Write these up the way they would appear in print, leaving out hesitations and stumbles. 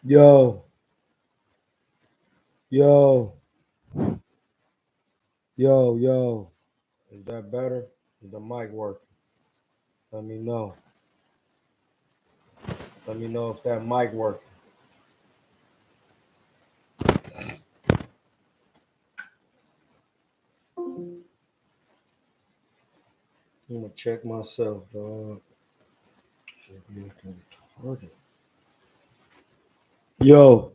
Yo, yo, yo. Is that better? Is the mic working? Let me know. Let me know if that mic working. I'm gonna check myself, dog. Should be retarded. Yo,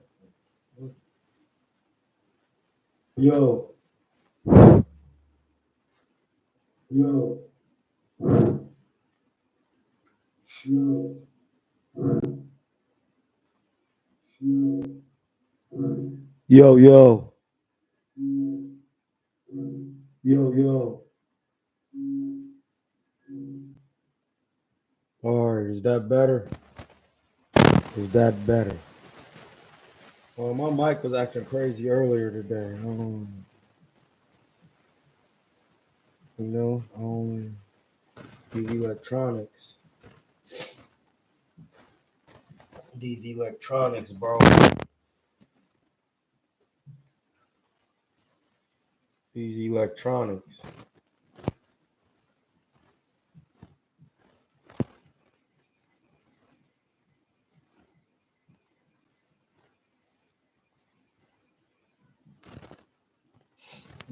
yo, yo, yo, yo, yo, yo. All right, is that better? Is that better? Well, my mic was acting crazy earlier today. These electronics. These electronics, bro. These electronics.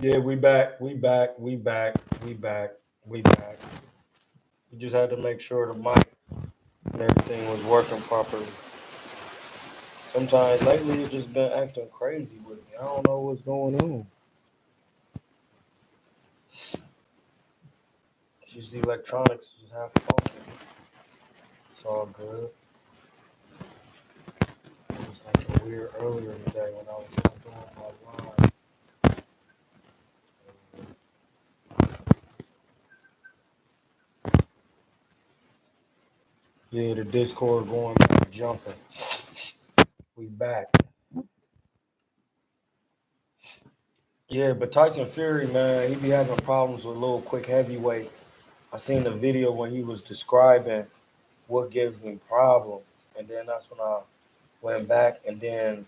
Yeah, we back. We just had to make sure the mic and everything was working properly. Sometimes lately it's just been acting crazy with me. I don't know what's going on. It's just electronics just have funky. It's all good. It was acting weird earlier today when I was doing my live. Yeah, the Discord going back jumping. We back. Yeah, but Tyson Fury, man, he be having problems with little quick heavyweights. I seen the video when he was describing what gives him problems, and then that's when I went back, and then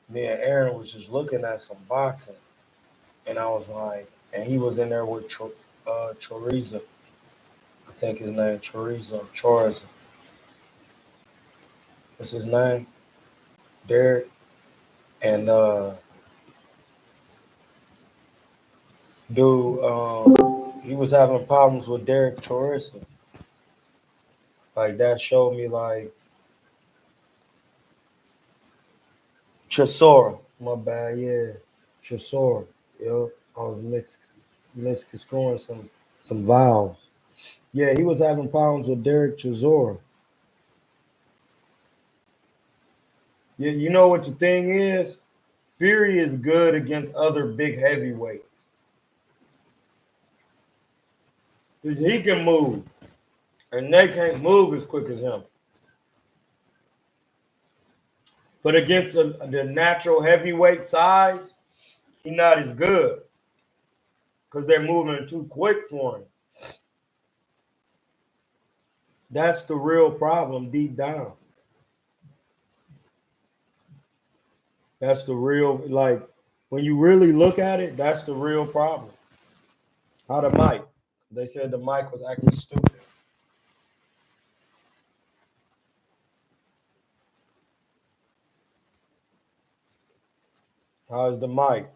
me and Aaron was just looking at some boxing, and I was like, and he was in there with Chorizo, I think his name Chorizo. What's his name? Derek, and dude, he was having problems with Derek Chorizo. Like that showed me like Chisora. My bad, yeah. Chisora. Yo, I was misconstruing some vowels. Yeah, he was having problems with Derek Chisora. Yeah, you know what the thing is? Fury is good against other big heavyweights. He can move, and they can't move as quick as him. But against the natural heavyweight size, he's not as good because they're moving too quick for him. That's the real problem deep down. That's the real, like, when you really look at it, that's the real problem. How the mic? They said the mic was acting stupid. How's the mic?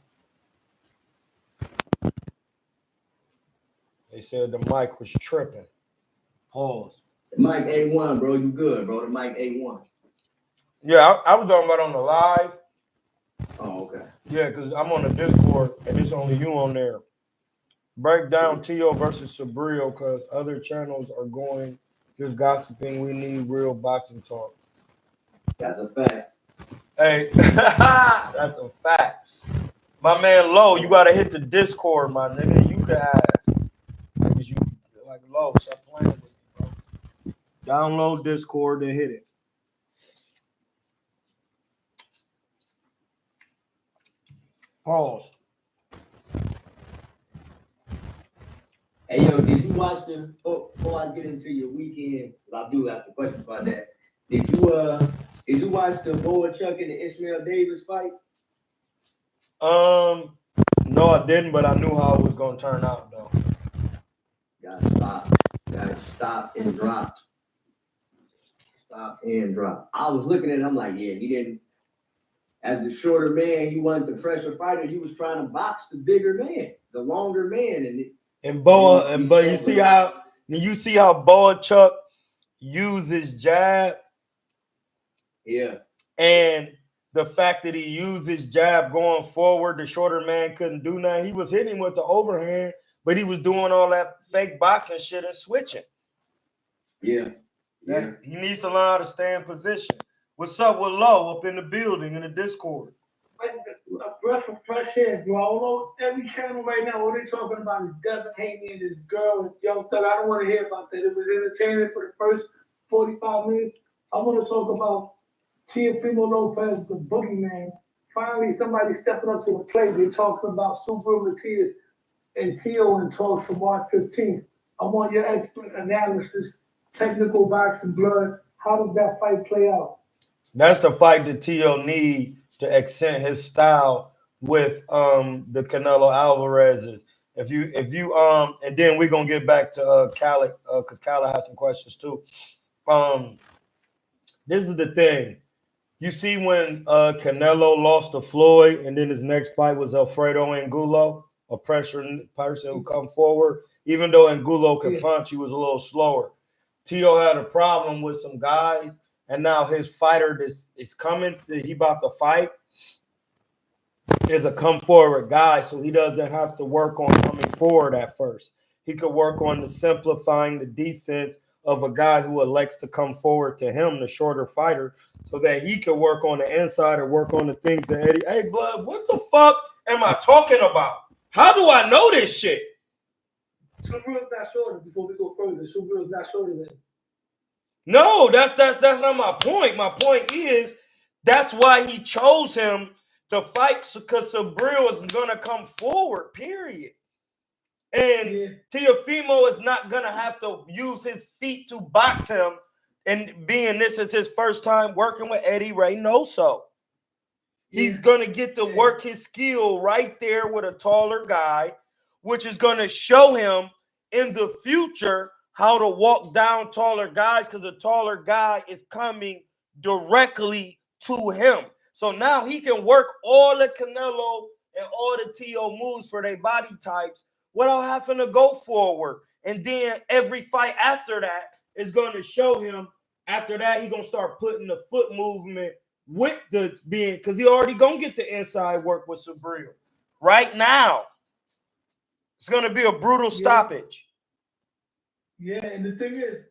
They said the mic was tripping. Pause. The mic A1, bro. You good, bro. The mic A1. Yeah, I was talking about on the live. Oh, okay. Yeah, because I'm on the Discord and it's only you on there. Break down Tio versus Sabrio because other channels are going just gossiping. We need real boxing talk. That's a fact. Hey, that's a fact. My man Low, you gotta hit the Discord, my nigga. You can ask. Because you like Low, stop playing with me, bro. Download Discord and hit it. Pause. Hey, yo, did you watch before I get into your weekend, I do ask a question about that. Did you Did you watch the Boa Chuck and the Ishmael Davis fight? No, I didn't, but I knew how it was gonna turn out though. Gotta stop. Gotta stop and drop. Stop and drop. I was looking at him like, yeah, he didn't. As the shorter man, he wasn't the fresher fighter. He was trying to box the bigger man, the longer man, But you see how Boa Chuck uses jab. Yeah. And the fact that he used his jab going forward, the shorter man couldn't do nothing. He was hitting with the overhand, but he was doing all that fake boxing shit and switching. Yeah. Yeah. He needs to learn how to stay in position. What's up with Low up in the building in the Discord? A breath of fresh air, bro. Although every channel right now, what they talking about is Devin Haney and this girl and Young Thug. I don't want to hear about that. It was entertaining for the first 45 minutes. I want to talk about Teofimo Lopez, the boogeyman. Finally, somebody stepping up to the plate. They're talking about Subaru Matias and Teo in talks for March 15th. I want your expert analysis, technical boxing blood. How does that fight play out? That's the fight that Teo need to accent his style with the Canelo Alvarez's. If you and then we're gonna get back to Khaled because Khaled has some questions too. This is the thing. You see when Canelo lost to Floyd, and then his next fight was Alfredo Angulo, a pressure person who come forward. Even though Angulo could punch, he was a little slower. Teo had a problem with some guys, and now his fighter is coming. He about to fight is a come forward guy, so he doesn't have to work on coming forward at first. He could work on the simplifying the defense of a guy who elects to come forward to him, the shorter fighter, so that he could work on the inside or work on the things that Eddie. Hey, blood, what the fuck am I talking about? How do I know this shit? Subaru's not shorter. Before we go further, Subaru's not shorter than. No, that's not my point. My point is that's why he chose him to fight, because Subriel is gonna come forward. Period. And Teofimo is not gonna have to use his feet to box him. And being this is his first time working with Eddie Reynoso, he's gonna get to work his skill right there with a taller guy, which is gonna show him in the future how to walk down taller guys, because a taller guy is coming directly to him. So now he can work all the Canelo and all the Teo moves for their body types without having to go forward. And then every fight after that is going to show him. After that, he's going to start putting the foot movement with the being, because he already going to get the inside work with Subriel. Right now, it's going to be a brutal stoppage. Yeah, and the thing is,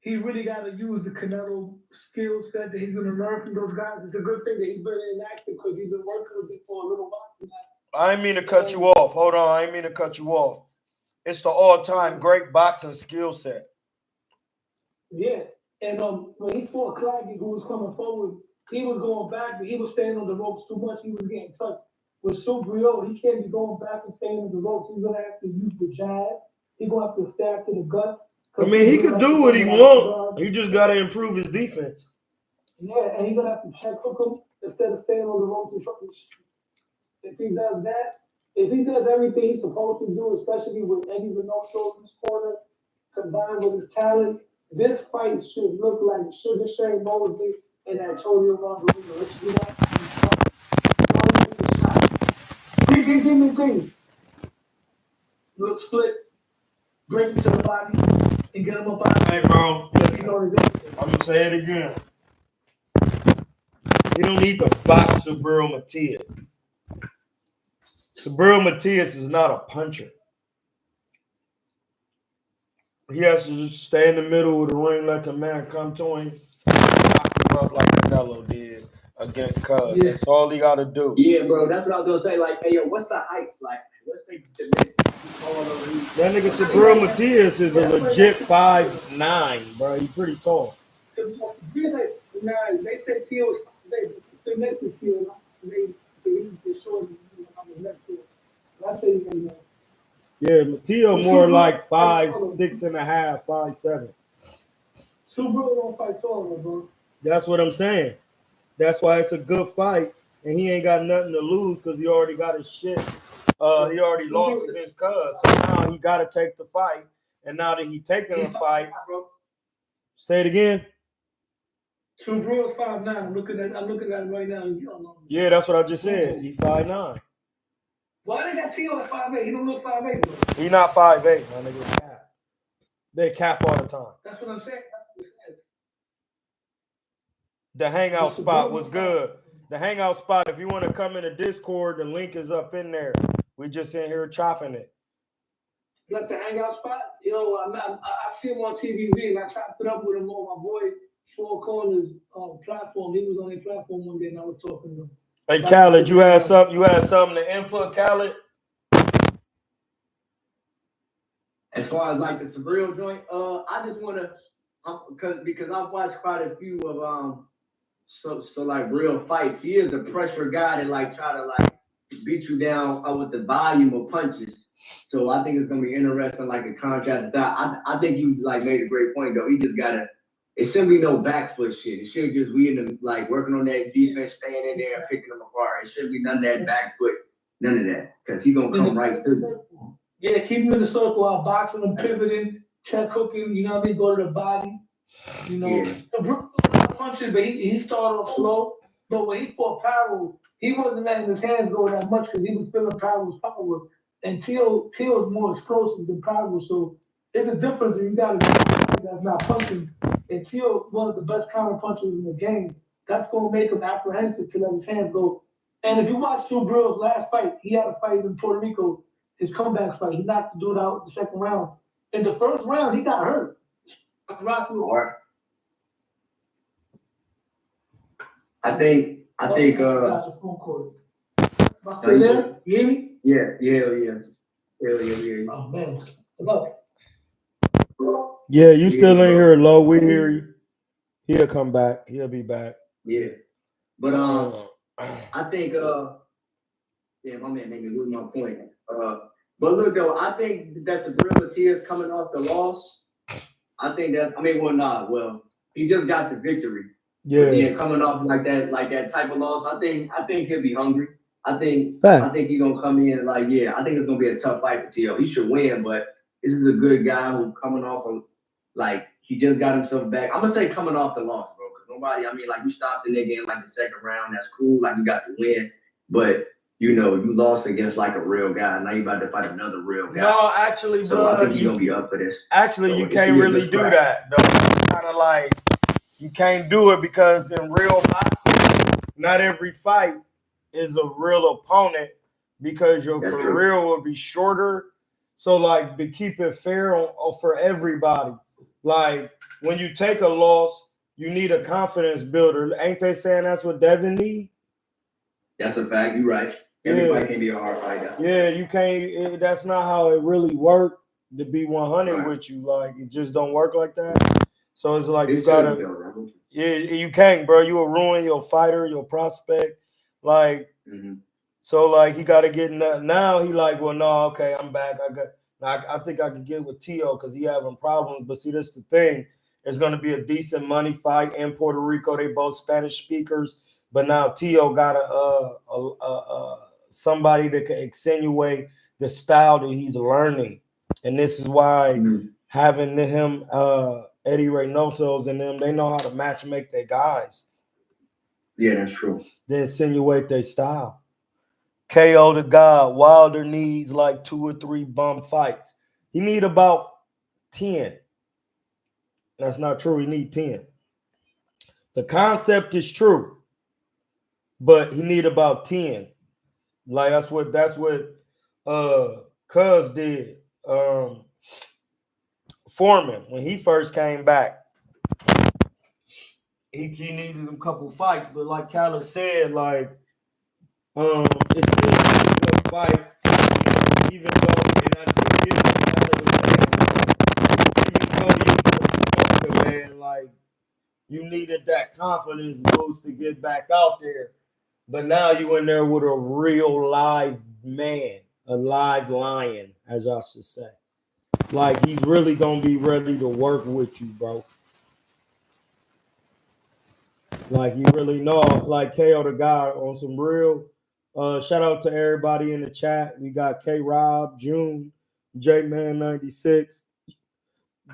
he really got to use the Canelo skill set that he's going to learn from those guys. It's a good thing that he's been inactive because he's been working with it for a little while. I didn't mean to cut you off. Hold on, I didn't mean to cut you off. It's the all-time great boxing skill set. Yeah, and when he fought Claggett, who was coming forward, he was going back, but he was staying on the ropes too much. He was getting touched. With Subriel, he can't be going back and staying on the ropes. He's going to have to use the jab. He's going to have to stab to the gut. I mean, he could do what he wants. He just got to improve his defense. Yeah, and he's going to have to check hook him instead of staying on the ropes. If he does that, if he does everything he's supposed to do, especially with Eddie Reynoso in his corner, combined with his talent, this fight should look like Sugar Shane Mosley and Antonio Margarito. Let's do that. Give me things. Look slick, break him to the body, and get him up out of Hey, bro, listen, I'm going to say it again. He don't need to box Subriel Matias. Subriel Matias is not a puncher. He has to just stay in the middle of the ring, let the man come to him, knock him up like Canelo did against Cuz. Yeah. That's all he got to do. Yeah, bro. That's what I was gonna say. Like, hey, yo, what's the height? Like, what's the dimension? That nigga Subriel Matias is a legit 5'9", bro. He's pretty tall. They say Teal, they next to Teal, they short. I say Yeah, Mateo more like 5'6.5", 5'7". Two bros don't fight taller, bro. That's what I'm saying. That's why it's a good fight, and he ain't got nothing to lose because he already got his shit. He already lost against Cuz, so now he got to take the fight. And now that he taking the fight, say it again. Two bros 5'9". I'm looking at it right now. You don't know. Yeah, that's what I just said. He 5'9". Why they got T.O. at 5'8"? He don't look 5'8", bro. He not 5'8", my nigga. Cap. They cap all the time. That's what I'm saying. The hangout spot was good. The hangout spot, if you want to come in the Discord, the link is up in there. We just in here chopping it. Like the hangout spot? Yo, I see him on TVZ, and I chopped it up with him on my boy Four Corners platform. He was on their platform one day, and I was talking to him. Hey, Khaled, you had something to input, Khaled? As far as like the Sabril joint, I just want to, because I've watched quite a few of so like real fights. He is a pressure guy that like try to like beat you down with the volume of punches. So I think it's gonna be interesting, like a contrast style. I think you like made a great point though. He just gotta. It shouldn't be no back foot shit. It should just be in the, like working on that defense, staying in there, picking them apart. It shouldn't be none of that back foot, none of that, because he's gonna come right to you. Yeah, keep him in the circle while boxing and pivoting, check hooking. You know what I mean? Go to the body. You know, the punches, but he started off slow. But when he fought Powell, he wasn't letting his hands go that much because he was feeling Powell's power. And Teal's more explosive than Powell, so there's a difference. You got a guy that's not punching. And Teal, one of the best counter punchers in the game, that's gonna make him apprehensive to let his hands go. And if you watch Sue Brill's last fight, he had a fight in Puerto Rico, his comeback fight. He knocked the dude out in the second round. In the first round, he got hurt. I think Still there? You hear me? Yeah. Oh man. Look. Yeah, you still ain't here, Low. We hear you. He'll come back. He'll be back. Yeah. But I think my man made me lose my point. But look though, I think that Sabril Matias coming off the loss. I think that he just got the victory. Yeah, coming off like that type of loss. I think he'll be hungry. I think he's gonna come in I think it's gonna be a tough fight for T.O. He should win, but this is a good guy who's coming off of he just got himself back. I'm gonna say coming off the loss, bro, because nobody. I mean, you stopped the nigga in the second round. That's cool. You got the win, but you lost against a real guy. Now you about to fight another real guy. No, actually, so I think you're gonna be up for this. Actually, you can't really do that though. Kind of you can't do it because in real boxing, not every fight is a real opponent because your career will be shorter. So to keep it fair for everybody, when you take a loss, you need a confidence builder. Ain't they saying that's what Devin need? That's a fact. You're right. Everybody can be a hard fighter. Yeah, you can't. That's not how it really worked to be 100 with you. It just don't work like that. So it's you gotta. Yeah, you can't, bro. You will ruin your fighter, your prospect. So he got to get now. He well, no, okay, I'm back. I think I could get with T.O. because he having problems. But see, that's the thing. It's going to be a decent money fight in Puerto Rico. They both Spanish speakers, but now T.O. got somebody that can accentuate the style that he's learning, and this is why having him, Eddie Reynoso's and them, they know how to match make their guys. Yeah, that's true. They insinuate their style. KO the God. Wilder needs 2 or 3 bum fights. He need about 10. That's not true. He need 10. The concept is true, but he need about 10. That's what Cuz did. Foreman, when he first came back, he needed a couple fights, but like Khaled said, it's still a good fight, even though, and I do get what Khaled was saying, even though you needed that confidence boost to get back out there, but now you in there with a real live man, a live lion, as I should say. He's really gonna be ready to work with you, bro. Like you really know, like KO the guy on some real. Shout out to everybody in the chat. We got K Rob, June, J Man 96,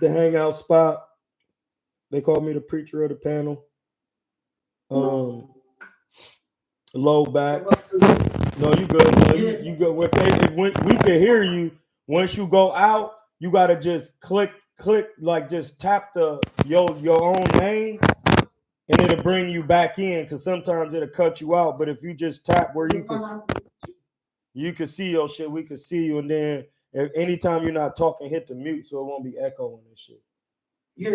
the Hangout Spot. They call me the preacher of the panel. Low back. No, you good. No, you good. If we can hear you, once you go out, you gotta just click, like just tap your own name, and it'll bring you back in. Cause sometimes it'll cut you out. But if you just tap where you can see your shit, we can see you, and then anytime you're not talking, hit the mute so it won't be echoing and shit. Yeah,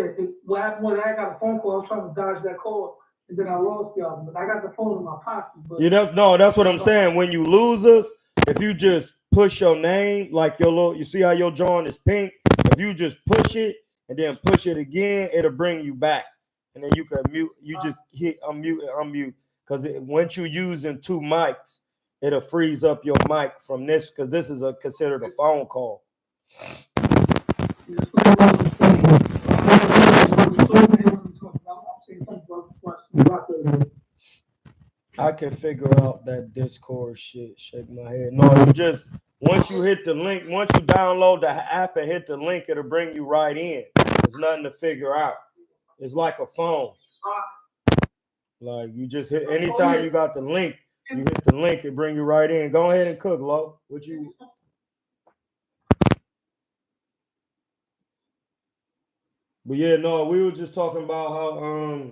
what happened was I got a phone call. I was trying to dodge that call, and then I lost y'all. But I got the phone in my pocket. But yeah, that's what I'm saying. When you lose us, if you just push your name, like you see how your joint is pink. If you just push it and then push it again, it'll bring you back, and then you can mute. You just hit unmute and unmute, because once you're using two mics, it'll freeze up your mic from this, because this is considered a phone call. I can figure out that Discord shit. Shake my head. No, you just once you hit the link, once you download the app and hit the link, it'll bring you right in. There's nothing to figure out. It's like a phone. Like you just hit anytime you got the link, you hit the link, it bring you right in. Go ahead and cook, Lo. What you? But yeah, no, we were just talking about how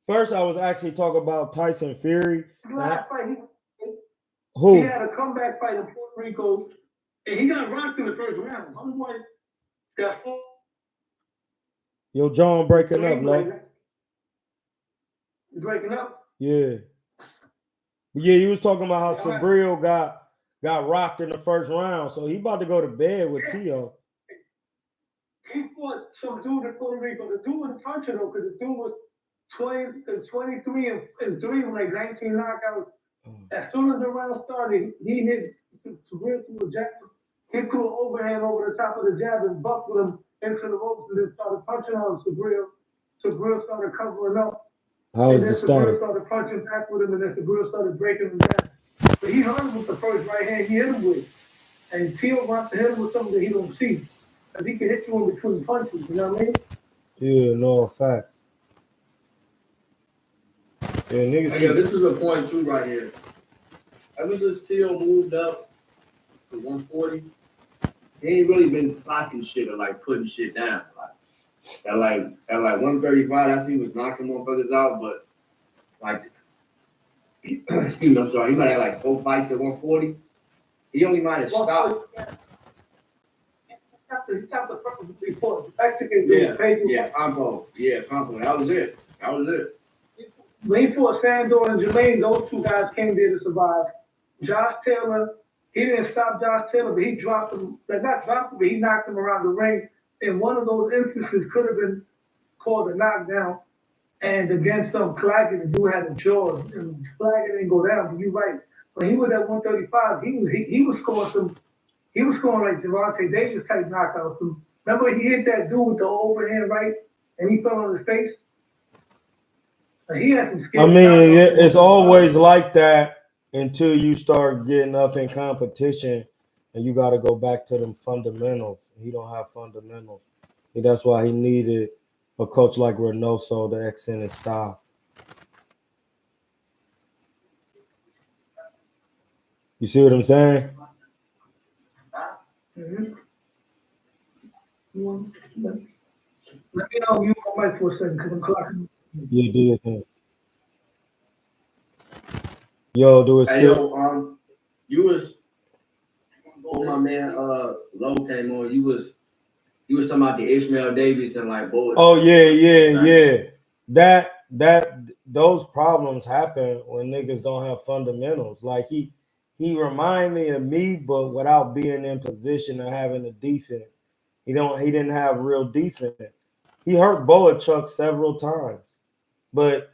first I was actually talking about Tyson Fury. Who? He had a comeback fight in Puerto Rico, and he got rocked in the first round. I'm like, Yo, John breaking up, Lo. Breaking up? Yeah. But yeah, he was talking about how Sabril got rocked in the first round, so he about to go to bed with Tio. He fought some dude in Puerto Rico. The dude was punching though, because the dude was 23 and 3 with like 19 knockouts. As soon as the round started, he hit Sabril through a jab. He threw an overhand over the top of the jab and buckled him into the ropes and then started punching on Sabril. Sabril started covering up. How was the status? Sabril started punching back with him, and then Sabril started breaking him down. But he hurt him with the first right hand he hit him with. And Tio wants to hit him with something that he don't see. Because he can hit you in between punches, you know what I mean? Yeah, no, facts. Yeah, niggas. Hey, this is a point too right here. Ever since Tio moved up to 140, he ain't really been slacking shit or like putting shit down. At 135, that's he was knocking motherfuckers out, but like excuse me, I'm sorry, he might have like 4 fights at 140. He only might have stopped. He tapped the first before. Mexican Compo. That was it. When he fought Sandor and Jermaine, those two guys came there to survive. Josh Taylor, he didn't stop Josh Taylor, but he dropped him. Not dropped him, but he knocked him around the ring. And one of those instances could have been called a knockdown. And against Claggett, the dude had a jaw, and Claggett didn't go down. But you're right. When he was at 135, he was scoring some. He was scoring like Gervonta Davis type knockouts. Remember he hit that dude with the overhand right, and he fell on his face. He had some skills. I mean, it's always like that until you start getting up in competition, and you got to go back to them fundamentals. He don't have fundamentals. That's why he needed a coach like Reynoso to accent his style. You see what I'm saying? Mm-hmm. Let me know if you on mic for a second, because I'm clocking. Yeah, do your thing. Yo, do it still. Hey, you was my man Low came on. You was talking about the Ishmael Davis and like boys. Oh yeah. Those problems happen when niggas don't have fundamentals. Like he remind me of me, but without being in position of having a defense. He didn't have real defense. He hurt Boachuk several times, but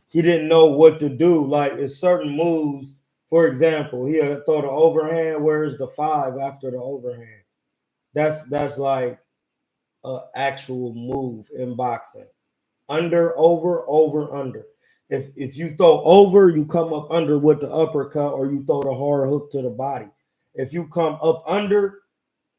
he didn't know what to do. Like it's certain moves. For example, he'll throw the overhand. Where's the 5 after the overhand? That's like an actual move in boxing. Under, over, under. If you throw over, you come up under with the uppercut, or you throw the hard hook to the body. If you come up under,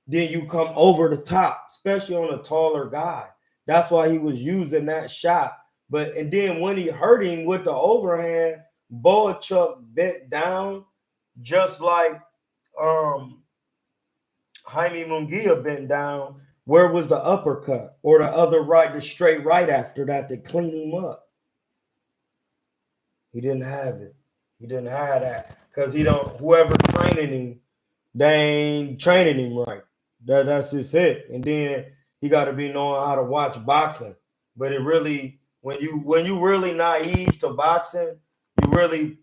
then you come over the top, especially on a taller guy. That's why he was using that shot. And then when he hurt him with the overhand, Boachuk bent down just like Jaime Munguia bent down. Where was the uppercut or the other right, the straight right after that to clean him up? He didn't have it. He didn't have that because whoever training him, they ain't training him right. That's just it. And then he got to be knowing how to watch boxing. But it really, when you really naive to boxing, you really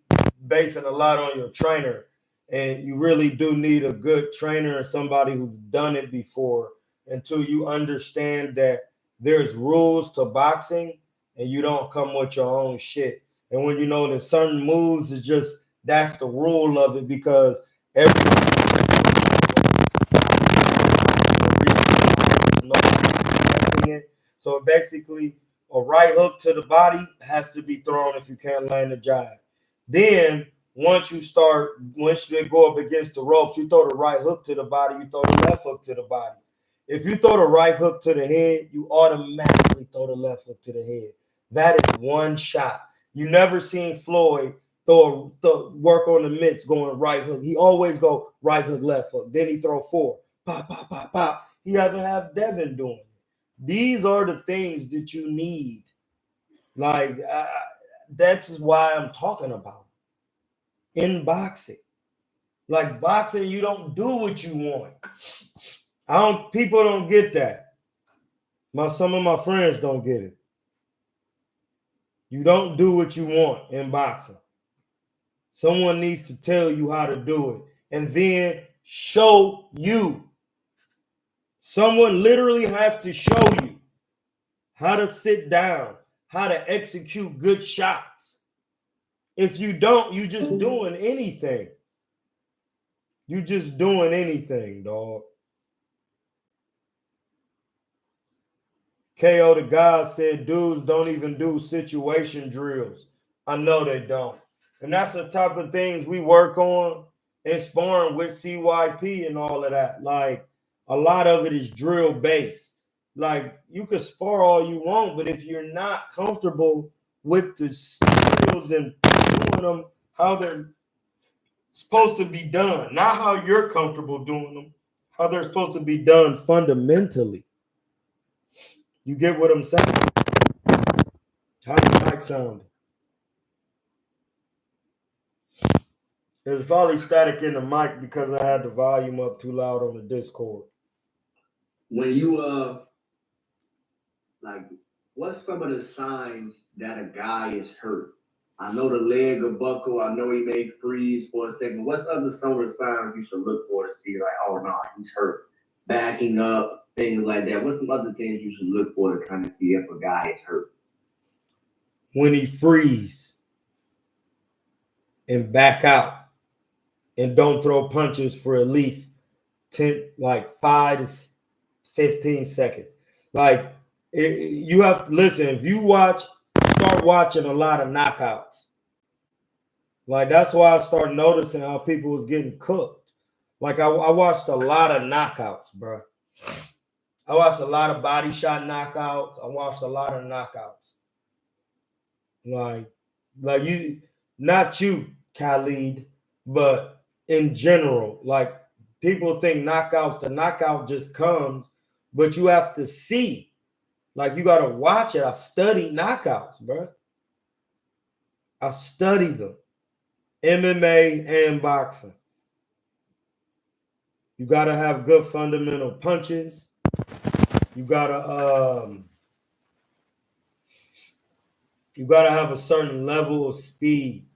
basing a lot on your trainer. And you really do need a good trainer and somebody who's done it before until you understand that there's rules to boxing and you don't come with your own shit. And when you know that certain moves is just, that's the rule of it because everyone so basically a right hook to the body has to be thrown if you can't land the jab. Then once they go up against the ropes, you throw the right hook to the body, you throw the left hook to the body. If you throw the right hook to the head, you automatically throw the left hook to the head. That is one shot. You never seen Floyd work on the mitts going right hook. He always go right hook, left hook. Then he throw 4. Pop, pop, pop, pop. He haven't have Devin doing it. These are the things that you need. Like, that's why I'm talking about in boxing. Like boxing, you don't do what you want. People don't get that. Some of my friends don't get it. You don't do what you want in boxing. Someone needs to tell you how to do it and then show you. Someone literally has to show you how to sit down, how to execute good shots. If you don't, you just doing anything. You just doing anything, dog. KO the God said dudes don't even do situation drills. I know they don't. And that's the type of things we work on in sparring with CYP and all of that. Like, a lot of it is drill based. Like, you can spar all you want, but if you're not comfortable with the skills and doing them how they're supposed to be done, not how you're comfortable doing them, how they're supposed to be done fundamentally. You get what I'm saying? How your mic sound? There's probably static in the mic because I had the volume up too loud on the Discord. When you like, what's some of the signs that a guy is hurt? I know the leg will buckle. I know he may freeze for a second. What's some of the signs you should look for to see, like, oh no, he's hurt? Backing up, things like that. What's some other things you should look for to kind of see if a guy is hurt? When he freeze and back out and don't throw punches for at least 5 to 15 seconds. Like, you have to listen. If you start watching a lot of knockouts. Like, that's why I started noticing how people was getting cooked. Like, I watched a lot of knockouts, bro. I watched a lot of body shot knockouts. I watched a lot of knockouts. Like you, not you, Khalid, but in general. Like, people think the knockout just comes, but you have to see. Like, you got to watch it. I studied knockouts, bro. I studied them. MMA and boxing. You got to have good fundamental punches. You got to have a certain level of speed,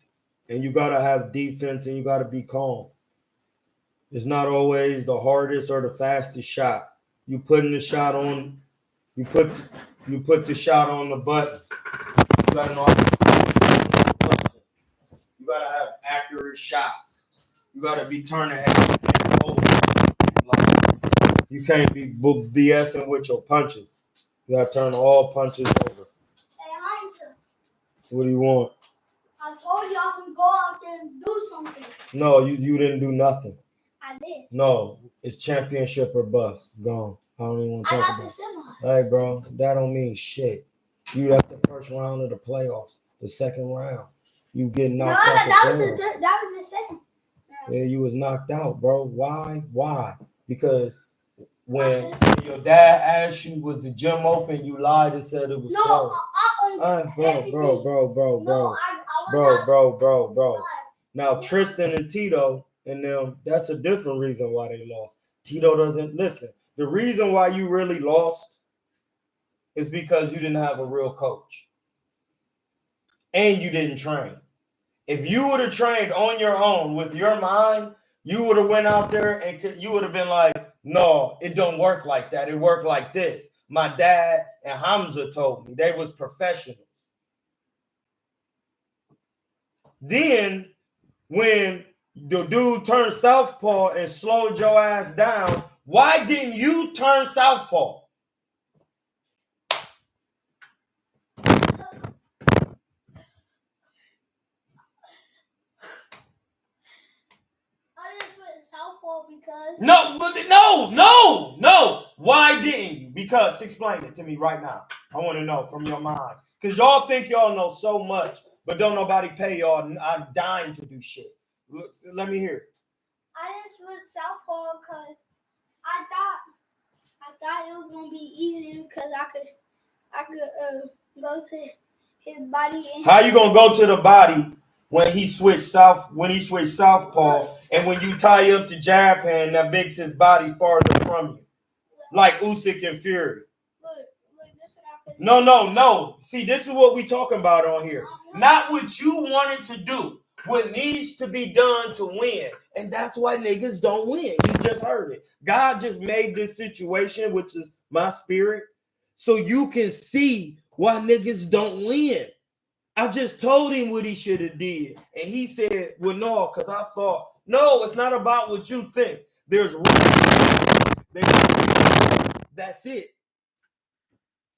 and you got to have defense, and you got to be calm. It's not always the hardest or the fastest shot. You putting the shot on, you put the shot on the button. You got to know how to you got to have accurate shots. You got to be turning everything over. Like, you can't be BSing with your punches. You got to turn all punches over. What do you want? told you I can go out there and do something. No, you didn't do nothing. I did. No, it's championship or bust. Gone. I don't even want to I talk got about the it. semi. Hey, bro, that don't mean shit. That's the first round of the playoffs. The second round, you get knocked out. That was the second. Yeah, you was knocked out, bro. Why? Because when your dad asked you, was the gym open, you lied and said it was closed. Bro. Now Tristan and Tito and them, that's a different reason why they lost. Tito doesn't listen. The reason why you really lost is because you didn't have a real coach and you didn't train. If you would have trained on your own with your mind, you would have went out there and you would have been like, no, it don't work like that. It worked like this. My dad and Hamza told me they was professionals. Then when the dude turned southpaw and slowed your ass down, why didn't you turn southpaw? Because No. Why didn't you? Because explain it to me right now. I want to know from your mind. Because y'all think y'all know so much, but don't nobody pay y'all. I'm dying to do shit. Let me hear it. I didn't switch southpaw because I thought it was gonna be easier because I could go to his body. And how you gonna go to the body when he switched southpaw, and when you tie up the jab hand, that makes his body farther from you, like Usyk and Fury. No. See, this is what we talking about on here. Not what you wanted to do. What needs to be done to win. And that's why niggas don't win. You just heard it. God just made this situation, which is my spirit, so you can see why niggas don't win. I just told him what he should have did. And he said, well, no, because I thought, no, it's not about what you think. There's that's it.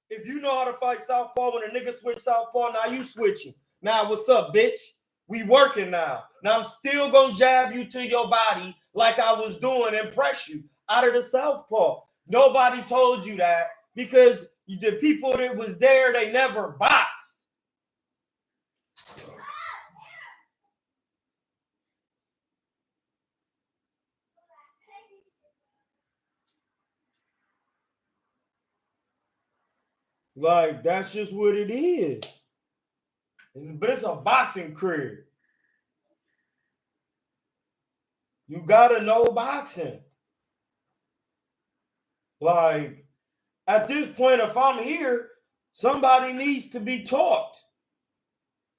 If you know how to fight southpaw, when a nigga switch southpaw, now you switching. Now, what's up, bitch? We working now. Now, I'm still going to jab you to your body like I was doing and press you out of the southpaw. Nobody told you that because the people that was there, they never boxed. Like, that's just what it is. But it's a boxing career. You gotta know boxing. Like, at this point, if I'm here, somebody needs to be taught.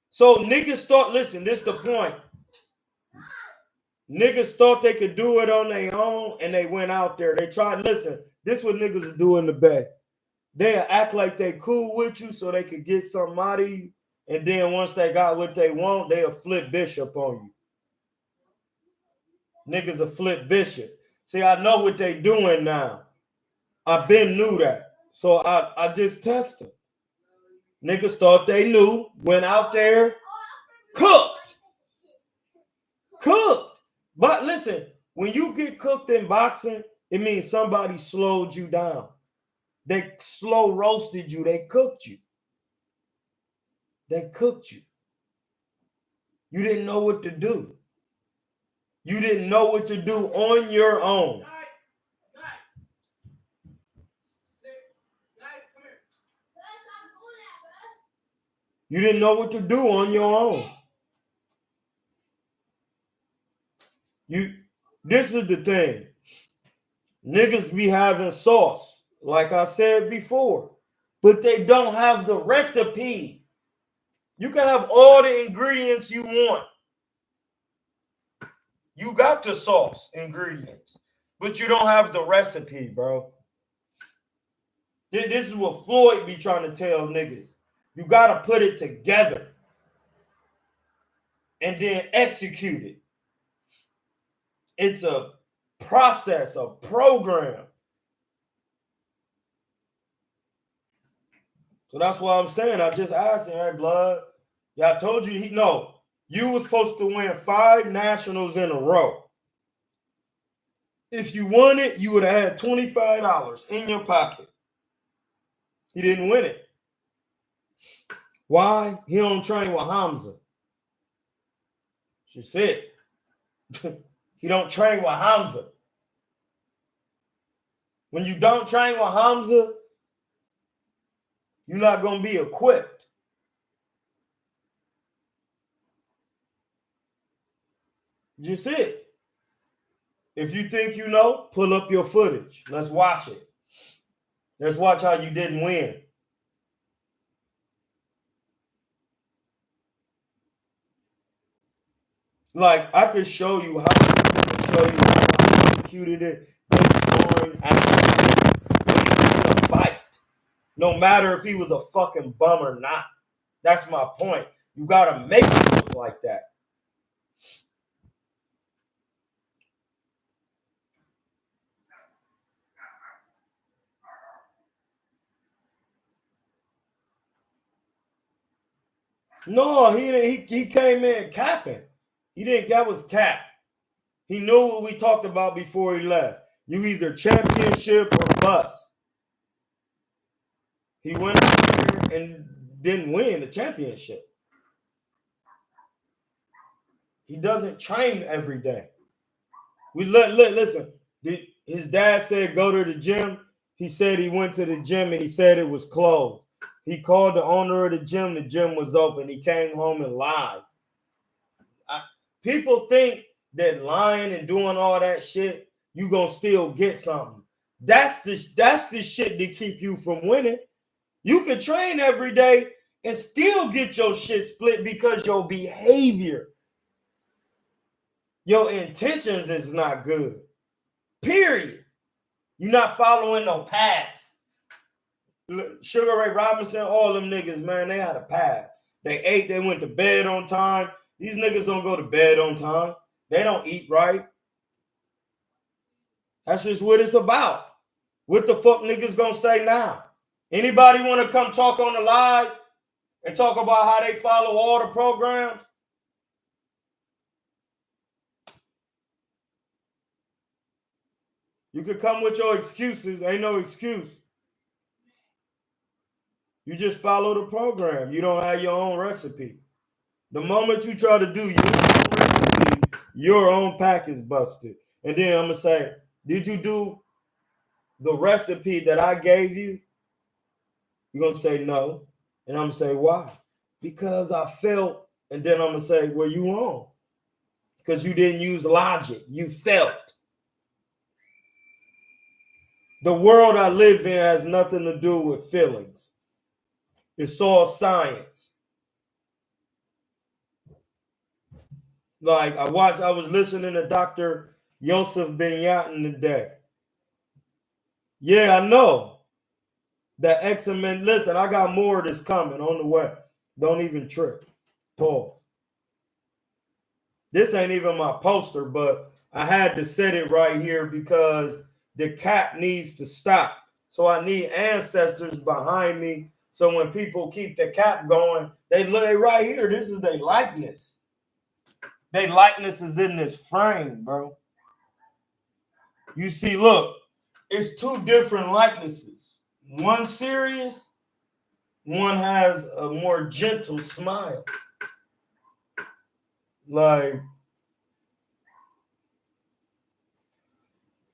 So niggas thought, listen, this is the point. Niggas thought they could do it on their own, and they went out there. They tried, listen, this is what niggas do in the Bay. They'll act like they cool with you so they could get something out of you. And then once they got what they want, they'll flip Bishop on you. Niggas will flip Bishop. See, I know what they doing now. I been knew that. So I just test them. Niggas thought they knew, went out there, cooked. But listen, when you get cooked in boxing, it means somebody slowed you down. They slow roasted you. They cooked you. You didn't know what to do. You didn't know what to do on your own. You didn't know what to do on your own. This is the thing. Niggas be having sauce, like I said before, but they don't have the recipe. You can have all the ingredients you want. You got the sauce ingredients, but you don't have the recipe, bro. This is what Floyd be trying to tell niggas. You got to put it together and then execute it. It's a process, a program. So that's why I'm saying, I just asked him, hey, blood, yeah, I told you, no, You were supposed to win 5 nationals in a row. If you won it, you would have had $25 in your pocket. He didn't win it. Why? He don't train with Hamza. That's it. He don't train with Hamza. When you don't train with Hamza, you're not going to be equipped. Just it. If you think you know, pull up your footage. Let's watch it. Let's watch how you didn't win. Like, I could show you how I executed it scoring after fight. No matter if he was a fucking bum or not. That's my point. You gotta make it look like that. No, he came in capping. He didn't, that was cap. He knew what we talked about before he left. You either championship or bust. He went out there and didn't win the championship. He doesn't train every day. Listen, his dad said go to the gym. He said he went to the gym and he said it was closed. He called the owner of the gym was open. He came home and lied. People think that lying and doing all that shit, you gonna still get something. That's the shit that keep you from winning. You can train every day and still get your shit split because your behavior, your intentions is not good. Period. You're not following no path. Sugar Ray Robinson, all them niggas, man, they had a path. They ate, they went to bed on time. These niggas don't go to bed on time. They don't eat right. That's just what it's about. What the fuck niggas gonna say now? Anybody want to come talk on the live and talk about how they follow all the programs? You could come with your excuses. Ain't no excuse. You just follow the program. You don't have your own recipe. The moment you try to do your own recipe, your own pack is busted. And then I'm going to say, did you do the recipe that I gave you? You're going to say no. And I'm going to say, why? Because I felt. And then I'm going to say, well, you wrong. Because you didn't use logic. You felt. The world I live in has nothing to do with feelings. It's all science. Like I was listening to Dr. Yosef Ben-Yatin today. Yeah, I know. That X-Men, listen, I got more of this coming on the way. Don't even trip. Pause. This ain't even my poster, but I had to set it right here because the cap needs to stop. So I need ancestors behind me. So when people keep the cap going, they right here. This is their likeness. Their likeness is in this frame, bro. You see, look, it's 2 different likenesses. One serious, one has a more gentle smile. Like,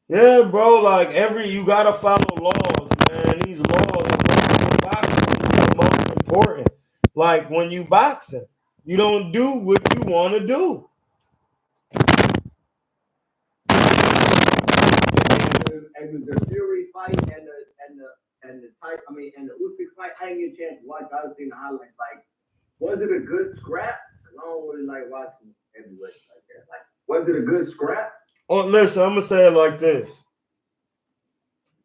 yeah, bro, like you gotta follow laws, man. These laws are the most important. Like when you boxing, you don't do what you want to do. The Fury fight and the Usyk fight, I didn't get a chance to watch. I was seeing the highlights. Like, was it a good scrap? I don't really like watching heavyweights like that. Like, was it a good scrap? Oh, listen, I'm gonna say it like this.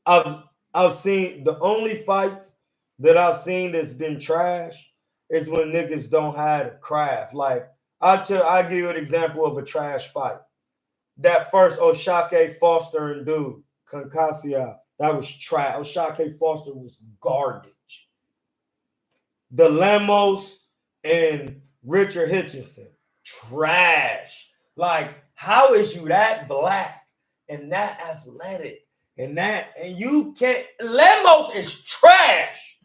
I've seen the only fights that I've seen that's been trash is when niggas don't have craft. Like I'll give you an example of a trash fight. That first O'Shake Foster and dude, Concasia, that was trash. O'Shake Foster was garbage. The Lemos and Richard Hitchinson, trash. Like, how is you that black and that athletic and you can't? Lemos is trash.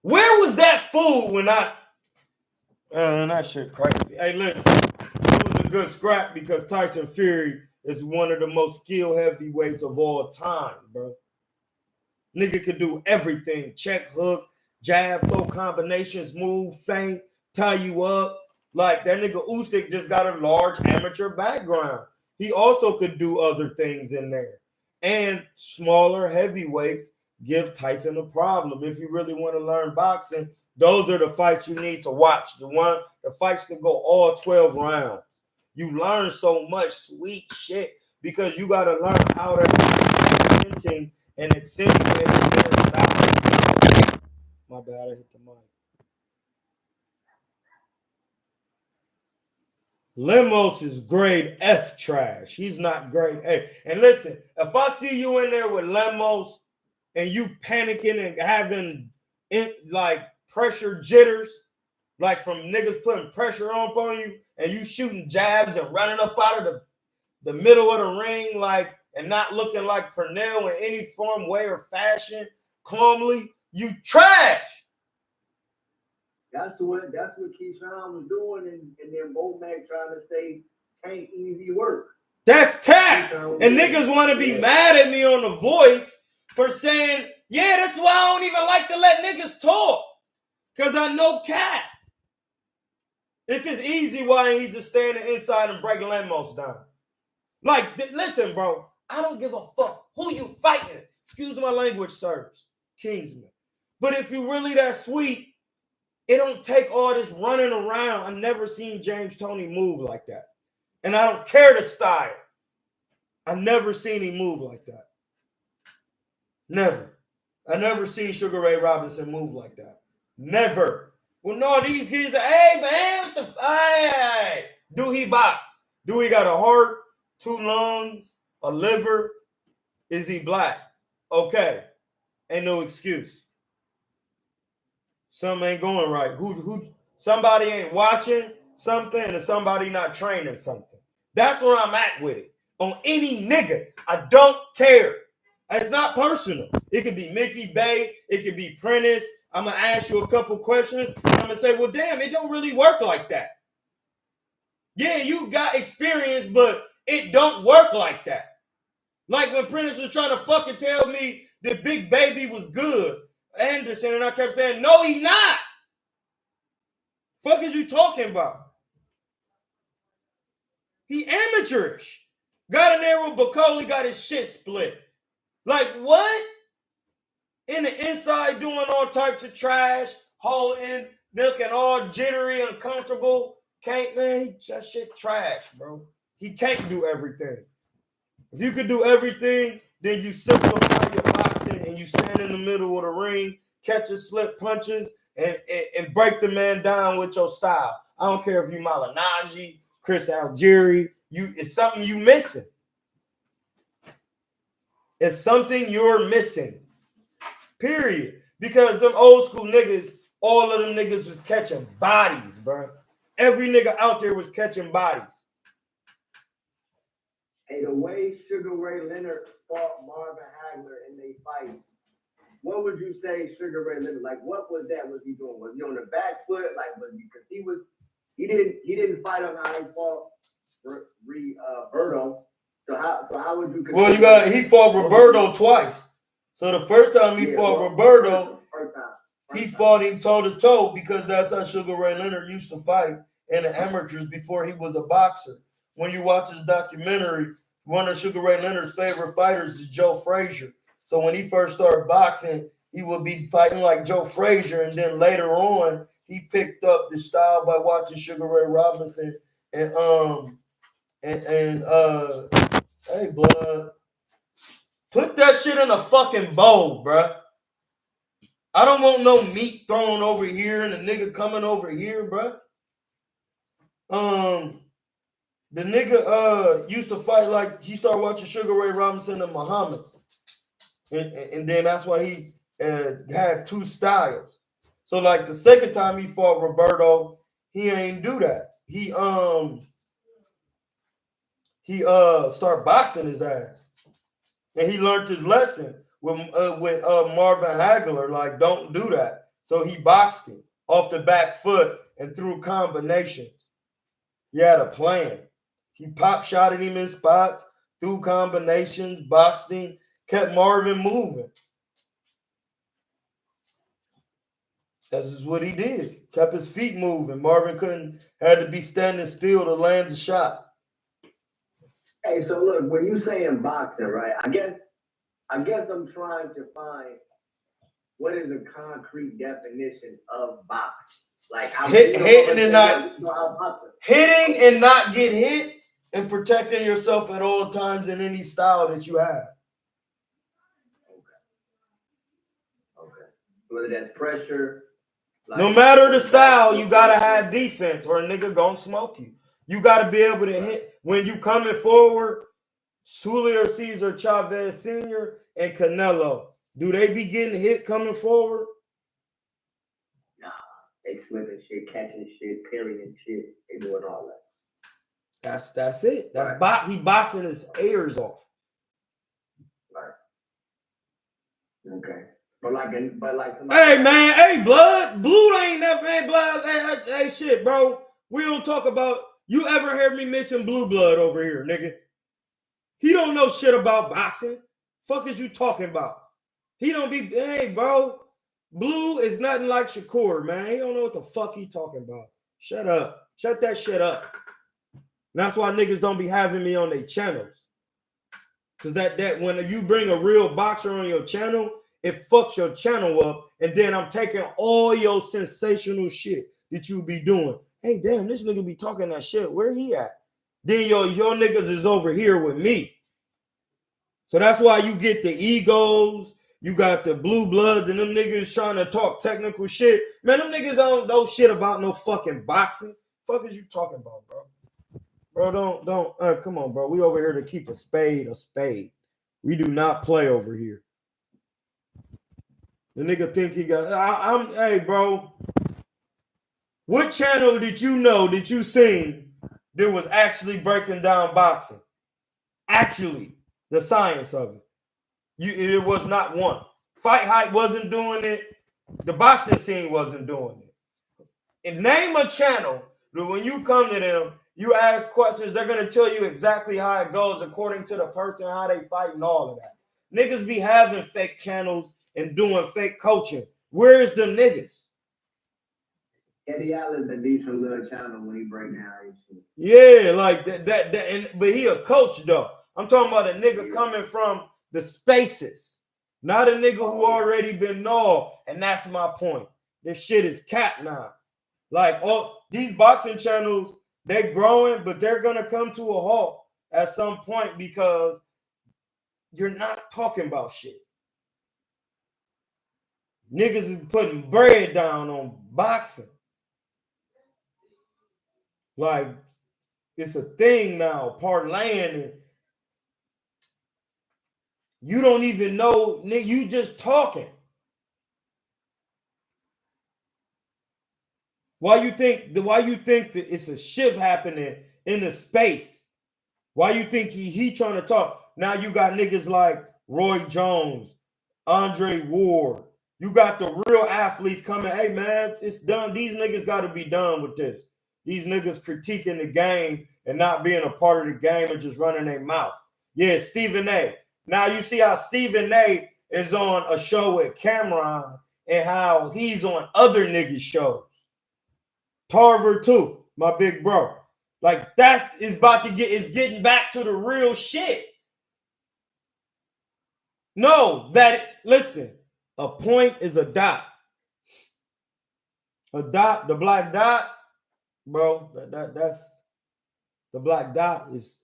Where was that fool when that shit crazy. Hey, listen, it was a good scrap because Tyson Fury is one of the most skilled heavyweights of all time, bro. Nigga could do everything. Check, hook, jab, throw combinations, move, feint, tie you up. Like, that nigga Usyk just got a large amateur background. He also could do other things in there. And smaller heavyweights give Tyson a problem. If you really want to learn boxing, those are the fights you need to watch. The fights that go all 12 rounds. You learn so much sweet shit because you got to learn how to accenting and accentuate. My bad, I hit the mic. Lemos is grade F trash. He's not grade A. And listen, if I see you in there with Lemos and you panicking and having like pressure jitters, like from niggas putting pressure on you, and you shooting jabs and running up out of the middle of the ring, like, and not looking like Pernell in any form, way, or fashion, calmly, you trash. That's what Keyshawn was doing, and then Bo-Mac trying to say ain't easy work. That's cat. And niggas want to be mad at me on The Voice for saying, yeah, that's why I don't even like to let niggas talk. Because I know cat. If it's easy, why ain't he just standing inside and breaking Lemos down? Like, listen, bro, I don't give a fuck who you fighting. Excuse my language, sirs, Kingsman. But if you really that sweet, it don't take all this running around. I've never seen James Toney move like that. And I don't care the style. I've never seen him move like that. Never. I never seen Sugar Ray Robinson move like that. Never. Well, no, these kids are, hey, man, what the hey, do he box? Do he got a heart, 2 lungs, a liver? Is he black? Okay. Ain't no excuse. Something ain't going right. Who somebody ain't watching something and somebody not training something. That's where I'm at with it. On any nigga. I don't care. It's not personal. It could be Mickey Bay. It could be Prentice. I'm going to ask you a couple questions. I'm going to say, well, damn, it don't really work like that. Yeah, you got experience, but it don't work like that. Like when Prentice was trying to fucking tell me that Big Baby was good, Anderson, and I kept saying, no, he's not. Fuck is you talking about? He amateurish. Got in there with Bacoli, got his shit split. Like, what? In the inside doing all types of trash, holding, looking all jittery, uncomfortable. Can't, man, that shit trash, bro. He can't do everything. If you could do everything, then you simplify your boxing and you stand in the middle of the ring, catch his slip punches, and break the man down with your style. I don't care if you Malignaggi, Chris Algieri, it's something you missing. It's something you're missing. Period. Because them old school niggas, all of them niggas was catching bodies, bro. Every nigga out there was catching bodies. Hey, the way Sugar Ray Leonard fought Marvin Hagler in they fight, what would you say Sugar Ray Leonard, like, what was that? Was he doing? Was he on the back foot? Like, was he, because he didn't fight him how he fought Roberto. So how would you? Well, he fought Roberto twice. So the first time he fought Roberto, he fought him toe to toe because that's how Sugar Ray Leonard used to fight in the amateurs before he was a boxer. When you watch his documentary, one of Sugar Ray Leonard's favorite fighters is Joe Frazier. So when he first started boxing, he would be fighting like Joe Frazier, and then later on, he picked up the style by watching Sugar Ray Robinson and hey, blood, put that shit in a fucking bowl, bruh. I don't want no meat thrown over here and the nigga coming over here, bruh. The nigga used to fight like he started watching Sugar Ray Robinson and Muhammad. And then that's why he had 2 styles. So like the second time he fought Roberto, he ain't do that. He started boxing his ass, and he learned his lesson with Marvin Hagler. Like, don't do that. So he boxed him off the back foot and threw combinations. He had a plan. He pop shotted him in spots, threw combinations, boxed him, kept Marvin moving. That's just what he did. Kept his feet moving. Marvin had to be standing still to land the shot. Hey, so look, when you saying boxing, right? I guess I'm trying to find what is a concrete definition of box. Like hitting and not get hit, and protecting yourself at all times in any style that you have. Okay. Whether that's pressure. No matter the style, you gotta have defense, or a nigga gonna smoke you. You gotta be able to hit when you coming forward. Julio Cesar Chavez Sr. and Canelo, do they be getting hit coming forward? Nah, they slipping shit, catching shit, parrying shit. They doing all that. That's it. That's right. He boxing his ears off. Right. Okay. But like somebody. Hey man, hey blood, Blue ain't never, hey blood, hey shit, bro. We don't talk about. You ever heard me mention Blue Blood over here, nigga? He don't know shit about boxing. Fuck is you talking about? He don't be, hey, bro. Blue is nothing like Shakur, man. He don't know what the fuck he talking about. Shut up. Shut that shit up. And that's why niggas don't be having me on their channels. Because that when you bring a real boxer on your channel, it fucks your channel up. And then I'm taking all your sensational shit that you be doing. Hey, damn, this nigga be talking that shit. Where he at? Then your niggas is over here with me. So that's why you get the egos, you got the blue bloods, and them niggas trying to talk technical shit. Man, them niggas don't know shit about no fucking boxing. Fuck is you talking about, bro? Bro, don't come on, bro. We over here to keep a spade a spade. We do not play over here. The nigga think he got, hey, bro. What channel did you seen that was actually breaking down boxing? Actually, the science of it. It was not one. Fight Hype wasn't doing it. The boxing scene wasn't doing it. And name a channel that when you come to them, you ask questions, they're going to tell you exactly how it goes according to the person, how they fight and all of that. Niggas be having fake channels and doing fake coaching. Where's them niggas? Eddie Allen's a decent little channel when he break down his shit. Yeah, like that, but he a coach though. I'm talking about a nigga coming from the spaces, not a nigga who already been gnawed. And that's my point. This shit is cat now. Like all these boxing channels, they're growing, but they're gonna come to a halt at some point because you're not talking about shit. Niggas is putting bread down on boxing. Like it's a thing now, parlaying it. You don't even know, nigga, you just talking. Why you think that it's a shift happening in the space? Why you think he trying to talk? Now you got niggas like Roy Jones, Andre Ward. You got the real athletes coming. Hey man, it's done. These niggas got to be done with this. These niggas critiquing the game and not being a part of the game and just running their mouth. Yeah, Stephen A. Now you see how Stephen A is on a show with Cameron and how he's on other niggas' shows. Tarver too, my big bro. Like it's getting back to the real shit. No, listen, a point is a dot. A dot, the black dot, bro, that's the black dot is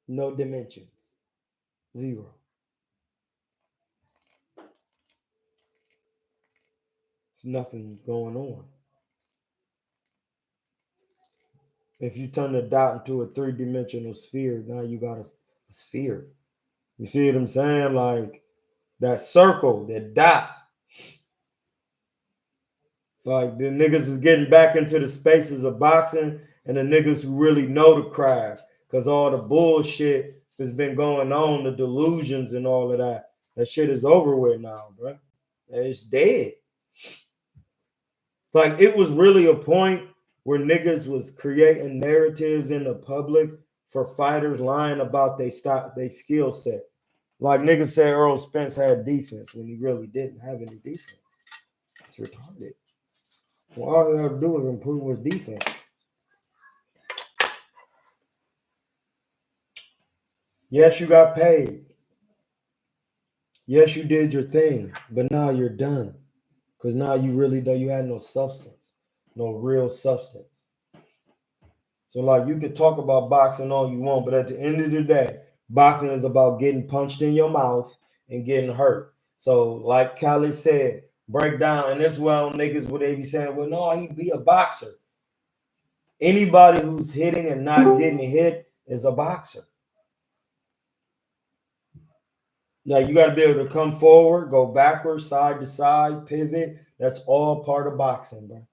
no dimensions. Zero. It's nothing going on. If you turn the dot into a three-dimensional sphere, now you got a sphere. You see what I'm saying? Like that circle, that dot. Like the niggas is getting back into the spaces of boxing and the niggas who really know the craft. Because all the bullshit that's been going on, the delusions and all of that shit is over with now, bro. It's dead. Like it was really a point where niggas was creating narratives in the public for fighters lying about they skill set. Like niggas said Earl Spence had defense when he really didn't have any defense. It's retarded. Well, all he had to do was improve his defense. Yes, you got paid. Yes, you did your thing, but now you're done. Because now you really know you had no substance, no real substance. So, like, you could talk about boxing all you want, but at the end of the day, boxing is about getting punched in your mouth and getting hurt. So, like Khaled said, break down, and this is why niggas would they be saying, well, no, he be a boxer. Anybody who's hitting and not getting hit is a boxer. Like, you got to be able to come forward, go backwards, side to side, pivot. That's all part of boxing, bro.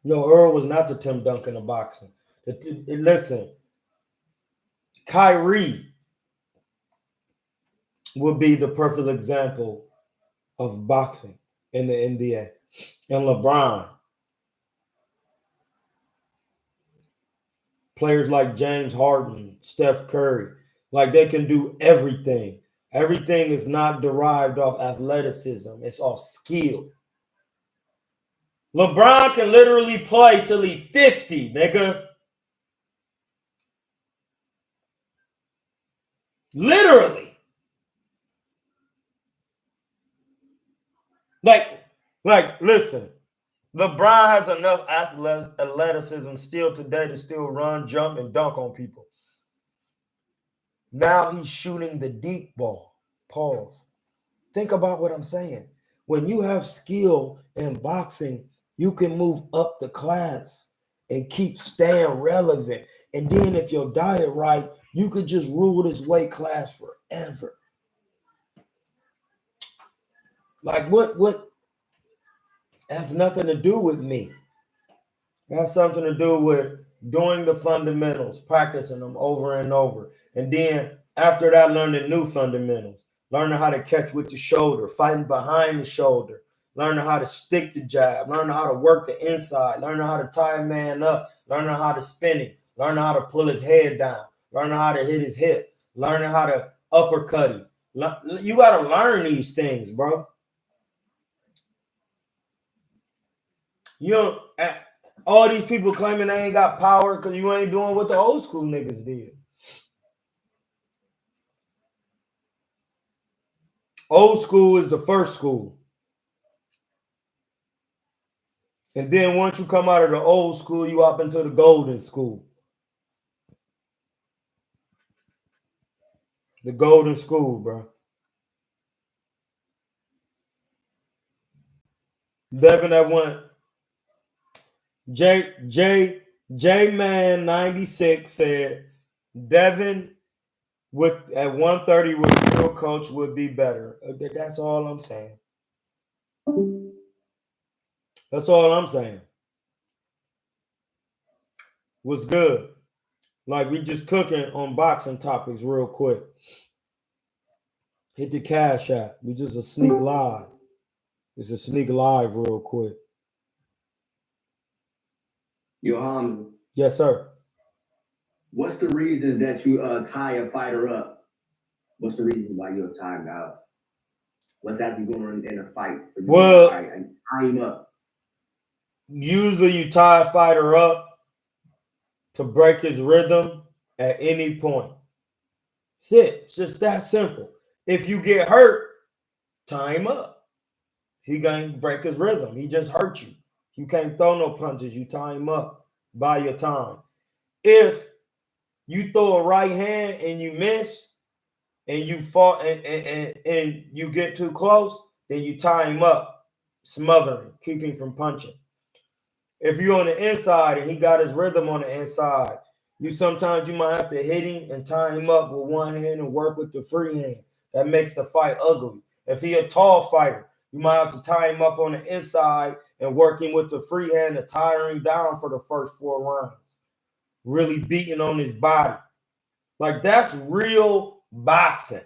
Yo, Earl was not the Tim Duncan of boxing. Listen, Kyrie would be the perfect example of boxing in the NBA. And LeBron. Players like James Harden, Steph Curry, like they can do everything. Everything is not derived off athleticism. It's off skill. LeBron can literally play till he's 50, nigga. Literally. Like, listen. LeBron has enough athleticism still today to still run, jump, and dunk on people. Now he's shooting the deep ball. Pause. Think about what I'm saying. When you have skill in boxing, you can move up the class and keep staying relevant. And then if your diet right, you could just rule this weight class forever. Like what has nothing to do with me. It has something to do with doing the fundamentals, practicing them over and over. And then after that, learning new fundamentals, learning how to catch with the shoulder, fighting behind the shoulder, learning how to stick the jab, learning how to work the inside, learning how to tie a man up, learning how to spin him, learning how to pull his head down, learning how to hit his hip, learning how to uppercut him. You got to learn these things, bro. You don't, all these people claiming they ain't got power because you ain't doing what the old school niggas did. Old school is the first school. And then once you come out of the old school, you up into the golden school. The golden school, bro. Devin, that one. J Man 96 said Devin at 130 with a real coach would be better. That's all I'm saying. That's all I'm saying. What's good? Like we just cooking on boxing topics real quick. Hit the cash app. We just a sneak live. It's a sneak live real quick. Yo, yes, sir. What's the reason that you tie a fighter up? What's the reason why you're tying out? What's that you going in a fight? Well, and tie him up. Usually you tie a fighter up to break his rhythm at any point. That's it. It's just that simple. If you get hurt, tie him up. He gonna break his rhythm. He just hurt you. You can't throw no punches. You tie him up. Buy your time. If you throw a right hand and you miss, and you fall and you get too close, then you tie him up, smother him, keep him from punching. If you're on the inside and he got his rhythm on the inside, sometimes you might have to hit him and tie him up with one hand and work with the free hand. That makes the fight ugly. If he a tall fighter, you might have to tie him up on the inside and work him with the free hand to tire him down for the first 4 rounds. Really beating on his body. Like, that's real boxing.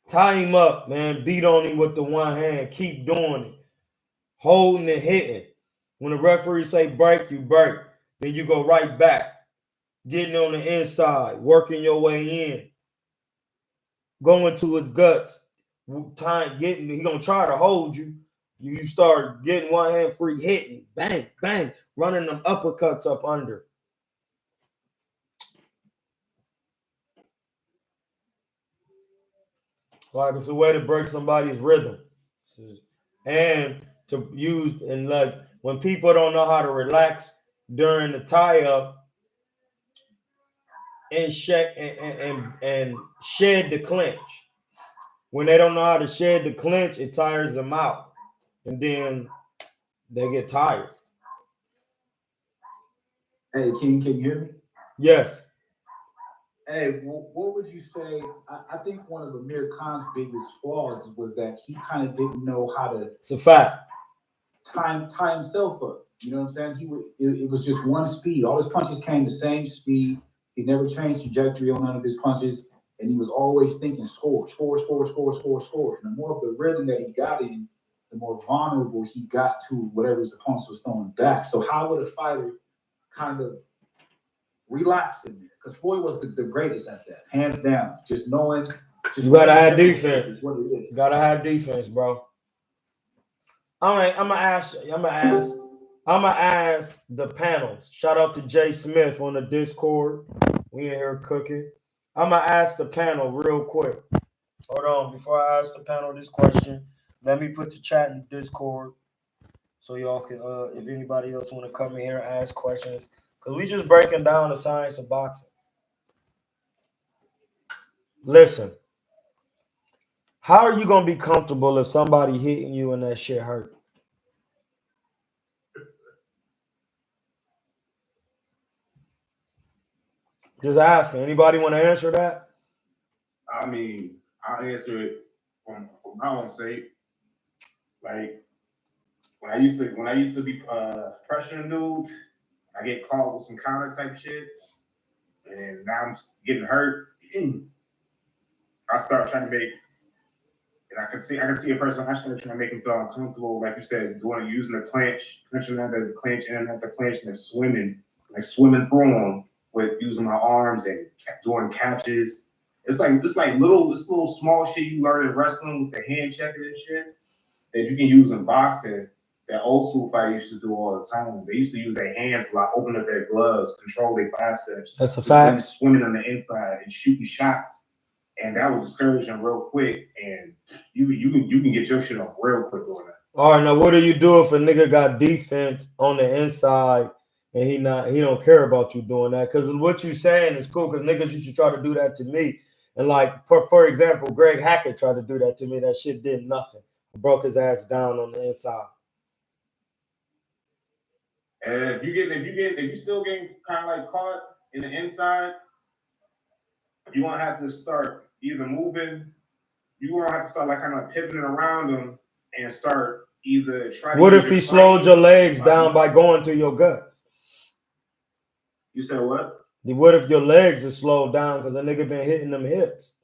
Tie him up, man. Beat on him with the one hand. Keep doing it. Holding and hitting. When the referee say break, you break. Then you go right back. Getting on the inside. Working your way in. Going to his guts. He gonna try to hold you. You start getting one hand free, hitting, bang, bang, running them uppercuts up under. Like, it's a way to break somebody's rhythm. And to use, and like, when people don't know how to relax during the tie-up and shed the clinch. When they don't know how to shed the clinch, it tires them out. And then they get tired. Hey, King, can you hear me? Yes. Hey, what would you say? I think one of Amir Khan's biggest flaws was that he kind of didn't know how to. It's a fact. Time himself up. You know what I'm saying? It was just one speed. All his punches came the same speed. He never changed trajectory on none of his punches, and he was always thinking score. And the more of the rhythm that he got in, the more vulnerable he got to whatever his opponents was throwing back. So how would a fighter kind of relax in there? Because Floyd was the greatest at that, hands down. Just knowing. You gotta have defense. You gotta have defense, bro. All right, I'm gonna ask the panels. Shout out to Jay Smith on the Discord. We in here cooking. I'm gonna ask the panel real quick. Hold on, before I ask the panel this question, let me put the chat in the Discord so y'all can, if anybody else want to come in here and ask questions, because we just breaking down the science of boxing. Listen, how are you gonna be comfortable if somebody hitting you and that shit hurt? Just asking. Anybody want to answer that? I mean, I'll answer it from my own sake. Like when I used to be pressuring dudes, I get caught with some counter type shit, and now I'm getting hurt. I start trying to make, and I can see a person actually trying to make him feel uncomfortable, like you said, using the clinch, clinching under the clinch, and then the clinch, and then swimming through them with using my arms and doing catches. It's like little small shit you learn in wrestling with the hand checking and shit that you can use in boxing. That old school fighters used to do all the time. They used to use their hands a lot, open up their gloves, control their biceps. That's a fact. Swimming on the inside and shooting shots, and that was discouraging real quick. And you can get your shit off real quick doing that. All right, now what do you do if a nigga got defense on the inside and he don't care about you doing that? Because what you saying is cool. Because niggas used to try to do that to me, and like for example, Greg Hackett tried to do that to me. That shit did nothing. I broke his ass down on the inside. And if you still getting kind of like caught in the inside, you gonna have to start either moving. You gonna have to start like kind of pivoting around them and start either trying. What if he slowed your legs down by going to your guts? You said what? What if your legs are slowed down because the nigga been hitting them hips?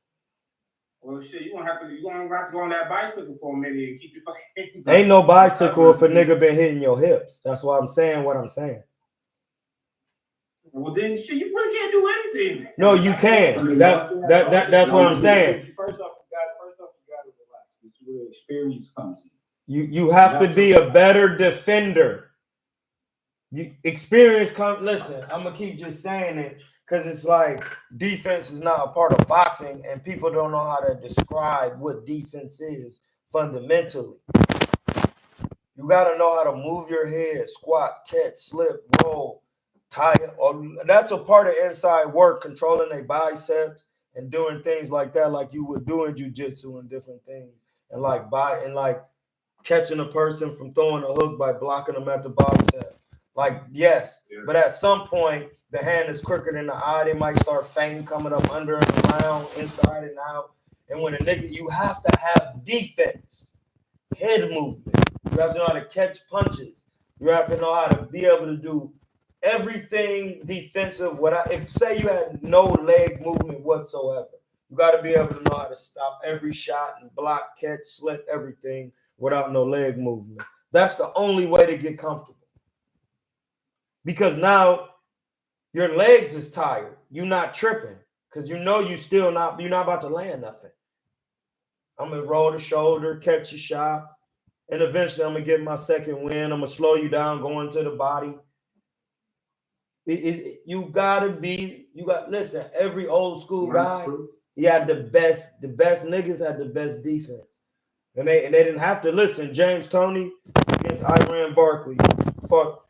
Well, shit, you're gonna have to go on that bicycle for a minute and keep your fucking. Ain't no bicycle if a nigga been hitting your hips. That's why I'm saying what I'm saying. Well, then shit, you really can't do anything. No, you can. That's what I'm saying. First off, you gotta relax. This is where experience comes in. You have to be a better defender. Listen, I'm gonna keep just saying it because it's like defense is not a part of boxing, and people don't know how to describe what defense is fundamentally. You gotta know how to move your head, squat, catch, slip, roll, tie it. That's a part of inside work, controlling their biceps and doing things like that, like you would do in jiu-jitsu and different things, and like catching a person from throwing a hook by blocking them at the bicep. Like, yes, but at some point, the hand is quicker than the eye. They might start fainting, coming up under and around, inside and out. And when a nigga, you have to have defense, head movement. You have to know how to catch punches. You have to know how to be able to do everything defensive. If say you had no leg movement whatsoever, you got to be able to know how to stop every shot and block, catch, slip, everything without no leg movement. That's the only way to get comfortable. Because now your legs is tired. You're not tripping because you know you're not about to land nothing. I'm gonna roll the shoulder, catch a shot, and eventually I'm gonna get my second win. I'm gonna slow you down, go into the body. Listen, every old school guy, he had the best niggas had the best defense. And they didn't have to listen. James Toney against Iran Barkley fought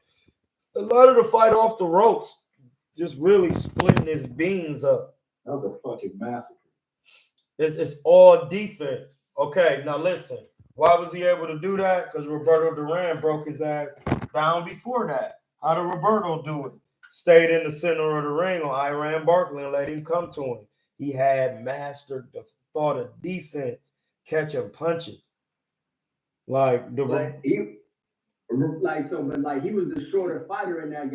a lot of the fight off the ropes, just really splitting his beans up. That was a fucking massacre. It's all defense. Okay, now listen. Why was he able to do that? Because Roberto Duran broke his ass down before that. How did Roberto do it? Stayed in the center of the ring on Iran Barkley and let him come to him. He had mastered the thought of defense, catching punches. He was the shorter fighter in that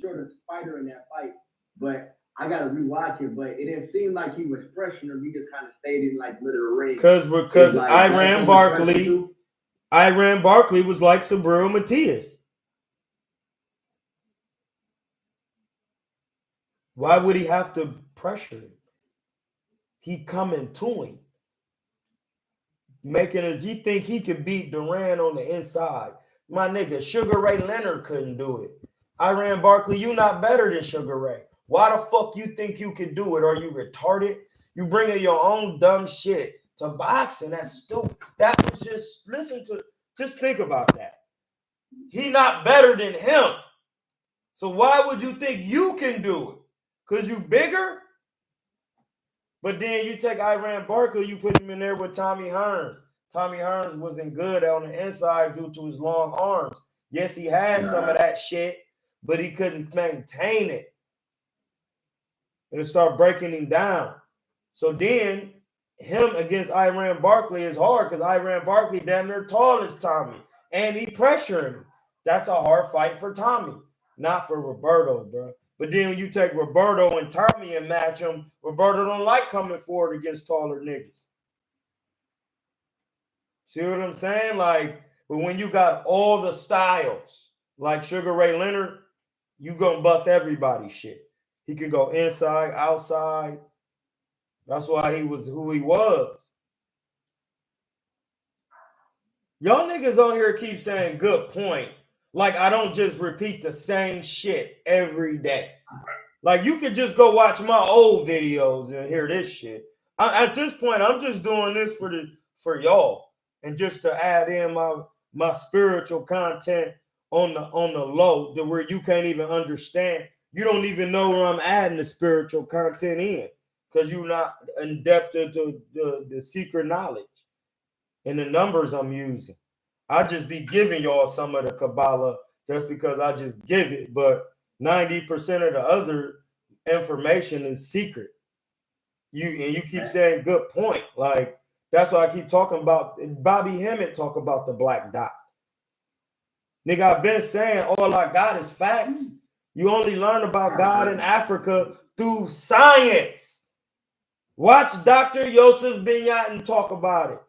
shorter fighter in that fight. But I gotta rewatch it, but it didn't seem like he was pressuring him. He just kind of stayed in like literal ring. Because Iran Barkley was like Subriel Matias. Why would he have to pressure him? He coming to him. He think he could beat Duran on the inside. My nigga, Sugar Ray Leonard couldn't do it. Iran Barkley, you not better than Sugar Ray. Why the fuck you think you can do it? Are you retarded? You bringing your own dumb shit to boxing? That's stupid. That was just think about that. He not better than him. So why would you think you can do it? Because you bigger? But then you take Iran Barkley, you put him in there with Tommy Hearns. Tommy Hearns wasn't good on the inside due to his long arms. Yes, he had some of that shit, but he couldn't maintain it. It'll start breaking him down. So then him against Iran Barkley is hard because Iran Barkley damn near tall as Tommy. And he pressuring him. That's a hard fight for Tommy, not for Roberto, bro. But then when you take Roberto and Tommy and match them, Roberto don't like coming forward against taller niggas. See what I'm saying? But when you got all the styles, like Sugar Ray Leonard, you gonna bust everybody's shit. He can go inside, outside. That's why he was who he was. Y'all niggas on here keep saying good point. Like I don't just repeat the same shit every day. Like you could just go watch my old videos and hear this shit. At this point, I'm just doing this for y'all and just to add in my spiritual content on the low, to where you can't even understand. You don't even know where I'm adding the spiritual content in because you're not in depth into the secret knowledge and the numbers I'm using. I just be giving y'all some of the Kabbalah just because I just give it, but 90% of the other information is secret. You keep saying good point. Like that's why I keep talking about Bobby Hemmett talk about the black dot. Nigga, I've been saying all I got is facts. You only learn about God in Africa through science. Watch Dr. Yosef Binyatin talk about it.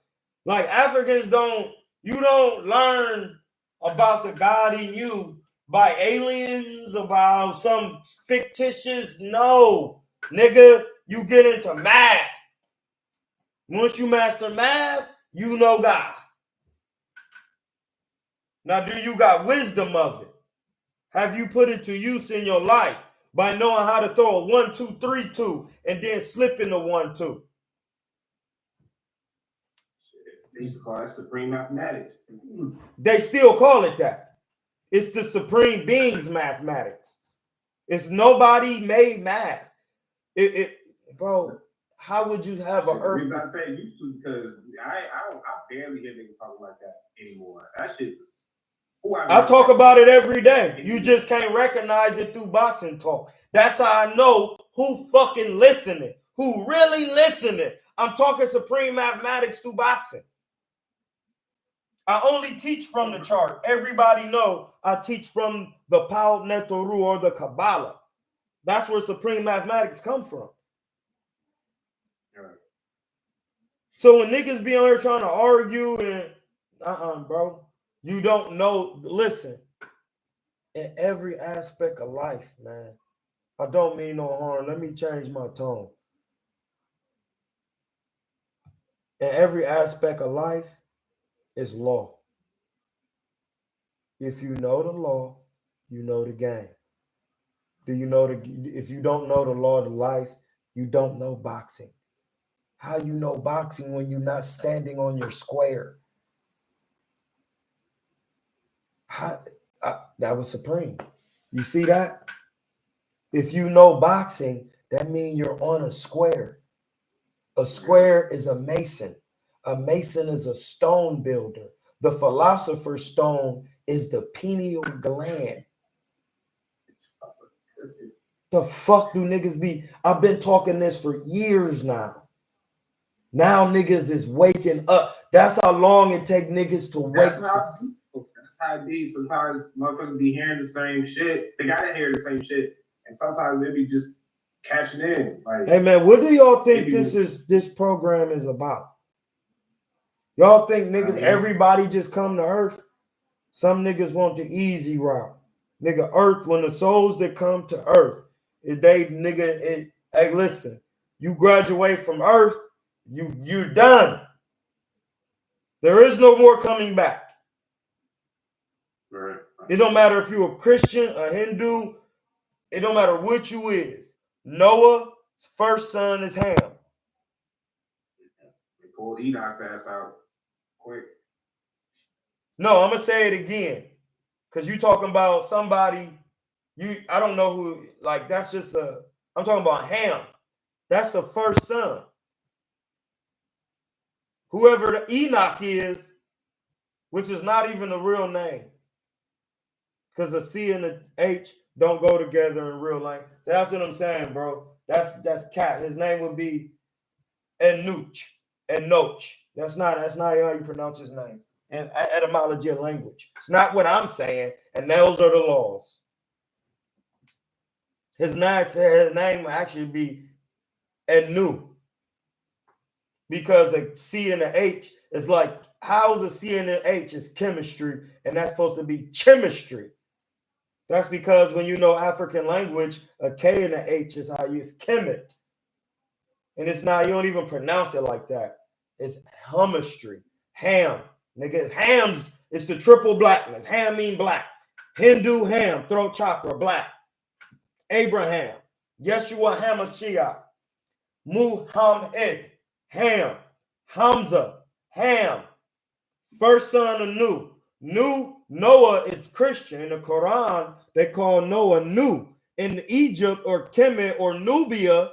Like Africans you don't learn about the God in you by aliens, about some fictitious, no. Nigga, you get into math. Once you master math, you know God. Now, do you got wisdom of it? Have you put it to use in your life by knowing how to throw a 1, 2, 3, 2 and then slip into 1, 2? They used to call that supreme mathematics. They still call it that. It's the supreme being's mathematics. It's nobody made math. Bro, how would you have an earth? I say used to because I barely hear niggas talking like that anymore. That shit was I talk about it every day. You just can't recognize it through boxing talk. That's how I know who fucking listening, who really listening. I'm talking supreme mathematics through boxing. I only teach from the chart. Everybody know I teach from the Pao Netoru or the Kabbalah. That's where supreme mathematics come from. So when niggas be on here trying to argue and bro, you don't know. Listen, in every aspect of life, man. I don't mean no harm. Let me change my tone. In every aspect of life is law. If you know the law, you know the game. Do you know if you don't know the law of life, you don't know boxing. How you know boxing when you're not standing on your square? That was supreme. You see that? If you know boxing, that means you're on a square. A square is a mason. A mason is a stone builder. The philosopher's stone is the pineal gland. The fuck do niggas be? I've been talking this for years now. Now niggas is waking up. That's how long it take niggas to wake up. That's how it be. Sometimes motherfuckers be hearing the same shit. They gotta hear the same shit. And sometimes they be just catching in. Like, hey man, what do y'all think this program is about? Y'all think niggas, everybody just come to earth? Some niggas want the easy route. Nigga, earth, when the souls that come to earth, hey, listen, you graduate from earth, you're done. There is no more coming back. right. It don't matter if you're a Christian, a Hindu, it don't matter what you is. Noah's first son is Ham. They pulled Enoch's ass out quick. No, I'm gonna say it again. Because you talking about somebody, I don't know who, like that's just I'm talking about Ham. That's the first son. Whoever the Enoch is, which is not even a real name. Because the C and the H don't go together in real life. So that's what I'm saying, bro. That's cat. His name would be Enoch. That's not how you pronounce his name. And etymology of language. It's not what I'm saying, and those are the laws. His name will actually be Enu. Because a C and a H is like, how's a C and an H is chemistry, and that's supposed to be chemistry. That's because when you know African language, a K and a H is how you use chemet. And it's not, you don't even pronounce it like that. It's chemistry. Ham. Nigga, it's hams. It's the triple blackness. Ham mean black. Hindu ham, throat chakra, black. Abraham. Yeshua HaMashiach. Muhammad. Ham. Hamza. Ham. First son of Noah is Christian. In the Quran, they call Noah Nu. In Egypt or Kemet or Nubia,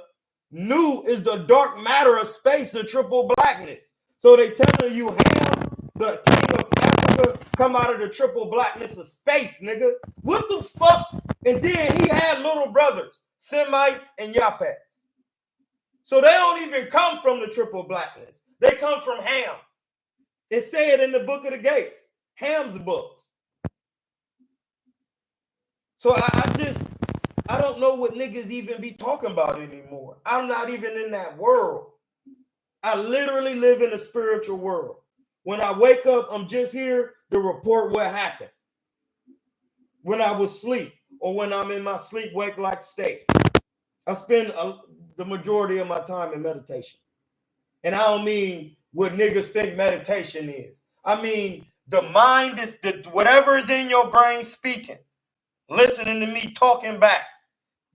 Nu is the dark matter of space, the triple blackness. So they telling you Ham, the king of Africa, come out of the triple blackness of space, nigga. What the fuck? And then he had little brothers, Semites and Yapets. So they don't even come from the triple blackness. They come from Ham. It said in the book of the gates, Ham's books. So I don't know what niggas even be talking about anymore. I'm not even in that world. I literally live in a spiritual world. When I wake up, I'm just here to report what happened. When I was asleep or when I'm in my sleep-wake-like state. I spend the majority of my time in meditation. And I don't mean what niggas think meditation is. I mean, the mind is whatever is in your brain speaking, listening to me talking back.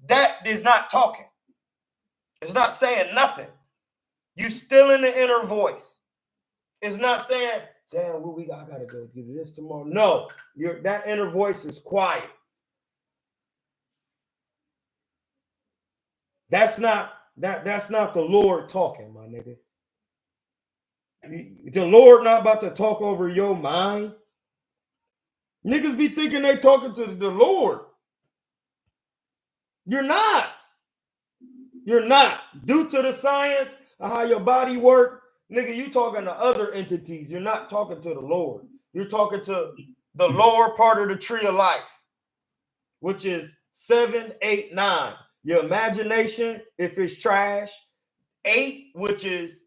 That is not talking. It's not saying nothing. You still in the inner voice. It's not saying, damn, I gotta go do this tomorrow. No, that inner voice is quiet. That's not the Lord talking, my nigga. The Lord not about to talk over your mind. Niggas be thinking they talking to the Lord. You're not. You're not. Due to the science of how your body works, nigga, you talking to other entities. You're not talking to the Lord. You're talking to the lower part of the tree of life, which is 7, 8, 9. Your imagination, if it's trash. 8, which is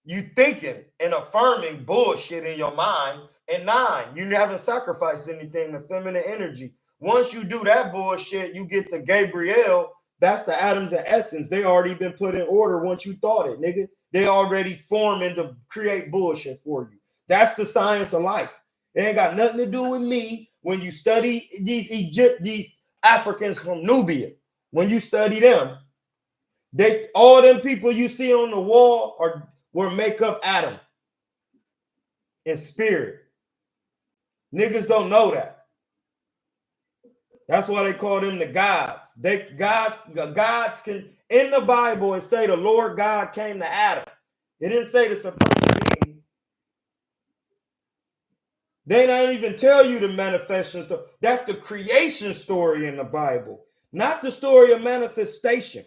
you thinking and affirming bullshit in your mind. And 9, you haven't sacrificed anything to feminine energy. Once you do that bullshit, you get to Gabriel. That's the atoms of essence. They already been put in order once you thought it, nigga. They already forming to create bullshit for you. That's the science of life. It ain't got nothing to do with me. When you study these Africans from Nubia, when you study them, all them people you see on the wall were make up Adam and spirit. Niggas don't know that. That's why they call them the gods. Gods can, in the Bible, it say the Lord God came to Adam. It didn't say the supreme being. They don't even tell you the manifestation story. That's the creation story in the Bible, not the story of manifestation.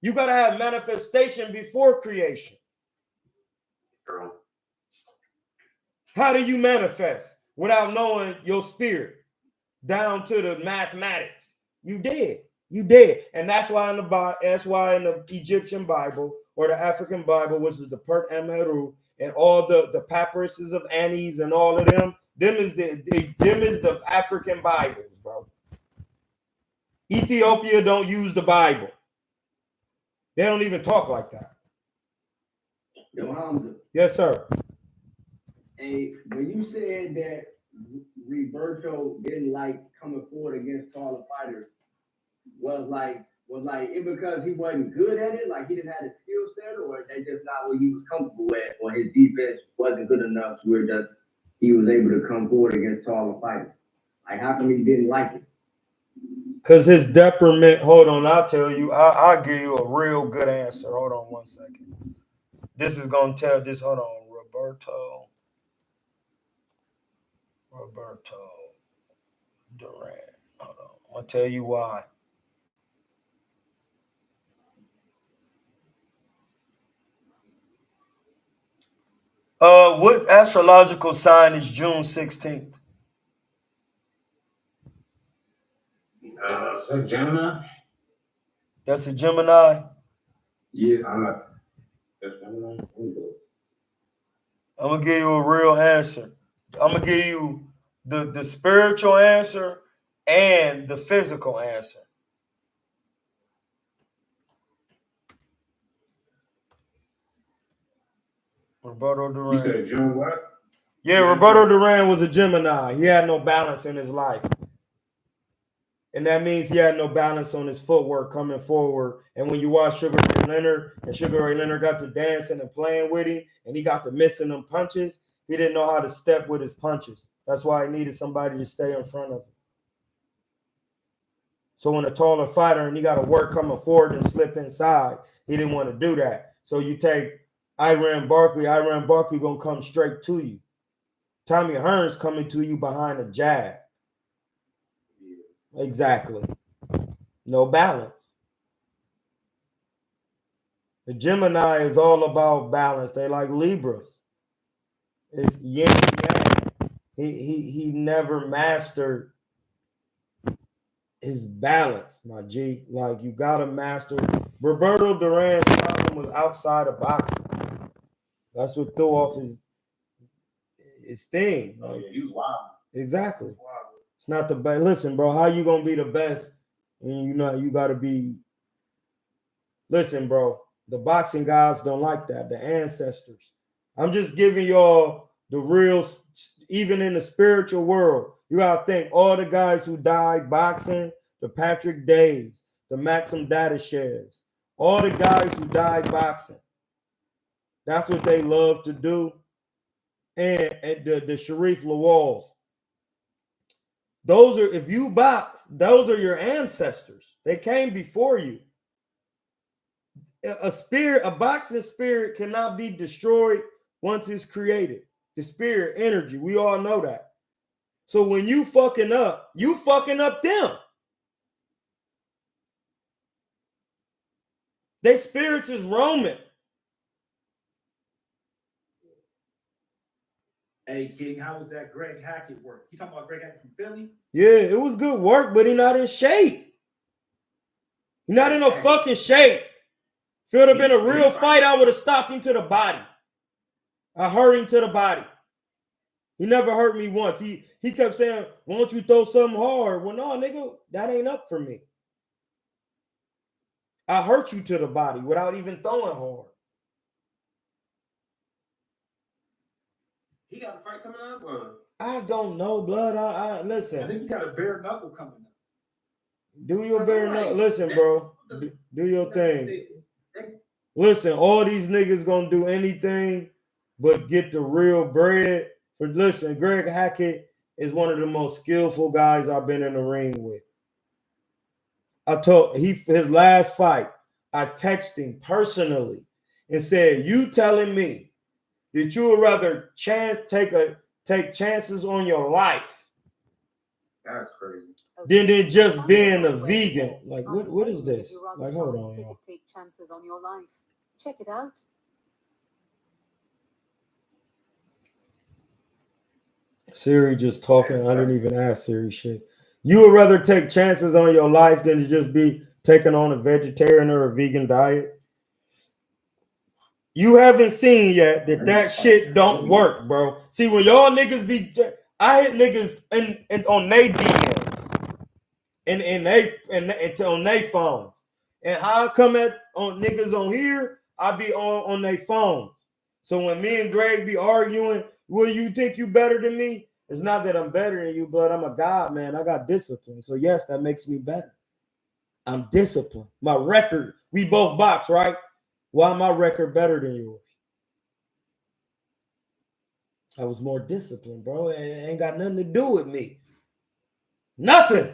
You got to have manifestation before creation. How do you manifest without knowing your spirit down to the mathematics? You dead. You dead. And that's why in the Egyptian Bible or the African Bible, which is the Pert Emeru, and all the papyruses of Annie's and all of them is the African Bibles, bro. Ethiopia don't use the Bible. They don't even talk like that. Yo, Hamza. Yes, sir. Hey, when you said that Roberto didn't like coming forward against taller fighters, was it because he wasn't good at it, like he didn't have the skill set, or they just not what he was comfortable at, or his defense wasn't good enough to where that he was able to come forward against taller fighters? Like, how come he didn't like it? Because his detriment, hold on, I'll tell you. I'll give you a real good answer. Hold on 1 second. This is going to tell this. Hold on, Roberto Duran. Hold on. I'm going to tell you why. What astrological sign is June 16th? Gemini. That's a Gemini? Yeah. That's Gemini. I'm going to give you a real answer. I'm going to give you the spiritual answer and the physical answer. Roberto Duran. You said June what? Yeah, Roberto Duran was a Gemini. He had no balance in his life. And that means he had no balance on his footwork coming forward. And when you watch Sugar Ray Leonard, and Sugar Ray Leonard got to dancing and playing with him, and he got to missing them punches, he didn't know how to step with his punches. That's why he needed somebody to stay in front of him. So when a taller fighter and you got to work coming forward and slip inside, he didn't want to do that. So you take Iran Barkley going to come straight to you. Tommy Hearns coming to you behind a jab. Exactly. No balance. The Gemini is all about balance. They like Libras. It's yin and yang. He never mastered his balance, my G. Like, you gotta master. Roberto Duran's problem was outside of boxing. That's what threw off his thing. Like, he was wild. Exactly. Wow. It's not the best. Listen, bro, how you gonna be the best? And you gotta be. Listen, bro, the boxing guys don't like that. The ancestors. I'm just giving y'all the real. Even in the spiritual world, you gotta think all the guys who died boxing, the Patrick Days, the Maxim Dadashevs, all the guys who died boxing. That's what they love to do. And the Sharif Lawals. Those are, if you box, those are your ancestors. They came before you. A boxing spirit cannot be destroyed once it's created. The spirit energy, we all know that. So when you fucking up them. They spirits is roaming. Hey, King, how was that Greg Hackett work? You talking about Greg Hackett from Philly? Yeah, it was good work, but he not in shape. He not in no fucking shape. If it would have been a real fight, I would have stopped him to the body. I hurt him to the body. He never hurt me once. He kept saying, why don't you throw something hard? Well, no, nigga, that ain't up for me. I hurt you to the body without even throwing hard. He got a fight coming up, or? I don't know, blood. I listen. I think you got a bare knuckle coming up. Do your bare knuckle. Listen, bro. Do your thing. Listen, all these niggas gonna do anything but get the real bread. Listen, Greg Hackett is one of the most skillful guys I've been in the ring with. I told his last fight, I texted him personally and said, you telling me that you would rather take chances on your life. That's crazy. Than just being a vegan. Like, what is this? Like, hold on. Take chances on your life. Check it out. Siri just talking. I didn't even ask Siri shit. You would rather take chances on your life than to just be taking on a vegetarian or a vegan diet? You haven't seen yet that shit don't work, bro. See, when y'all niggas be, I hit niggas on they DMs and on they phone. And how I come on niggas on here, I be on their phone. So when me and Greg be arguing, will you think you better than me? It's not that I'm better than you, but I'm a god, man. I got discipline. So yes, that makes me better. I'm disciplined. My record, we both box, right? Why my record better than yours? I was more disciplined, bro. It ain't got nothing to do with me. Nothing.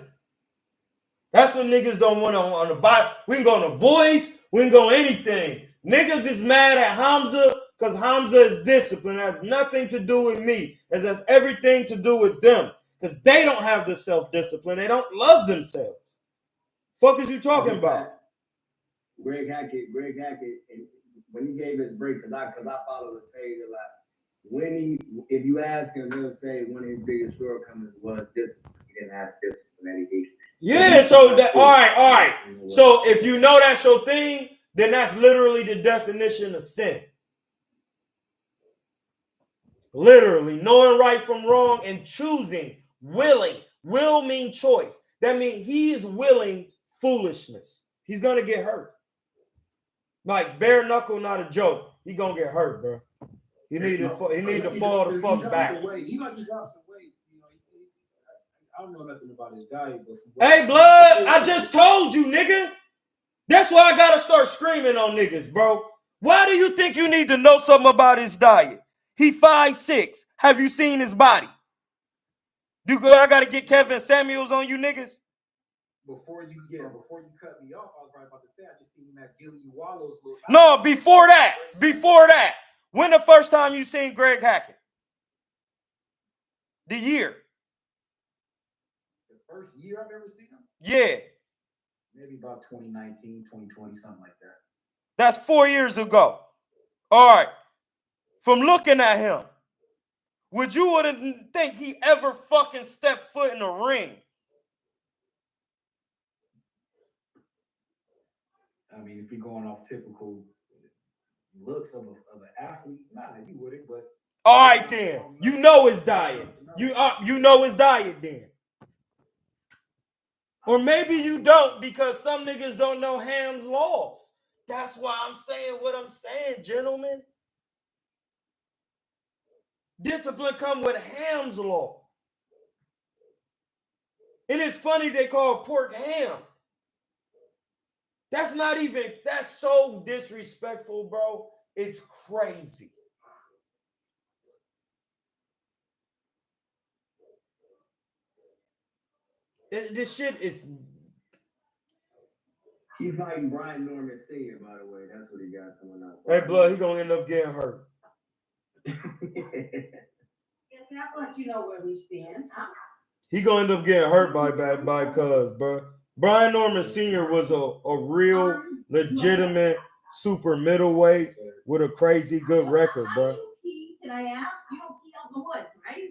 That's what niggas don't want on the body. We can go on The Voice. We can go on anything. Niggas is mad at Hamza because Hamza is disciplined. It has nothing to do with me. It has everything to do with them because they don't have the self-discipline. They don't love themselves. Fuck is you talking about? Greg Hackett, and when he gave his break, because I follow his page a lot. If you ask him, he'll say one of his biggest shortcomings was discipline. He didn't have discipline. Yeah, so that all right. So if you know that's your thing, then that's literally the definition of sin. Literally, knowing right from wrong and choosing, willing. Will mean choice. That means he is willing foolishness. He's gonna get hurt. Like bare knuckle, not a joke. He gonna get hurt, bro. He need to fall the fuck back. He got some weight. You know, I don't know nothing about his diet, but hey, blood, I just told you, nigga. That's why I gotta start screaming on niggas, bro. Why do you think you need to know something about his diet? He 5'6". Have you seen his body? I gotta get Kevin Samuels on you niggas? Before you cut me off, I was right about to say I just seen him at Gilly Wallow's little. No, before that. When the first time you seen Greg Hackett? The year. The first year I've ever seen him? Yeah. Maybe about 2019, 2020, something like that. That's 4 years ago. All right. From looking at him, would think he ever fucking stepped foot in the ring? I mean, if you're going off typical looks of an athlete, nah, you wouldn't. But all right, then you know his diet. You know his diet then, or maybe you don't because some niggas don't know Ham's laws. That's why I'm saying what I'm saying, gentlemen. Discipline come with Ham's law, and it's funny they call pork ham. That's so disrespectful, bro. It's crazy. This shit is. He's fighting Brian Norman Sr., by the way. That's what he got coming up. Hey, blood, he gonna end up getting hurt. It's not much, you know where we stand. He gonna end up getting hurt by Cuz, bro. Brian Norman Sr. was a real legitimate super middleweight with a crazy good record, bro. Can I ask? You don't pee out the woods, right?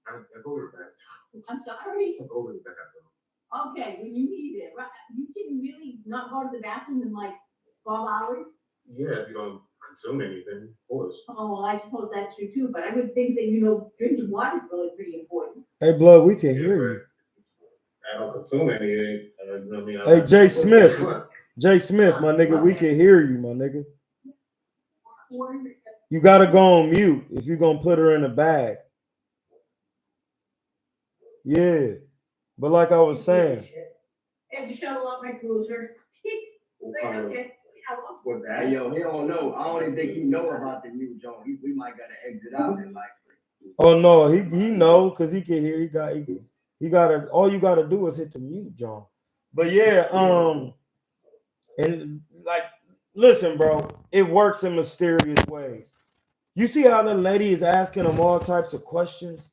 I go to the bathroom. I'm sorry. I go to the bathroom. Okay, when you need it, right? You can really not go to the bathroom in like 12 hours? Yeah, if you don't consume anything, of course. Oh, well, I suppose that's true too, but I would think that, you know, drinking water is really pretty important. Hey, Blood, we can hear you. I don't consume anything. I mean, Hey, Jay Smith. Jay Smith, my nigga, we can hear you, my nigga. You gotta go on mute if you're gonna put her in a bag. Yeah. But like I was saying. And to shuttle up my cruiser. With that, yo, he don't know. I don't even think he know about the new joint. We might gotta exit out and like. Oh no, he know because he can hear. He gotta. All you gotta do is hit the mute, John. But yeah, and like, listen, bro, it works in mysterious ways. You see how the lady is asking him all types of questions.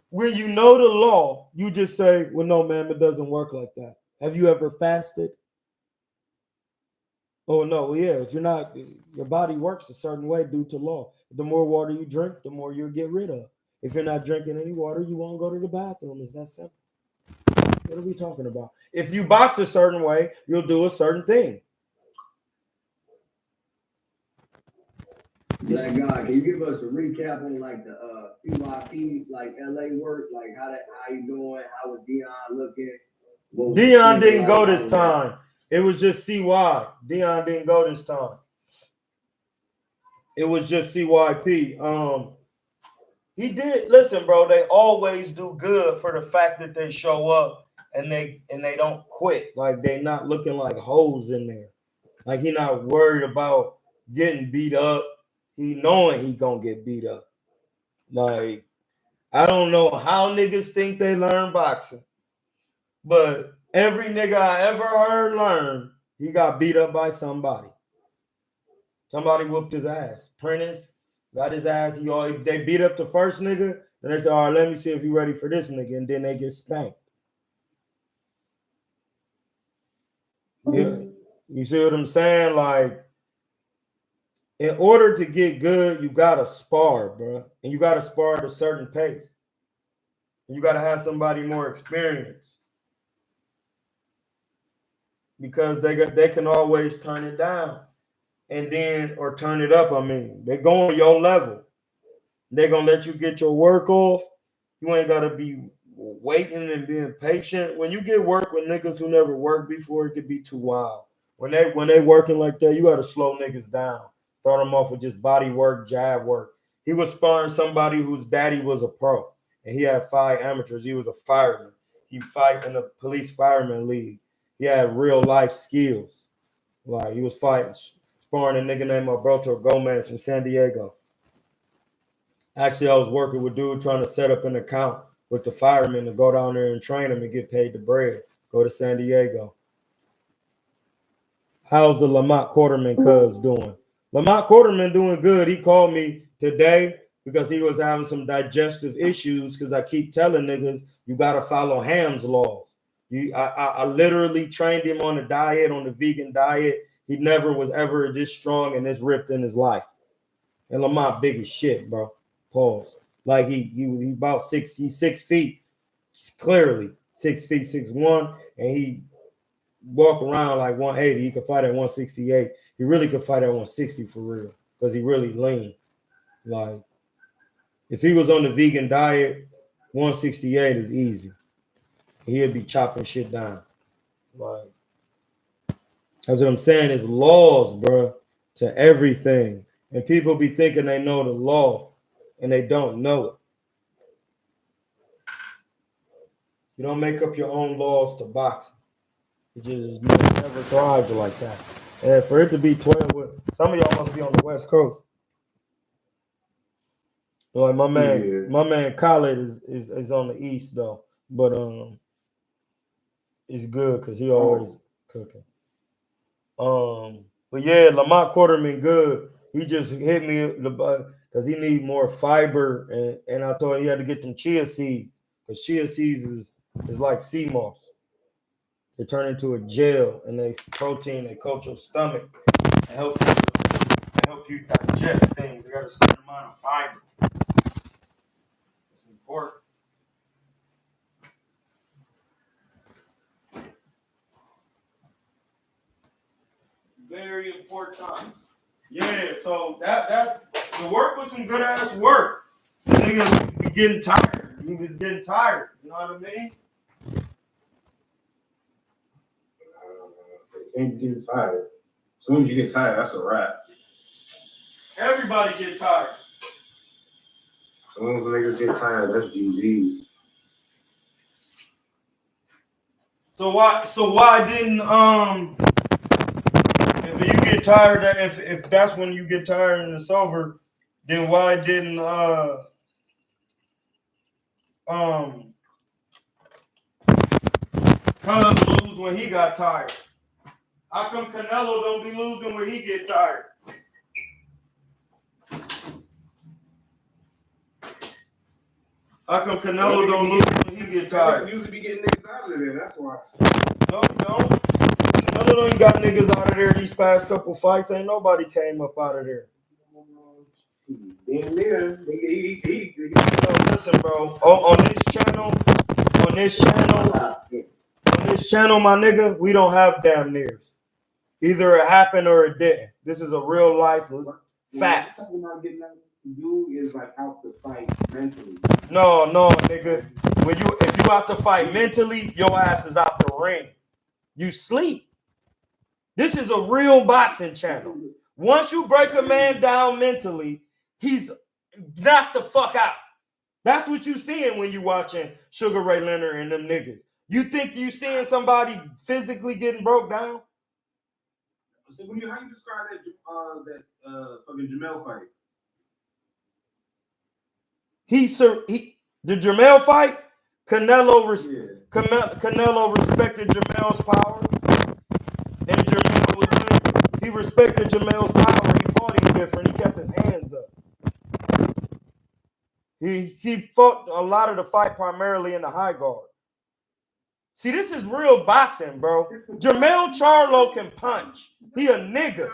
When you know the law, you just say, "Well, no, ma'am, it doesn't work like that." Have you ever fasted? Oh no, yeah. If you're not, your body works a certain way due to law. The more water you drink, the more you'll get rid of. If you're not drinking any water, you won't go to the bathroom. It's that simple. What are we talking about? If you box a certain way, you'll do a certain thing. Like God, can you give us a recap on like the CYP, like LA work, like how you doing? How was Dion looking? Dion didn't go this time. It was just CY. Dion didn't go this time. It was just CYP. He did listen, bro. They always do good for the fact that they show up and they don't quit. Like they not looking like hoes in there. Like he not worried about getting beat up. He knowing he gonna get beat up. Like I don't know how niggas think they learn boxing, but every nigga I ever heard learn, he got beat up by somebody. Somebody whooped his ass. Prentice got his ass. They beat up the first nigga, and they said, all right, let me see if you ready for this nigga, and then they get spanked. Yeah, you see what I'm saying? Like, in order to get good, you gotta spar, bro, and you gotta spar at a certain pace. And you gotta have somebody more experienced because they can always turn it down. And then, or turn it up. I mean, they go on your level. They're gonna let you get your work off. You ain't gotta be waiting and being patient. When you get work with niggas who never worked before, it could be too wild. When they working like that, you gotta slow niggas down. Start them off with just body work, jab work. He was sparring somebody whose daddy was a pro, and he had 5 amateurs. He was a fireman. He fight in the police fireman league. He had real life skills. Like he was fighting. Sparring a nigga named Alberto Gomez from San Diego. Actually, I was working with dude trying to set up an account with the firemen to go down there and train him and get paid the bread. Go to San Diego. How's the Lamont Quarterman cuz doing? Lamont Quarterman doing good. He called me today because he was having some digestive issues because I keep telling niggas you got to follow Ham's laws. I literally trained him on the diet, on the vegan diet. He never was ever this strong and this ripped in his life. And Lamont big as shit, bro. Pause. Like he about 6, he's 6 feet, clearly 6 feet, 6'1", and he walk around like 180. He could fight at 168. He really could fight at 160 for real, because he really lean. Like if he was on the vegan diet, 168 is easy. He'd be chopping shit down. Like that's what I'm saying. It's laws, bro, to everything. And people be thinking they know the law and they don't know it. You don't make up your own laws to boxing. It just never thrived like that. And for it to be 12, some of y'all must be on the West Coast. Like my man Khaled is on the East though. But it's good because he always cooking. But yeah, Lamont Quarterman good. He just hit me because he need more fiber. And I told him he had to get them chia seeds because chia seeds is like sea moss. They turn into a gel and they protein. They coat your stomach and help you digest things. They got a certain amount of fiber. It's important. Very important. Yeah, so that's the work was some good ass work. The nigga be getting tired. He was getting tired. You know what I mean? Can't get tired. As soon as you get tired, that's a wrap. Everybody get tired. As soon as niggas get tired, that's GG's. So why didn't if you get tired, if that's when you get tired and it's over, then why didn't Cuz lose when he got tired? How come Canelo don't be losing when he get tired? How come Canelo don't lose when he get tired? He used to be getting niggas out of there, that's why. No, he don't. Canelo don't got niggas out of there these past couple fights. Ain't nobody came up out of there. Damn near. No, listen, bro. On this channel, my nigga, we don't have damn nears. Either it happened or it didn't. This is a real life fact. You is like out to fight mentally. No, nigga. If you out to fight mentally, your ass is out the ring. You sleep. This is a real boxing channel. Once you break a man down mentally, he's knocked the fuck out. That's what you seeing when you watching Sugar Ray Leonard and them niggas. You think you seeing somebody physically getting broke down? So how you describe that fucking Jamel fight? The Jamel fight, Canelo respected Jamel's power, and he respected Jamel's power. He fought him different. He kept his hands up. He fought a lot of the fight primarily in the high guard. See, this is real boxing, bro. Jamel Charlo can punch. He a nigga.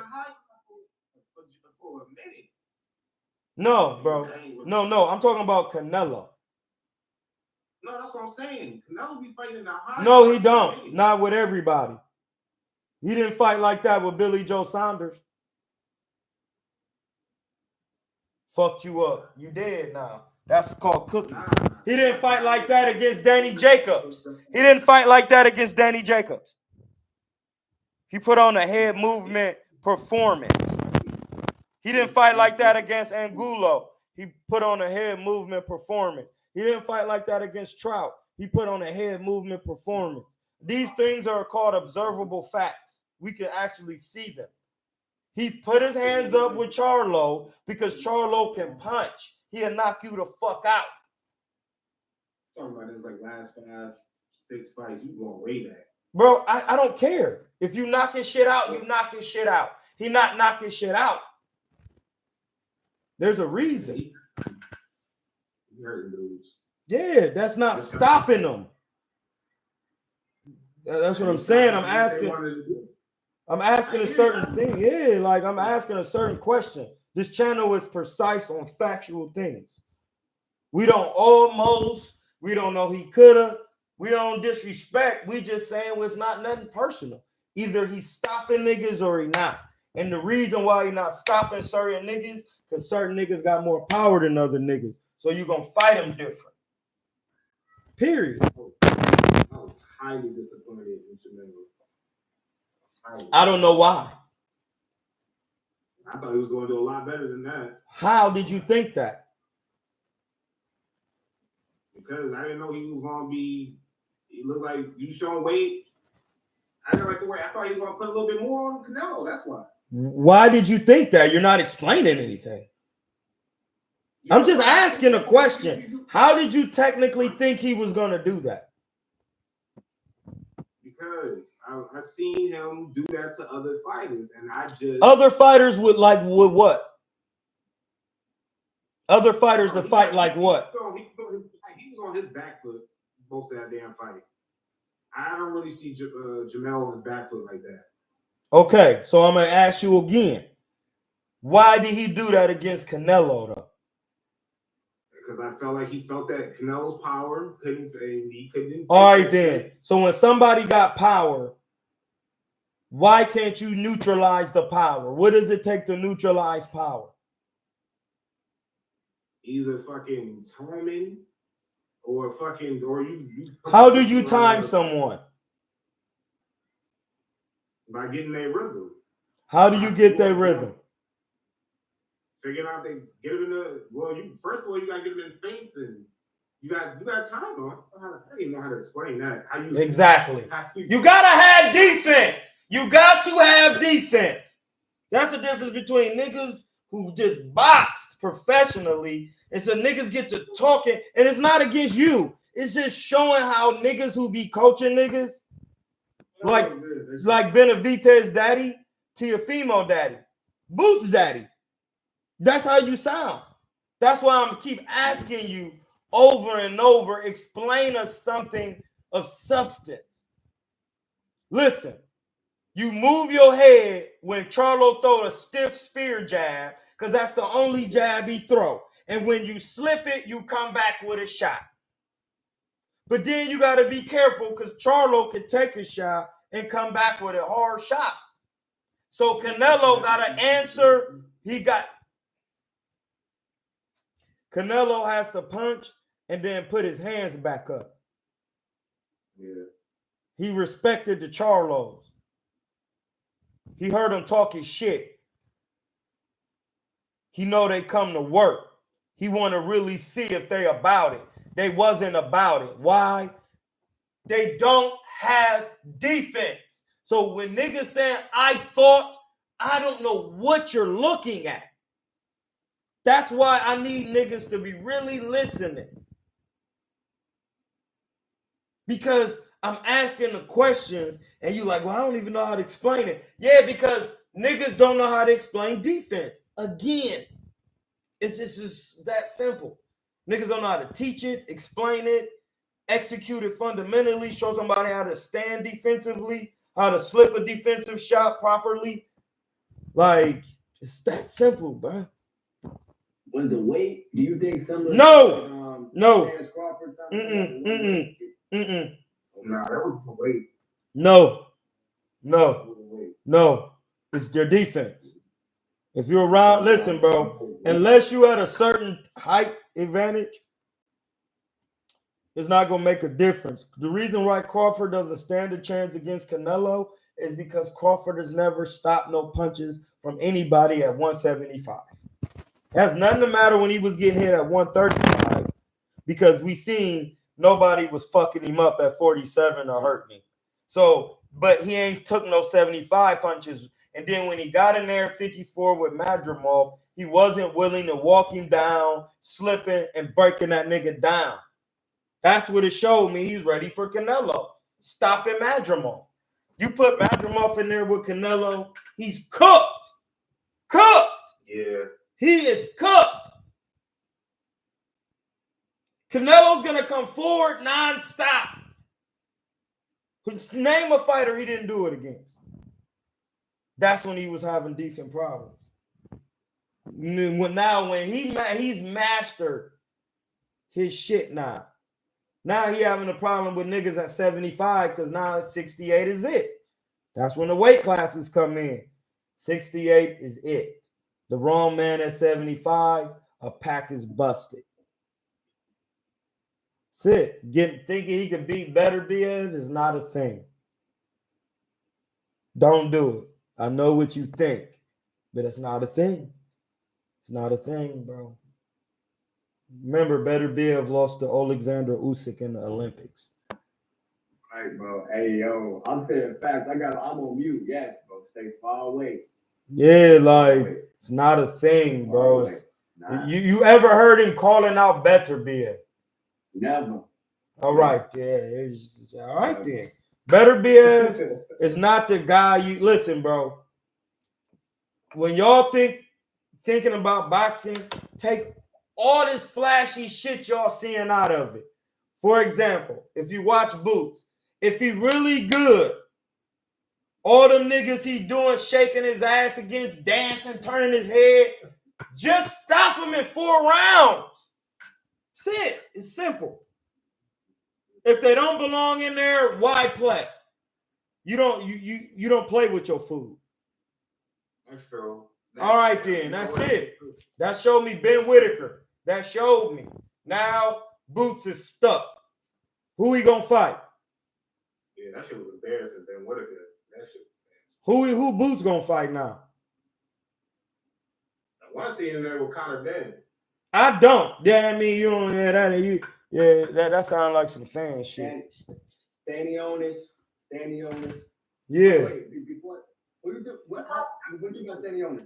No, bro. No. I'm talking about Canelo. No, that's what I'm saying. Canelo be fighting in the high. No, he don't. Not with everybody. He didn't fight like that with Billy Joe Saunders. Fucked you up. You dead now. That's called cooking. He didn't fight like that against Danny Jacobs. He didn't fight like that against Danny Jacobs. He put on a head movement performance. He didn't fight like that against Angulo. He put on a head movement performance. He didn't fight like that against Trout. He put on a head movement performance. These things are called observable facts. We can actually see them. He put his hands up with Charlo because Charlo can punch. He'll knock you the fuck out. Talking about this like last 5-6 fights, you going way back. Bro, I don't care. If you knocking shit out, you knocking shit out. He not knocking shit out. There's a reason. He hurting dudes. Yeah, that's not stopping them. That's what I'm saying. I'm asking a certain thing. Yeah, like I'm asking a certain question. This channel is precise on factual things. We don't almost. We don't know he coulda. We don't disrespect. We just saying it's not nothing personal. Either he's stopping niggas or he not. And the reason why he not stopping certain niggas, because certain niggas got more power than other niggas. So you gonna fight them different. Period. I was highly disappointed in Jamel. I don't know why. I thought he was going to do a lot better than that. How did you think that? Because I didn't know he was going to be. He looked like you showing weight. I didn't like the way. I thought he was going to put a little bit more on Canelo. That's why. Why did you think that? You're not explaining anything. I'm just asking a question. How did you technically think he was going to do that? Because I seen him do that to other fighters, and I just other fighters with what? Other fighters to fight like what? He was on his back foot most of that damn fight. I don't really see Jamel on his back foot like that. Okay, so I'm gonna ask you again. Why did he do that against Canelo though? Because I felt like he felt that Canelo's power couldn't. All right then. So when somebody got power, why can't you neutralize the power? What does it take to neutralize power? Either fucking timing or you. How do you time someone? By getting their rhythm. How do you get their rhythm? Figuring out they get it in the first of all you gotta get them in feints and you got time on. I don't even know how to explain that. Exactly. You gotta have defense. You got to have defense. That's the difference between niggas who just boxed professionally and so niggas get to talking, and it's not against you. It's just showing how niggas who be coaching niggas, like Benavidez's daddy, Teofimo daddy, Boots daddy. That's how you sound. That's why I'm keep asking you over and over, explain us something of substance. Listen, you move your head when Charlo throw a stiff spear jab, because that's the only jab he throw. And when you slip it, you come back with a shot. But then you got to be careful because Charlo can take a shot and come back with a hard shot. So Canelo got to answer. Canelo has to punch and then put his hands back up. Yeah. He respected the Charlos. He heard them talking shit. He know they come to work. He want to really see if they about it. They wasn't about it. Why? They don't have defense. So when niggas saying, I don't know what you're looking at. That's why I need niggas to be really listening. Because I'm asking the questions and you like, well, I don't even know how to explain it. Yeah, because niggas don't know how to explain defense. Again, it's just that simple. Niggas don't know how to teach it, explain it, execute it fundamentally, show somebody how to stand defensively, how to slip a defensive shot properly. Like, it's that simple, bro. Was the weight, do you think similar No. Crawford? Nah, that was the weight. No. It's their defense. If you're around, listen, bro, unless you at a certain height advantage, it's not going to make a difference. The reason why Crawford doesn't stand a chance against Canelo is because Crawford has never stopped no punches from anybody at 175. It has nothing to matter when he was getting hit at 135 because we seen nobody was fucking him up at 47 or hurting him. So, but he ain't took no 75 punches. And then when he got in there at 54 with Madrimov, he wasn't willing to walk him down, slipping and breaking that nigga down. That's what it showed me. He's ready for Canelo. Stopping Madrimov. You put Madrimov in there with Canelo, he's cooked. Cooked. Yeah. He is cooked. Canelo's going to come forward nonstop. Name a fighter he didn't do it against. That's when he was having decent problems. Now when he's mastered his shit now. Now he having a problem with niggas at 75 because now 68 is it. That's when the weight classes come in. 68 is it. The wrong man at 75, a pack is busted. That's it. Thinking he can beat better BF is not a thing. Don't do it. I know what you think, but it's not a thing. It's not a thing, bro. Remember, Better Biev lost to Alexander Usyk in the Olympics. Right, bro. Hey, yo, I'm saying facts. I'm on mute. Yes, bro. Stay far away. Yeah, like, it's not a thing, bro. You ever heard him calling out Better Biev? Never. All right, yeah. It's all right then. Better Biev is not the guy you listen, bro. When y'all thinking about boxing, take all this flashy shit y'all seeing out of it. For example, if you watch Boots, if he really good, all them niggas he doing, shaking his ass against, dancing, turning his head, just stop him in 4 rounds. That's it. It's simple. If they don't belong in there, why play? You don't play with your food. That's true. All right then, that's it. That showed me Ben Whitaker. That showed me. Now Boots is stuck. Who he gonna fight? Yeah, that shit was embarrassing. Then what if that shit? Who Boots gonna fight now? I want to see him there with Conor Ben. I don't. Yeah, I mean you don't hear that. That sounds like some fan shit. Standing on this. Yeah. Wait, before, what do you think about standing on this?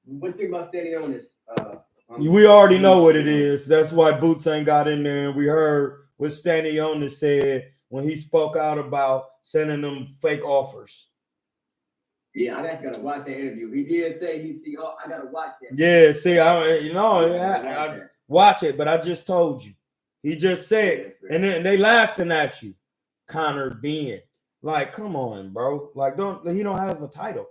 What do you think about standing on this? We already know what it is. That's why Boots ain't got in there. And we heard what Stanley Onis said when he spoke out about sending them fake offers. Yeah, I just gotta watch that interview. He did say I gotta watch that. Yeah, see, I watch it, but I just told you. He just said, and then they laughing at you, Conor Ben. Like, come on, bro. Like, he don't have a title.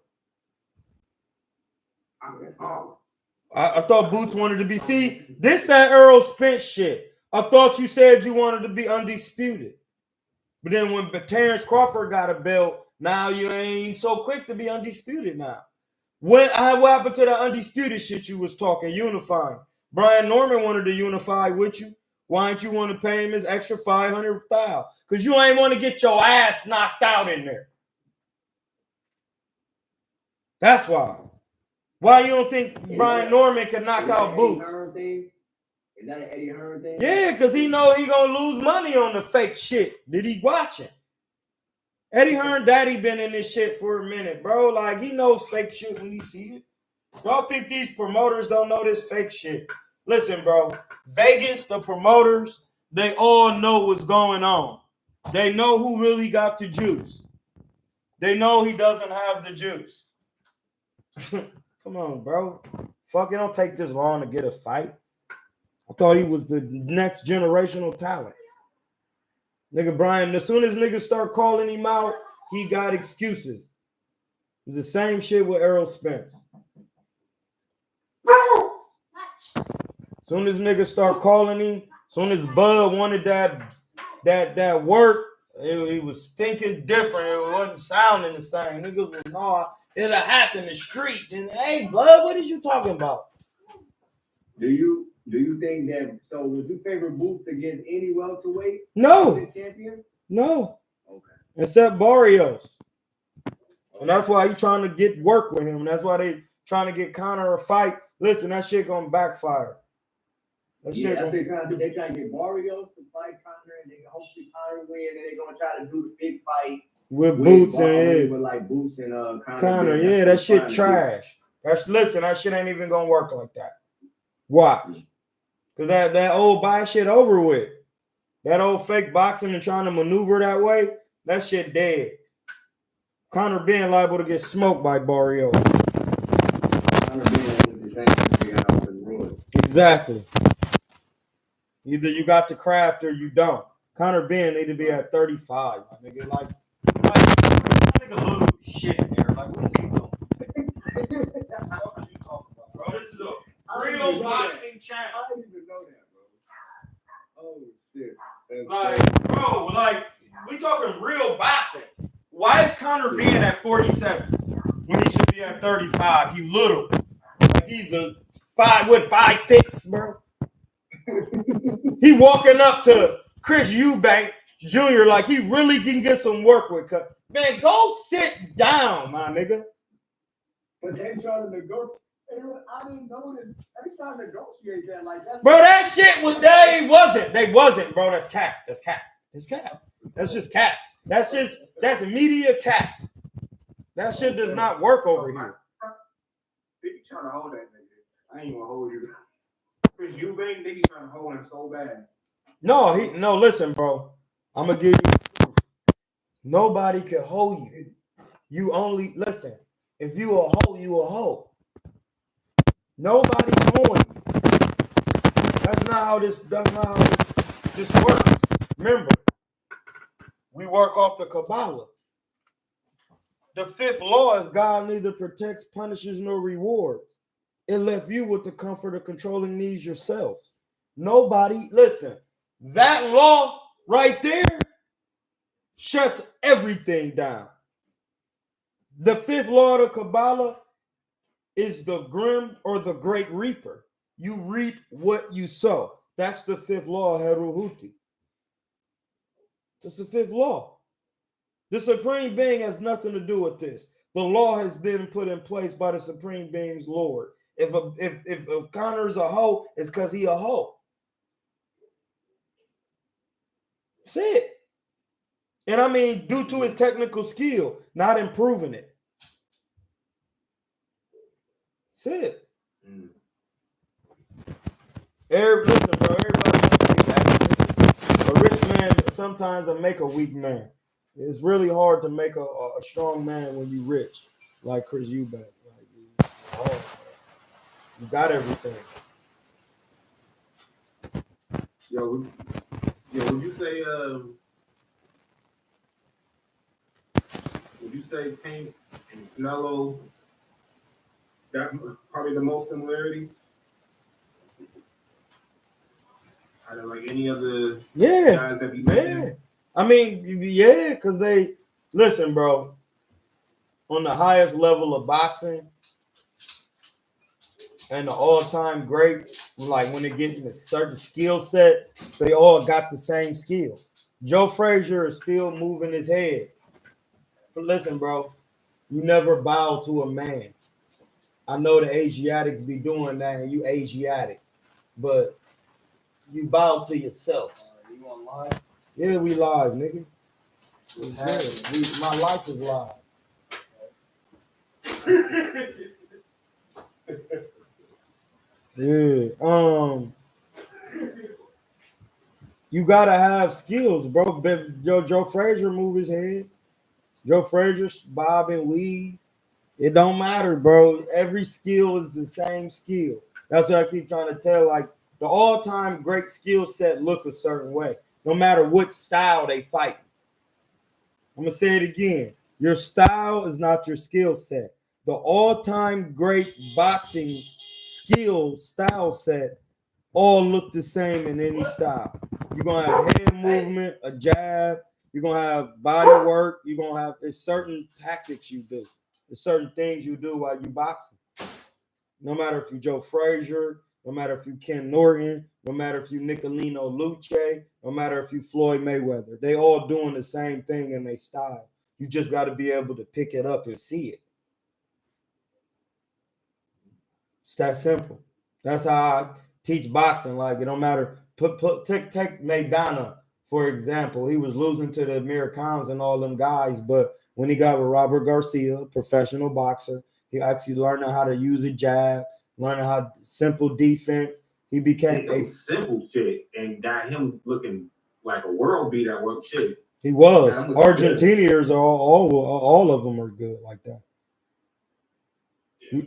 I thought Boots wanted to be. See, this that Errol Spence shit. I thought you said you wanted to be undisputed. But then when Terrence Crawford got a belt, now you ain't so quick to be undisputed now. What happened to the undisputed shit you was talking, unifying? Brian Norman wanted to unify with you. Why ain't you want to pay him his extra $500,000? Because you ain't want to get your ass knocked out in there. That's why. Why you don't think Brian Norman can knock out Boots? Is that an Eddie Hearn thing? Yeah, because he know he gonna lose money on the fake shit that he watching. Eddie Hearn daddy been in this shit for a minute, bro. Like, he knows fake shit when he see it. Y'all think these promoters don't know this fake shit? Listen, bro. Vegas, the promoters, they all know what's going on. They know who really got the juice. They know he doesn't have the juice. Come on, bro. Fuck, it don't take this long to get a fight. I thought he was the next generational talent. Nigga Brian, as soon as niggas start calling him out, he got excuses. It's the same shit with Errol Spence. Soon as niggas start calling him, soon as Bud wanted that work, it was thinking different. It wasn't sounding the same. Niggas was, no, it'll happen in the street. And hey, Bud, what is you talking about? Do you think that, so would you favor Boots against any welterweight? No. Champion? No. Okay. Except Barrios. And that's why he trying to get work with him. That's why they trying to get Conor a fight. Listen, that shit gonna backfire. They're trying to get Barrios to fight Conor, and they hopefully Conor win, and they're gonna try to do the big fight with Boots with like Boots and Conor. Yeah, that shit trash. That shit ain't even gonna work like that. Watch. Because that old buy shit over with. That old fake boxing and trying to maneuver that way, that shit dead. Conor being liable to get smoked by Barrios. Exactly. Either you got the craft or you don't. Conor Ben need to be at 35. My nigga, like nigga little shit in there. Like, what is he doing? What are you talking about, bro? This is a real boxing channel. I didn't even know that, bro. Oh shit. Like, bro, like, we talking real boxing. Why is Conor being at 47 when he should be at 35? He little. Like, he's a 5'6", bro. He walking up to Chris Eubank Jr. like he really can get some work with. Man, go sit down, my nigga. But they trying to negotiate. I didn't know that. They trying to negotiate that like that. Bro, that shit was They wasn't, bro. That's cap. That's cap. That's cap. That's just cap. That's media cap. That shit does not work over here. They be trying to hold that nigga. I ain't gonna hold you. Chris Eubank, they be trying to hold him so bad. No, listen, bro. I'm gonna give you proof. Nobody can hold you. You only listen. If you a hoe, you a hoe. Nobody holding you. how this works. Remember, we work off the Kabbalah. The fifth law is God neither protects, punishes, nor rewards. It left you with the comfort of controlling these yourselves. Nobody, listen, that law right there shuts everything down. The fifth law of the Kabbalah is the grim or the great reaper. You reap what you sow. That's the fifth law of Heruhuti. That's the fifth law. The Supreme Being has nothing to do with this. The law has been put in place by the Supreme Being's Lord. If Connor's a hoe, it's because he a hoe. That's it. And I mean, due to his technical skill, not improving it. That's it. Listen, bro, everybody, a rich man sometimes will make a weak man. It's really hard to make a strong man when you rich, like Chris Eubank. Like, you got everything. Yo, would you say Tank and Canelo, that probably the most similarities? Out of like any of the guys that we mentioned? I mean, yeah, because they, listen, bro, on the highest level of boxing and the all-time greats, like when they get into certain skill sets, they all got the same skill. Joe Frazier is still moving his head. But listen, bro, you never bow to a man. I know the Asiatics be doing that, and you Asiatic, but you bow to yourself. You on live? Yeah, we live, nigga. My life is live. Yeah. You gotta have skills, bro. Joe Frazier move his head. Joe Frazier bob and weave. It don't matter, bro. Every skill is the same skill. That's what I keep trying to tell. Like the all-time great skill set look a certain way, no matter what style they fight. I'm gonna say it again. Your style is not your skill set. The all-time great boxing style set all look the same in any style. You're gonna have head movement, a jab. You're gonna have body work. You're gonna have there's certain tactics you do. There's certain things you do while you boxing. No matter if you Joe Frazier, no matter if you Ken Norton, no matter if you Nicolino Luce, no matter if you Floyd Mayweather, they all doing the same thing in their style. You just got to be able to pick it up and see it. It's that simple. That's how I teach boxing. Like it don't matter. Take Maidana, for example. He was losing to the Americans and all them guys, but when he got with Robert Garcia, professional boxer, he actually learned how to use a jab, learning how simple defense. He became a simple shit and got him looking like a world beat at work shit. He was. Argentinians are all of them are good like that. Yeah.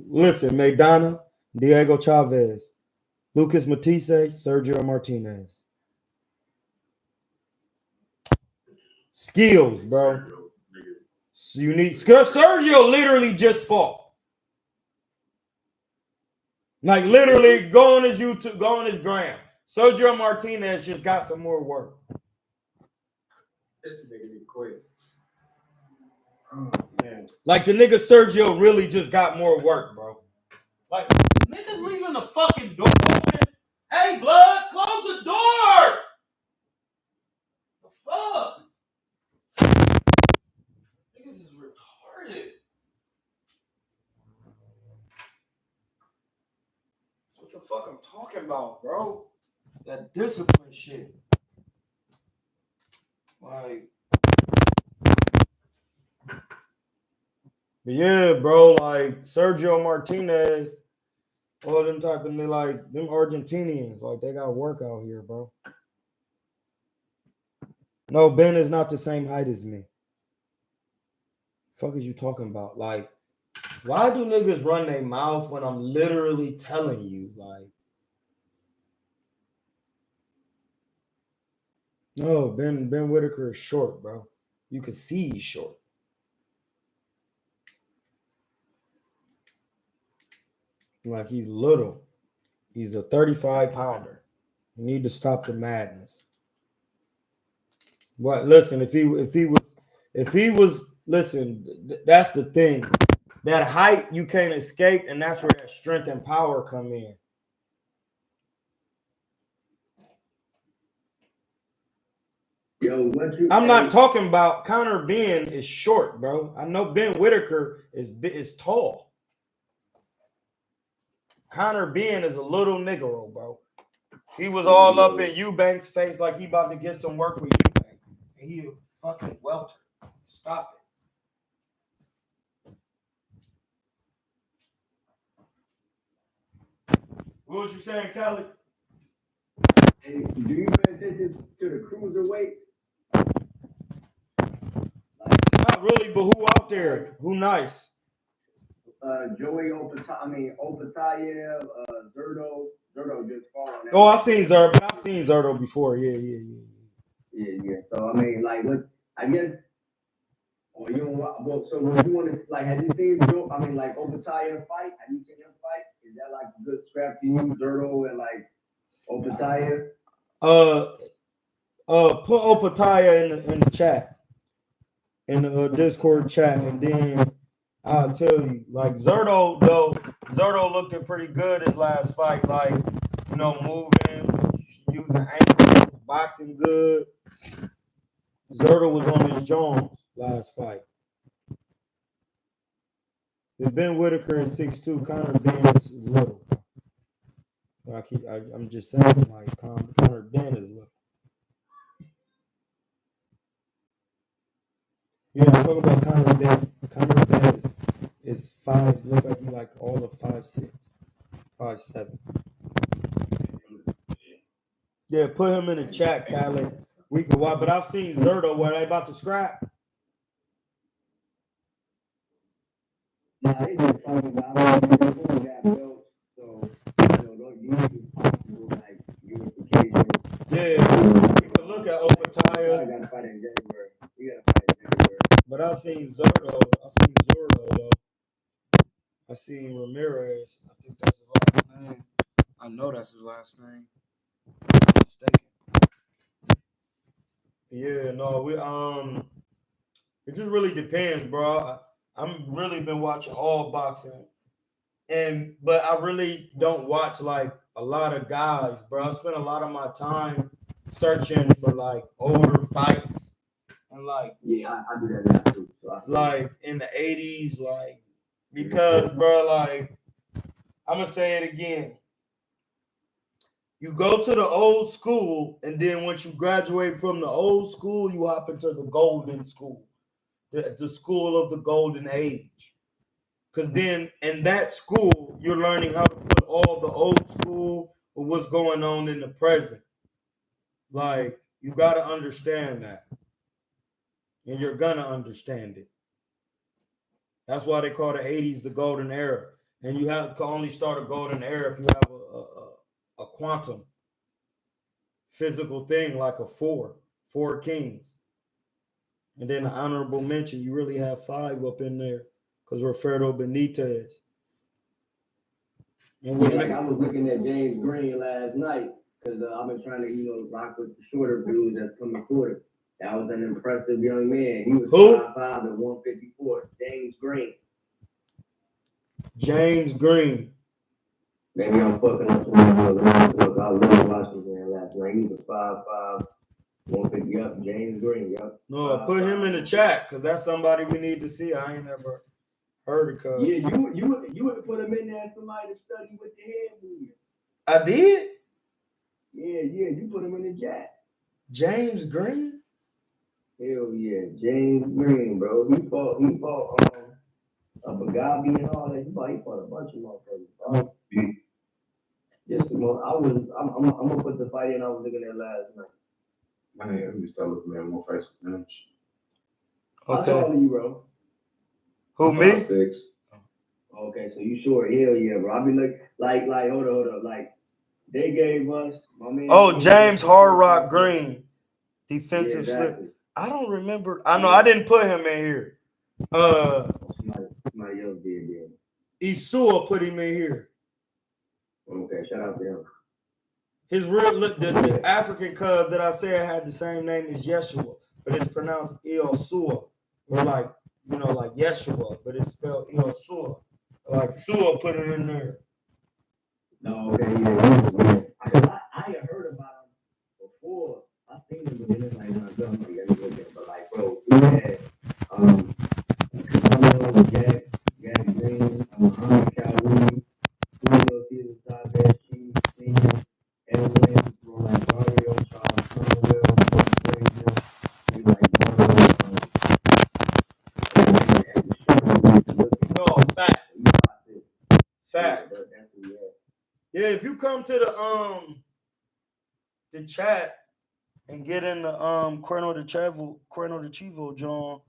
Listen, Maidana, Diego Chavez, Lucas Matisse, Sergio Martinez. Skills, bro. So you need Sergio literally just fought. Like literally go on his YouTube, go on his gram. Sergio Martinez just got some more work. This nigga be quick. Oh, man. Like the nigga Sergio really just got more work, bro. Like niggas leaving the fucking door open. Hey, blood, close the door. The fuck? Niggas is retarded. That's what the fuck I'm talking about, bro. That discipline shit. Like, but yeah, bro, like Sergio Martinez, all them type of like them Argentinians, like they got work out here, bro. No, Ben is not the same height as me. Fuck is you talking about? Like, why do niggas run their mouth when I'm literally telling you, like, No, Ben Whitaker is short, bro. You can see he's short. Like he's little. He's a 35-pounder. You need to stop the madness. But listen, if he was listen, that's the thing. That height you can't escape, and that's where that strength and power come in. Yo, I'm not talking about Conor Ben is short, bro. I know Ben Whitaker is tall. Conor Ben is a little nigga, bro. He was all up in Eubank's face like he about to get some work with Eubank. And he a fucking welter. Stop it. What was you saying, Kelly? Hey, do you pay attention to the cruiserweight? Not really, but who out there? Who nice? Joey Opatayev, Zerdo. Zerdo just falling. Oh, I've seen Zerdo, but I've seen Zerdo before. Yeah. So I mean, like, what? I guess. Or you don't. Well, so would you want to like? Have you seen Joe? I mean, like Opatayev fight? Have you seen him fight? Is that like a good scrap to you, Zerdo and like Opatayev? Put Opatayev in the chat, in the Discord chat, and then I'll tell you, like Zerdo looked pretty good his last fight, like, you know, moving, using ankles, boxing good. Zerdo was on his Jones last fight. If Ben Whitaker is 6'2", Conor Ben is little. I'm just saying, like, Conor Ben is little. Yeah, I'm talking about Conor Ben. Conor Ben is 5. Look like he like all of 5'6", 5'7". Yeah, put him in the chat, Callie. We could watch, but I've seen Zerdo where they about to scrap. Nah, they just talking about that belt, so don't usually possible like unification. Yeah, we could look at Opatayev. Gotta fight in January. You gotta fight in January. But I seen Zerdo. Though. I seen Ramirez. I think that's his last name. I know that's his last name. If I'm not mistaken. Yeah, no, it just really depends, bro. I'm really been watching all boxing, but I really don't watch like a lot of guys, bro. I spend a lot of my time searching for like older fights and like I do that now too. So like in the 80s, like because, bro, like I'm gonna say it again. You go to the old school, and then once you graduate from the old school, you hop into the golden school, the school of the golden age. Because then in that school, you're learning how to put all the old school with what's going on in the present. Like, you got to understand that. And you're going to understand it. That's why they call the 80s the golden era. And you can only start a golden era if you have a quantum physical thing like a four kings. And then the honorable mention, you really have 5 up in there because Rafael Benitez. And I was looking at James Green last night because I've been trying to, rock with the shorter dudes that's coming quarter. That was an impressive young man. He was 5'5" and 154. James Green. James Green. Maybe I'm fucking up some look, I was really watching him last night. He was 5'5", 150 up. James Green, yep. No, put him in the chat because that's somebody we need to see. I ain't never heard of cuz. Yeah, you would put him in there as somebody to study with the head movement. I did? Yeah, you put him in the chat. James Green? Hell yeah, James Green, bro. He fought Bagabi and all that. He fought a bunch of motherfuckers. I'm gonna put the fight in I was looking at last night. Man, let me start looking at more fights with them. Okay. How tall are you, bro? Who, me? 6. Okay, so you short. Hell yeah, bro. I be like, hold up. Like, they gave us, my man. Oh, James Hard Rock Green. Defensive Yeah, slip. exactly. I don't remember. I know I didn't put him in here. Somebody else did, yeah. Isua put him in here. Okay, shout out to him. His real the African cuz that I said had the same name as Yeshua, but it's pronounced Iosua, or like like Yeshua, but it's spelled Iosua. Like Sua put it in there. No, okay, yeah. I had heard about him before. I seen him, but then it's like but like, bro, we had Carmelo, Jack Green, Calhoun, Julio Cesar Chavez, Chief, Senior, Ed Williams, Roland Barrio, Charles Conwell, Frazier, and like No, fact. Yeah, if you come to the chat and get in the KuernoDeChivo, John,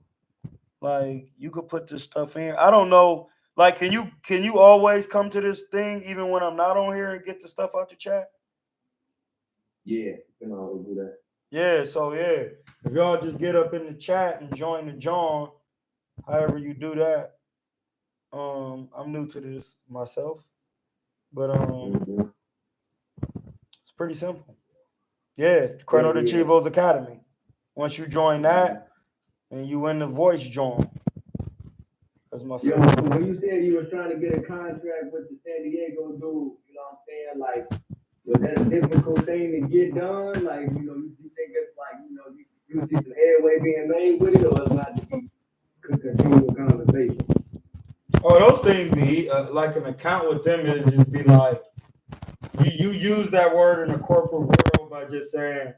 like you could put this stuff in. I don't know. Like, can you always come to this thing even when I'm not on here and get the stuff out the chat? Yeah, you can always do that. Yeah, so yeah. If y'all just get up in the chat and join the John, however you do that. I'm new to this myself. But it's pretty simple. Yeah, KuernoDeChivo's Academy. Once you join that, and you in the voice join. That's my favorite. When you said you were trying to get a contract with the San Diego dude, you know what I'm saying? Like, was that a difficult thing to get done? Like, you think it's like, you see some headway being made with it, or it's not to be continual conversation? Oh, those things be like an account with them is just be like you use that word in the corporate world by just saying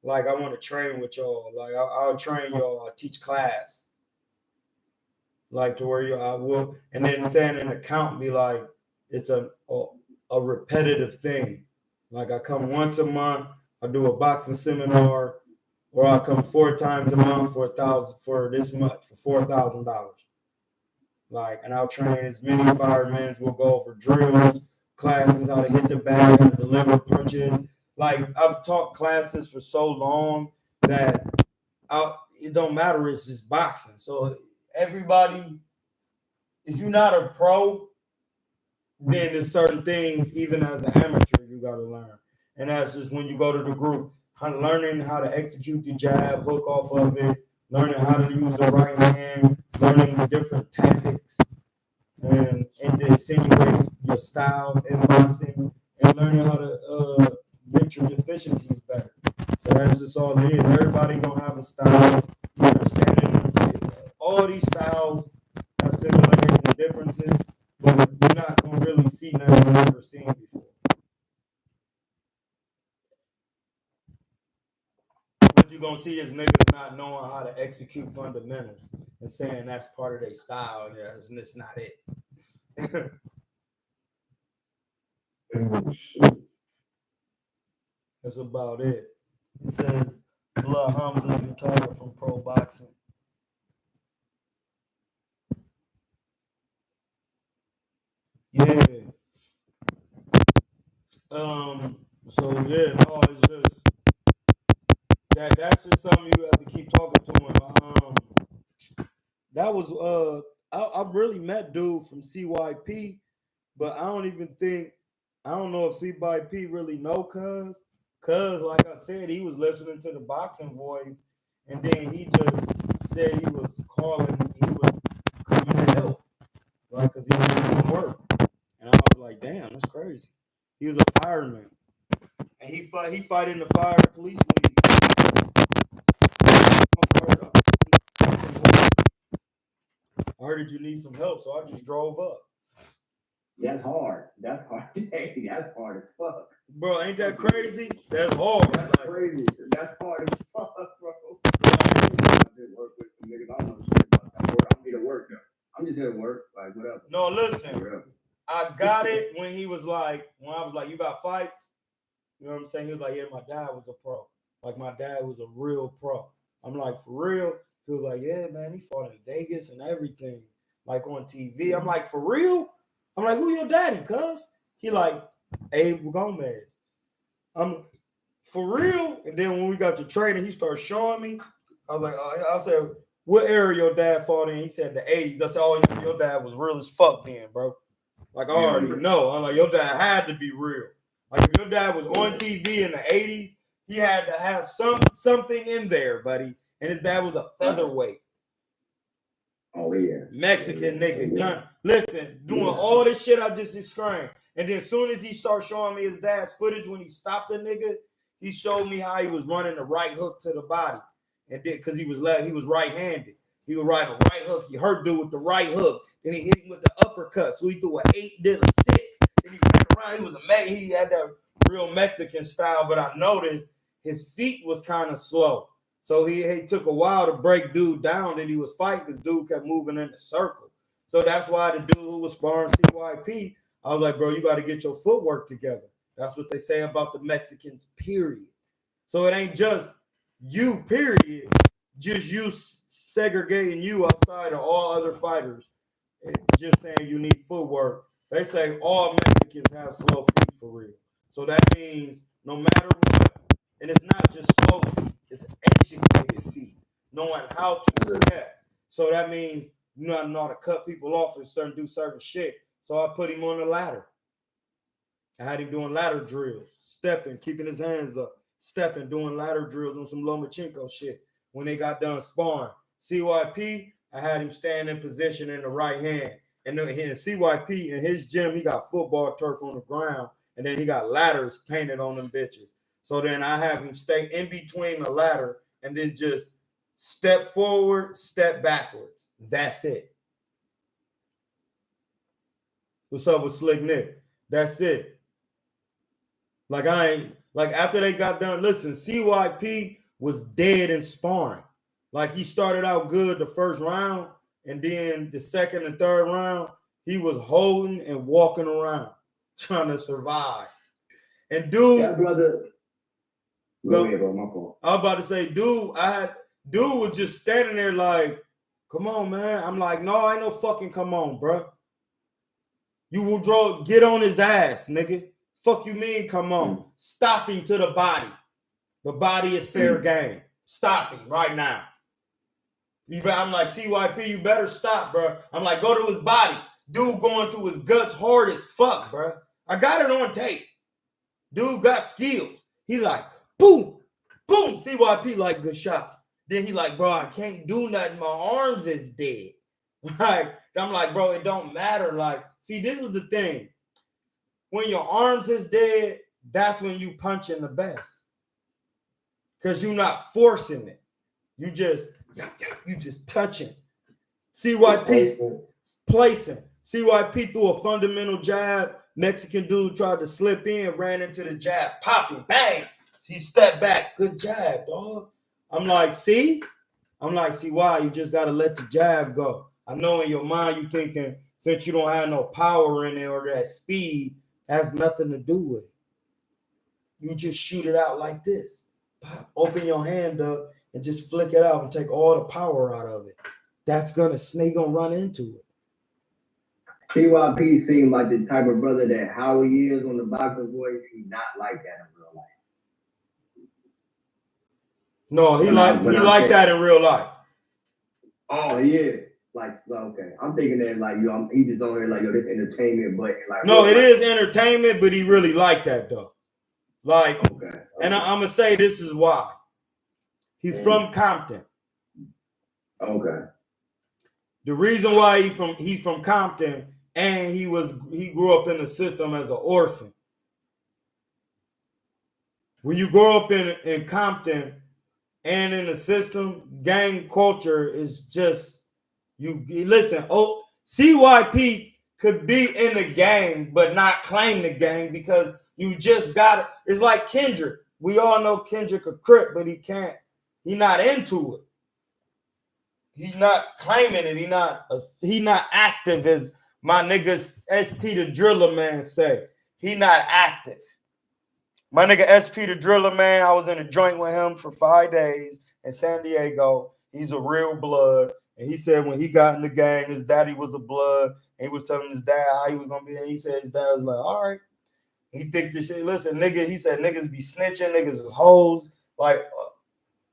like I want to train with y'all, like I'll train y'all, I'll teach class, like to where I will, and then saying an account be like it's a repetitive thing, like I come once a month, I do a boxing seminar, or I come 4 times a month for this month for $4,000. Like, and I'll train as many firemen. We'll go over drills, classes, how to hit the bag, how to deliver punches. Like, I've taught classes for so long that it don't matter. It's just boxing. So everybody, if you're not a pro, then there's certain things, even as an amateur, you got to learn. And that's just when you go to the group, learning how to execute the jab, hook off of it, learning how to use the right hand, learning the different tactics, and to insinuate your style in boxing, and learning how to get your deficiencies better. So that's just all it is. Everybody gonna have a style. Understanding all these styles have similarities and differences, but you're not gonna really see nothing you've never seen before. What you're gonna see is niggas not knowing how to execute fundamentals and saying that's part of their style, and that's not it. That's about it. It says Blood Hamza retired from pro boxing. Yeah. So yeah, no, it's just that's just something you have to keep talking to him. That was I really met dude from CYP, but I don't know if CYP really know cuz like I said, he was listening to the boxing voice, and then he just said he was coming to help, right? Because he needed some work. And I was like, damn, that's crazy. He was a fireman. And he fight in the fire police league. I heard that you need some help, so I just drove up. That's hard. That's hard. Hey, that's hard as fuck. Bro, ain't that crazy? That's hard. That's crazy. That's hard as fuck, bro. I did work with some niggas. I don't know shit about that work. I'm here to work though. I'm just here to work. Like, whatever. No, listen. I got it when I was like, you got fights? You know what I'm saying? He was like, yeah, my dad was a pro. Like, my dad was a real pro. I'm like, for real? He was like, yeah, man, he fought in Vegas and everything, like on TV. I'm like, for real? I'm like, who your daddy, cuz? He like, Abe Gomez. I'm For real? And then when we got to training, he started showing me. I was like, I said, what era your dad fought in? He said the 80s. I said, oh, your dad was real as fuck then, bro. Like, I already know. I'm like, your dad had to be real. Like, if your dad was on TV in the 80s, he had to have something in there, buddy. And his dad was a featherweight. Oh, yeah. Mexican nigga. Listen, doing all this shit I just described. And then as soon as he started showing me his dad's footage when he stopped the nigga, he showed me how he was running the right hook to the body. And then because he was right-handed. He was riding a right hook. He hurt dude with the right hook. Then he hit him with the uppercut. So he threw an 8, did a 6. Then he ran around. He was amazing. He had that real Mexican style. But I noticed his feet was kind of slow. So he took a while to break dude down that he was fighting because dude kept moving in the circle. So that's why the dude who was sparring CYP, I was like, bro, you got to get your footwork together. That's what they say about the Mexicans, period. So it ain't just you, period. Just you segregating you outside of all other fighters. And just saying you need footwork. They say all Mexicans have slow feet for real. So that means no matter what, and it's not just slow feet, it's educated feet, knowing how to step. So that means you know how to cut people off and start to do certain shit. So I put him on the ladder. I had him doing ladder drills, stepping, keeping his hands up, stepping, doing ladder drills on some Lomachenko shit. When they got done sparring, CYP, I had him stand in position in the right hand. And then in CYP, in his gym, he got football turf on the ground, and then he got ladders painted on them bitches. So then I have him stay in between the ladder and then just step forward, step backwards. That's it. What's up with Slick Nick? That's it. Like after they got done, listen, CYP was dead in sparring. Like he started out good the first round, and then the second and third round, he was holding and walking around, trying to survive. And dude, yeah, brother. Go ahead, bro. My fault. I was about to say, dude was just standing there like, come on, man. I'm like, no, ain't no fucking come on, bro. You will get on his ass, nigga. Fuck you mean, come on. Stop him to the body. The body is fair game. Stop him right now. I'm like, CYP, you better stop, bro. I'm like, go to his body. Dude going through his guts hard as fuck, bro. I got it on tape. Dude got skills. He like, boom, boom. CYP like, good shot. Then he like, bro, I can't do nothing. My arms is dead. Like, I'm like, bro, it don't matter. Like, see, this is the thing. When your arms is dead, that's when you punching the best. Because you're not forcing it. You just touching. CYP placing. CYP threw a fundamental jab. Mexican dude tried to slip in, ran into the jab, popping, bang. He stepped back. Good jab, dog. I'm like, see? why? You just got to let the jab go. I know in your mind you're thinking, since you don't have no power in it or that speed, has nothing to do with it. You just shoot it out like this. Pop, open your hand up and just flick it out and take all the power out of it. That's gonna run into it. CYP seemed like the type of brother that how he is on the boxing voice. He's not like that in real life. No, he like that in real life. Oh yeah, like okay. I'm thinking that like he just on here like this entertainment, but like no, it is entertainment, but he really like that though. Like, okay. And I'm gonna say this is why. He's from Compton. Okay. The reason why he from Compton, and he grew up in the system as an orphan. When you grow up in Compton and in the system, gang culture is just you listen. Oh, CYP could be in the gang but not claim the gang because you just got it. It's like Kendrick. We all know Kendrick a Crip, but he not into it. He's not claiming it. He not active as my nigga SP the Driller Man say. He not active. My nigga SP the Driller Man, I was in a joint with him for 5 days in San Diego. He's a real blood. And he said when he got in the gang, his daddy was a blood. And he was telling his dad how he was going to be. And he said his dad was like, all right. He thinks this shit. Listen, nigga, he said niggas be snitching, niggas is hoes. Like,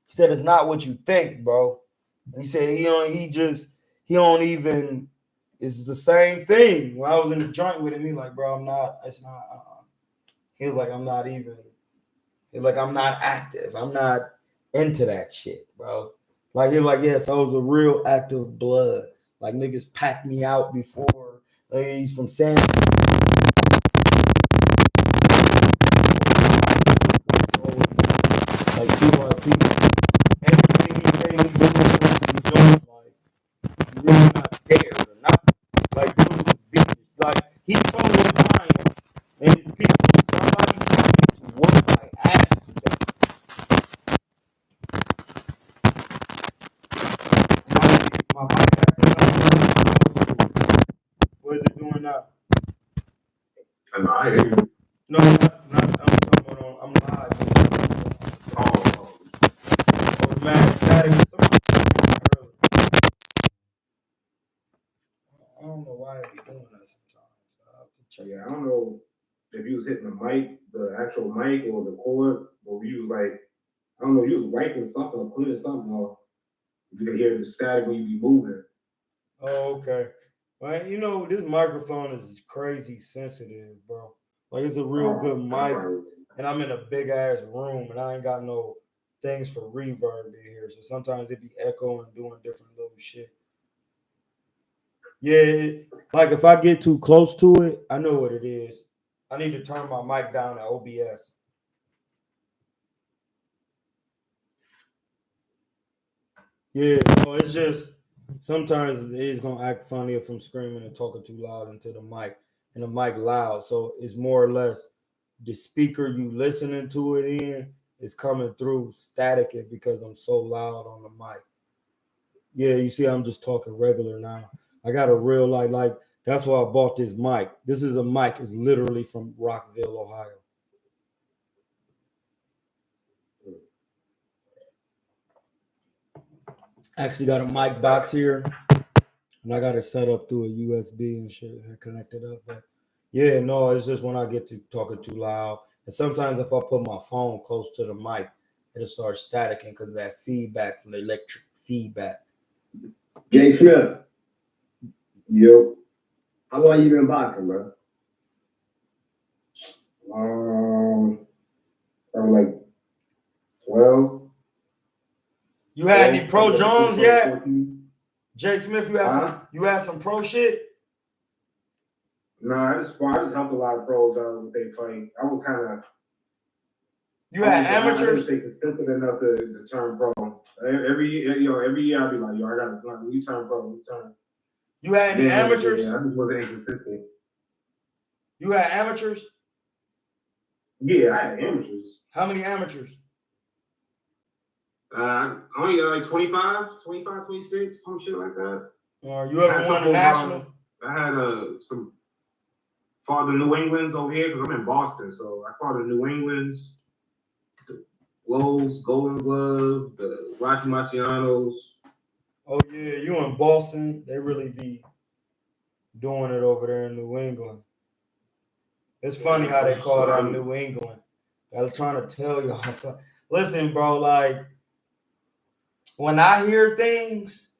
he said it's not what you think, bro. And he said he don't even, it's the same thing. When I was in the joint with him, he like, bro, it's not, he was like, I'm not active. I'm not into that shit, bro. Like, he's like, yes, I was a real active blood. Like, niggas packed me out before. Like, he's from San like, see why people, everything he say, he doing, like, he really not scared or nothing. Like, dude, like, he told his clients and his people, somebody's coming to work my ass today. My mic acting up. What is it doing now? I hear you. No, I'm live. Oh. I was mad static. I don't know why it be doing that sometimes. I have to check. Yeah, I don't know if you was hitting the mic, the actual mic or the cord, or you was like, I don't know, you was wiping something or cleaning something, or you can hear the static when you be moving. Oh, okay. Well, you know, this microphone is crazy sensitive, bro. Like, it's a real good mic, and I'm in a big ass room, and I ain't got no things for reverb in here, so sometimes it be echoing, doing different little shit. Yeah, like if I get too close to it, I know what it is. I need to turn my mic down at OBS. Yeah, no, it's just sometimes it is gonna act funny if I'm screaming and talking too loud into the mic, and the mic loud. So it's more or less the speaker you listening to it in is coming through static because I'm so loud on the mic. Yeah, you see, I'm just talking regular now. I got a real like that's why I bought this mic. This is a mic. It's literally from Rockville, Ohio. Actually got a mic box here, and I got it set up through a USB and shit and connected up. But yeah, no, it's just when I get to talking too loud, and sometimes if I put my phone close to the mic, it'll start staticking because of that feedback from the electric feedback. Jay Smith. Yo. How long you been boxing, bro? Probably like 12. You had any Pro Jones yet? 14. Jay Smith, you had some pro shit? Nah, I just helped a lot of pros out with their fight. I was kind of. You had amateurs? I didn't stay consistent enough to turn pro. Every year I'd be like, yo, I gotta you turn pro, you turn. You had any amateurs? Yeah, I just wasn't inconsistent. You had amateurs? Yeah, I had amateurs. How many amateurs? Only like 25, 26, some shit like that. You ever won a national? I had fought the New Englands over here because I'm in Boston, so I fought the New Englands, the Lowe's, Golden Glove, the Rocky Marcianos. Oh yeah, you in Boston? They really be doing it over there in New England. It's funny how they call that New England. I'm trying to tell y'all something. Listen, bro, like when I hear things,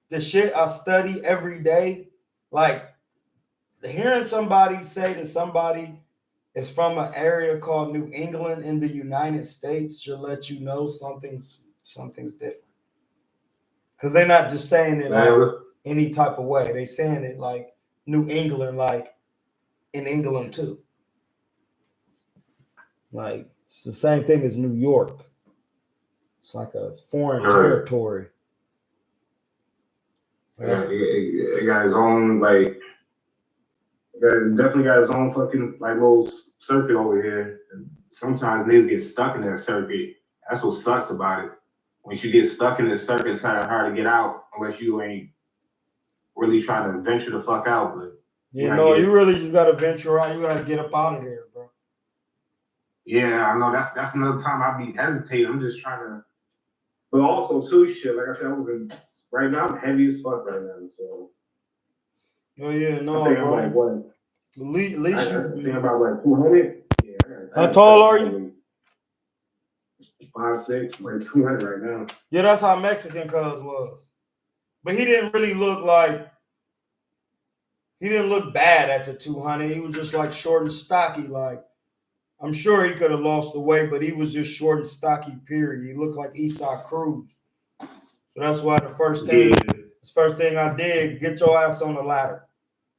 the shit I study every day, like hearing somebody say that somebody is from an area called New England in the United States should let you know something's different. Because they're not just saying it like any type of way. They saying it like New England, like in England too. Like it's the same thing as New York. It's like a foreign territory. Yeah, he got his own definitely got his own fucking like little circuit over here. And sometimes niggas get stuck in that circuit. That's what sucks about it. Once you get stuck in this circuit, it's kind of hard to get out unless you ain't really trying to venture the fuck out. But you really just gotta venture out. You gotta get up out of there, bro. Yeah, I know that's another time I be hesitating. I'm just trying to, but also too shit. Like I said, right now I'm heavy as fuck right now. So. Oh yeah, no, I think bro. I'm like what? least I you. think about like 200. Yeah. How tall are you? 5'6", like 200 right now. Yeah, that's how Mexican cuz was. But he didn't really look like. He didn't look bad at the 200. He was just like short and stocky. Like, I'm sure he could have lost the weight, but he was just short and stocky, period. He looked like Esau Cruz. So that's why the first thing I did, get your ass on the ladder.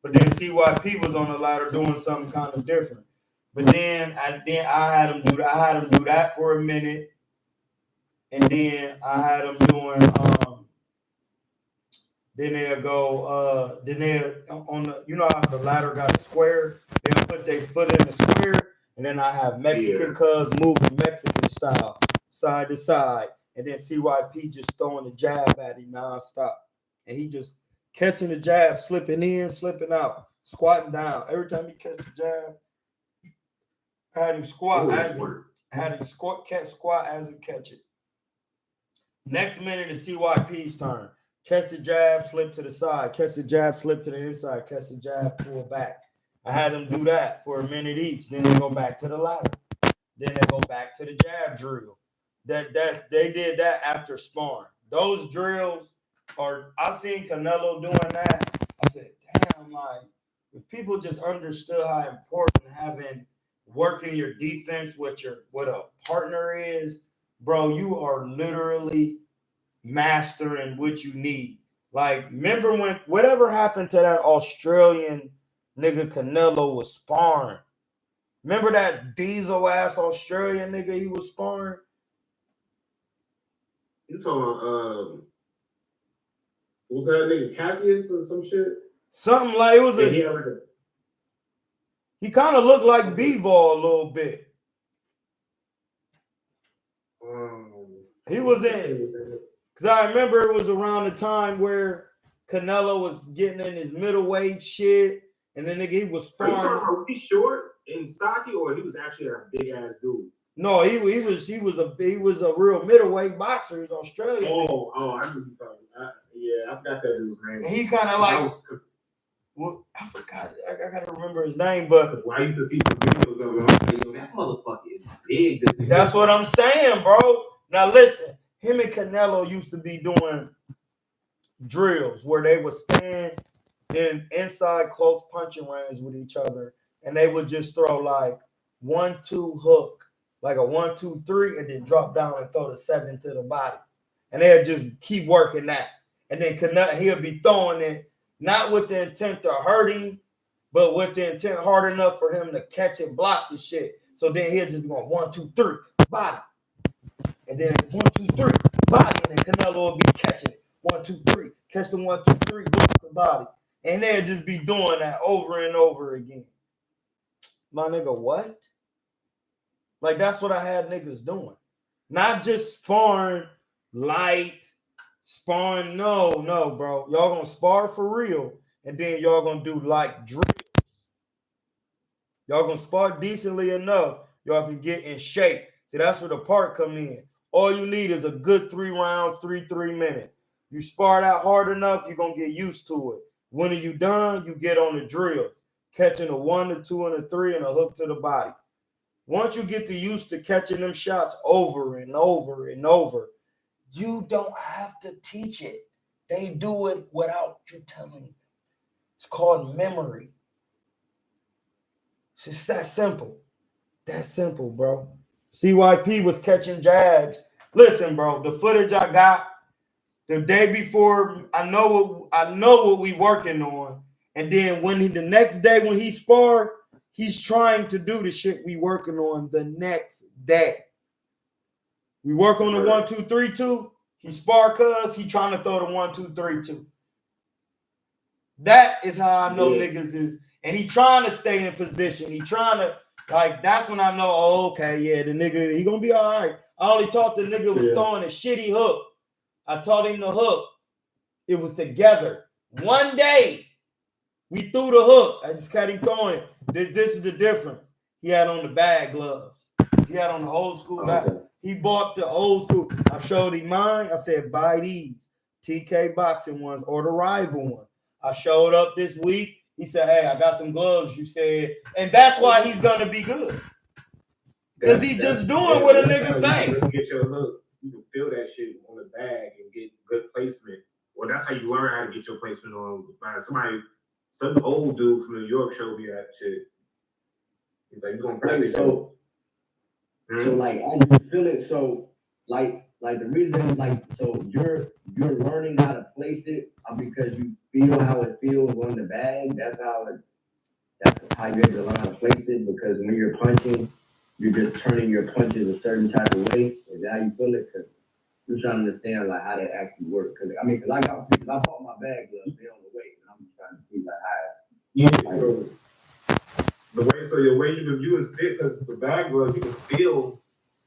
But then CYP was on the ladder doing something kind of different. But then I had him do that. I had him do that for a minute. And then I had him doing then they'll go, then they'll on the, you know how the ladder got a square? They'll put their foot in the square, and then I have Mexican cuz moving Mexican style, side to side, and then CYP just throwing the jab at him nonstop. And he just catching the jab, slipping in, slipping out, squatting down. Every time he catch the jab, I had him squat squat as he catch it. Next minute is CYP's turn. Catch the jab, slip to the side. Catch the jab, slip to the inside. Catch the jab, pull back. I had them do that for a minute each. Then they go back to the ladder. Then they go back to the jab drill. That they did that after sparring. Those drills are. I seen Canelo doing that. I said, damn, like if people just understood how important having working your defense with what a partner is, bro, you are literally mastering what you need. Like, remember when whatever happened to that Australian nigga Canelo was sparring? Remember that diesel ass Australian nigga he was sparring? You talking was that nigga Cassius or some shit? Something like it was he kind of looked like Bivol a little bit. He was in. Because I remember it was around the time where Canelo was getting in his middleweight shit, and then he was sparring. Was he short and stocky, or he was actually a big ass dude? No, he was a real middleweight boxer. He was Australian. I knew you talking. I forgot that dude's name. And he kind of like. Well, I forgot. I gotta remember his name, but I used to see the videos of him. That motherfucker is big. That's what I'm saying, bro. Now listen. Him and Canelo used to be doing drills where they would stand in inside close punching range with each other, and they would just throw like 1-2 hook, like a 1-2-3, and then drop down and throw the 7 to the body, and they'd just keep working that. And then he'll be throwing it not with the intent to hurt him, but with the intent hard enough for him to catch and block the shit. So then he'll just be going 1-2-3 body. And then 1-2-3 body, and then Canelo will be catching it. 1-2-3, catch the 1-2-3, block the body, and they'll just be doing that over and over again. My nigga, what? Like that's what I had niggas doing, not just sparring light, sparring. No, bro, y'all gonna spar for real, and then y'all gonna do like drills. Y'all gonna spar decently enough, y'all can get in shape. See, that's where the part come in. All you need is a good 3 rounds, 3 minutes. You spar that hard enough, you're going to get used to it. When are you done, you get on the drills, catching a 1, a 2, and a 3, and a hook to the body. Once you get used to catching them shots over and over and over, you don't have to teach it. They do it without you telling them. It's called memory. It's just that simple. That simple, bro. CYP was catching jabs. Listen, bro, the footage I got the day before, I know what we working on. And then the next day when he sparred, he's trying to do the shit we working on the next day. We work on the 1-2-3-2. He spar cuz he trying to throw the 1-2-3-2. That is how I know niggas is, and he trying to stay in position. He trying to. Like, that's when I know, oh, okay, yeah, the nigga, he gonna be all right. I only thought the nigga was throwing a shitty hook. I taught him the hook. It was together. One day, we threw the hook. I just got him throwing it. This is the difference. He had on the bag gloves. He had on the old school bag. He bought the old school. I showed him mine. I said, buy these TK boxing ones or the rival ones. I showed up this week. He said, "Hey, I got them gloves." You said, and that's why he's gonna be good. Because he's just doing what a nigga say. You get your look, you can feel that shit on the bag and get good placement. Well, that's how you learn how to get your placement on. Some old dude from New York showed me that shit. He's like, you gonna play so like as you feel it, so like the reason so you're learning how to place it because you feel how it feels on the bag. That's how you're able to learn how to place it, because when you're punching, you're just turning your punches a certain type of way. Is that how you feel it? Because you're trying to understand like how that actually works. Because I bought my bag gloves, they're on the way, and I'm just trying to see like how. The way you can view it, because the bag glove, you can feel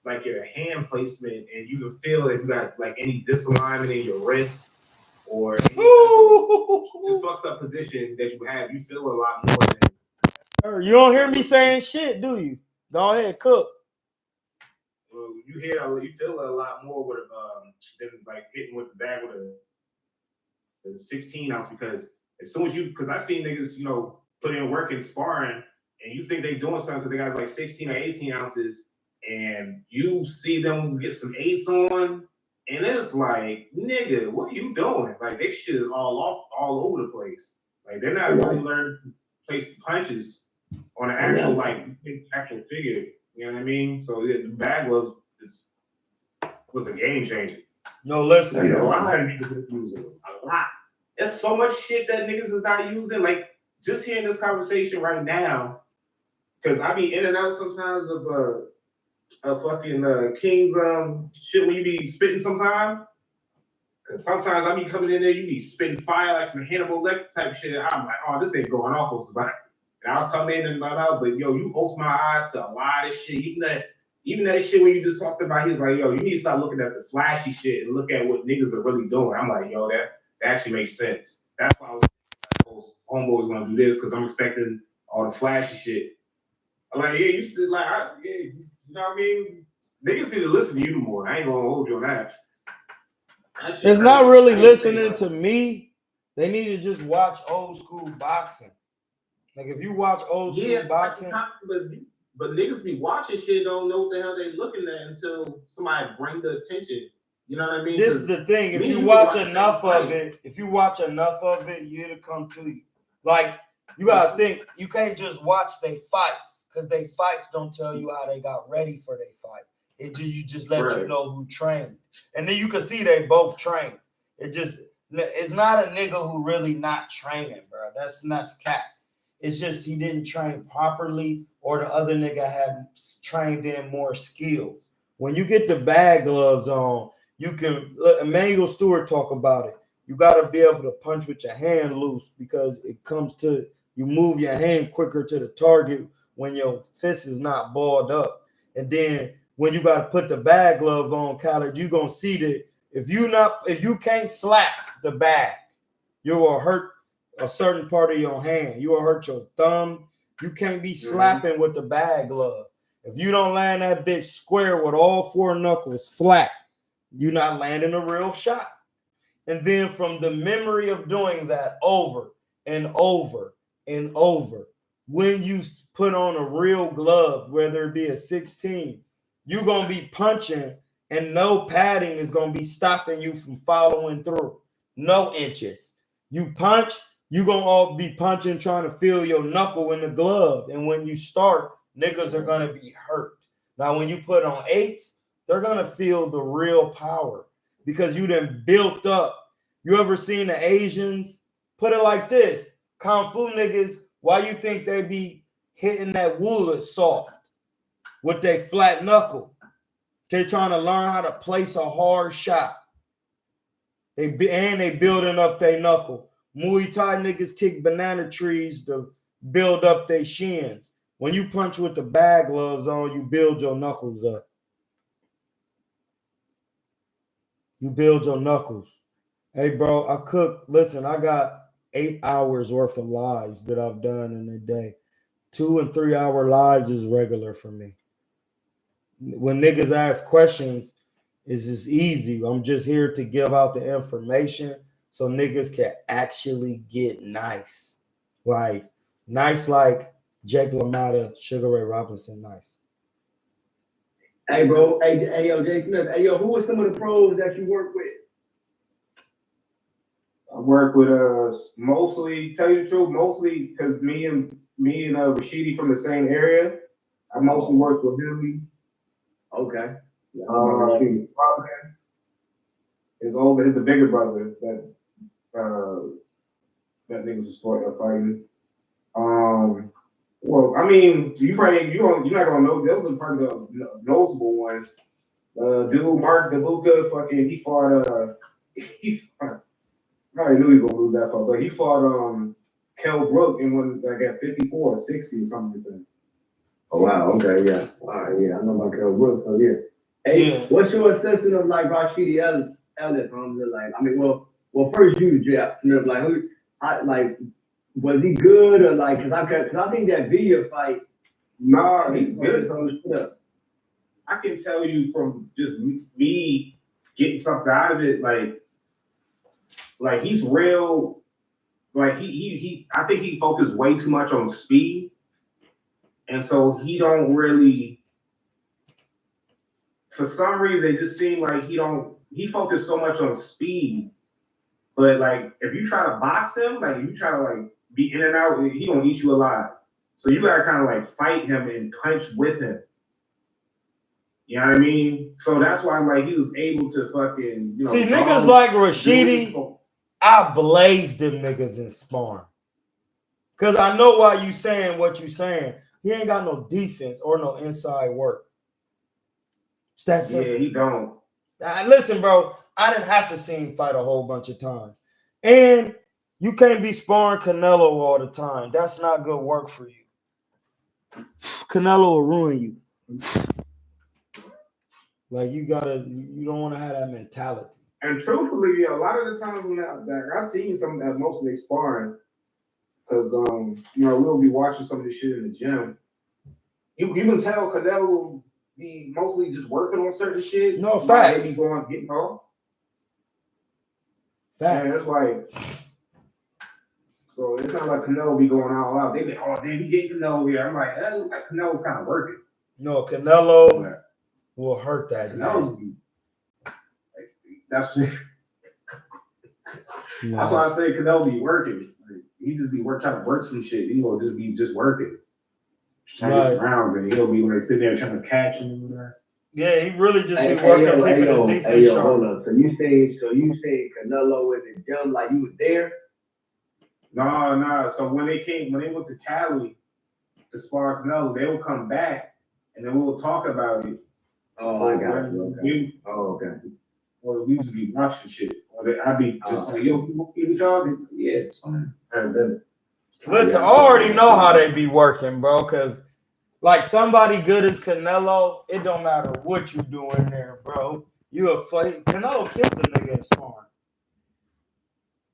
like your hand placement, and you can feel if you got like any disalignment in your wrist or any fucked up position that you have. You feel a lot more than. You don't hear me saying shit, do you? Go ahead, cook. Well, you feel a lot more with than like hitting with the bag with a 16 ounce, because as soon as because I've seen niggas, put in work in sparring, and you think they doing something because they got like 16 or 18 ounces, and you see them get some 8s on, and it's like, nigga, what are you doing? Like, this shit is all over the place. Like, they're not really learning to place punches on an actual figure. You know what I mean? So the bag was a game changer. No, listen. A lot of niggas use it. A lot. There's so much shit that niggas is not using. Like, just hearing this conversation right now, because I be in and out sometimes of fucking King's shit when you be spitting sometimes. Because sometimes I be coming in there, you be spitting fire like some Hannibal Lecter type shit. I'm like, oh, this ain't going off on somebody. And I was coming in and my mouth, but yo, you opened my eyes to a lot of shit. Even that shit when you just talked about, he's like, yo, you need to start looking at the flashy shit and look at what niggas are really doing. I'm like, yo, that actually makes sense. That's why I was homeboys gonna do this, because I'm expecting all the flashy shit. I'm like, yeah, you should you know what I mean? Niggas need to listen to you more. I ain't gonna hold you on that. It's not really listening to me. They need to just watch old school boxing. Like, if you watch old school boxing, but niggas be watching shit, don't know what the hell they looking at until somebody bring the attention. You know what I mean? This is the thing. If you watch enough of it, it'll come to you. Like, you gotta think, you can't just watch their fights, because they fights don't tell you how they got ready for their fight. You just let you know who trained. And then you can see they both trained. It's not a nigga who really not training, bro. That's not cap. It's just he didn't train properly, or the other nigga had trained in more skills. When you get the bag gloves on, you can, Emmanuel Stewart talk about it. You got to be able to punch with your hand loose, because it comes to, you move your hand quicker to the target when your fist is not balled up. And then when you got to put the bag glove on, Khaled, you're going to see that if you can't slap the bag, you will hurt a certain part of your hand. You will hurt your thumb. You can't be slapping with the bag glove. If you don't land that bitch square with all 4 knuckles flat, you're not landing a real shot. And then from the memory of doing that over and over and over, when you put on a real glove, whether it be a 16, you're going to be punching, and no padding is going to be stopping you from following through. No inches. You punch, you're going to all be punching, trying to feel your knuckle in the glove. And when you start, niggas are going to be hurt. Now, when you put on 8s, they're going to feel the real power, because you done built up. You ever seen the Asians? Put it like this. Kung Fu niggas, why you think they be hitting that wood soft with their flat knuckle? They trying to learn how to place a hard shot. They building up their knuckle. Muay Thai niggas kick banana trees to build up their shins. When you punch with the bag gloves on, you build your knuckles up. You build your knuckles. Hey, bro, I cook. Listen, I got 8 hours worth of lives that I've done in a day. 2 and 3 hour lives is regular for me. When niggas ask questions, it's just easy. I'm just here to give out the information so niggas can actually get nice. Like nice, like Jake LaMotta, Sugar Ray Robinson, nice. Hey, bro. Hey, yo, Jay Smith. Hey, yo, who are some of the pros that you work with? I work with mostly, tell you the truth, mostly because me and Rashidi from the same area. I mostly work with him. Okay. His brother is older, he's the bigger brother that niggas are fighting. Well, I mean, you're not gonna know. Those are probably the noticeable ones. Dude, Mark DeLuca, fucking, he fought. I already knew he was gonna lose that fight, but he fought Kell Brook in one like at 54 or 60 or something like that. Oh wow. Okay. Yeah. All right. Yeah. I know about Kell Brooks. So yeah. Hey, what's your assessment of like Rashidi Ellis? Like, I mean, well, first you, Jeff Smith. Like, was he good or like? Cause I think that video fight. Nah, he's good. I can tell you from just me getting something out of it, like he's real. Like he I think he focused way too much on speed, and so he don't really. For some reason, it just seemed like he focused so much on speed, but like if you try to box him, like if you try to like be in and out, he gonna eat you alive. So you gotta kind of like fight him and punch with him. You know what I mean? So that's why like he was able to fucking see niggas like Rashidi. I blazed them niggas in sparring. Cause I know why you saying what you saying. He ain't got no defense or no inside work. That's simple. Yeah, he don't. Listen, bro, I didn't have to see him fight a whole bunch of times. And you can't be sparring Canelo all the time. That's not good work for you. Canelo will ruin you. Like you don't want to have that mentality. And truthfully, a lot of the times when I've seen some that mostly sparring, because we'll be watching some of this shit in the gym. You can tell Canelo be mostly just working on certain shit. No, facts. Maybe going getting off. Facts. And it's like, so it's not like Canelo be going all out. They be, oh damn, he getting Canelo here. I'm like, that looks like Canelo's kind of working. No, Canelo will hurt that. That's why I say Canelo be working. Like, he just be trying to work some shit. He will just be working. Right. Rounds and he'll be like sitting there trying to catch him. Yeah, he really just be working, keeping his defense sharp. Hold on. So you say Canelo in the gym like you was there? No. So when they went to Cali to spar Canelo, they will come back and then we'll talk about it. Oh, I got you. Okay. Okay. Or we used to be watching shit. Or I'd be just like, yo, people keep y'all. Yeah, something. Listen, I already know how they be working, bro, because like somebody good as Canelo, it don't matter what you doing there, bro. You a fight. Canelo killed the nigga in sparring.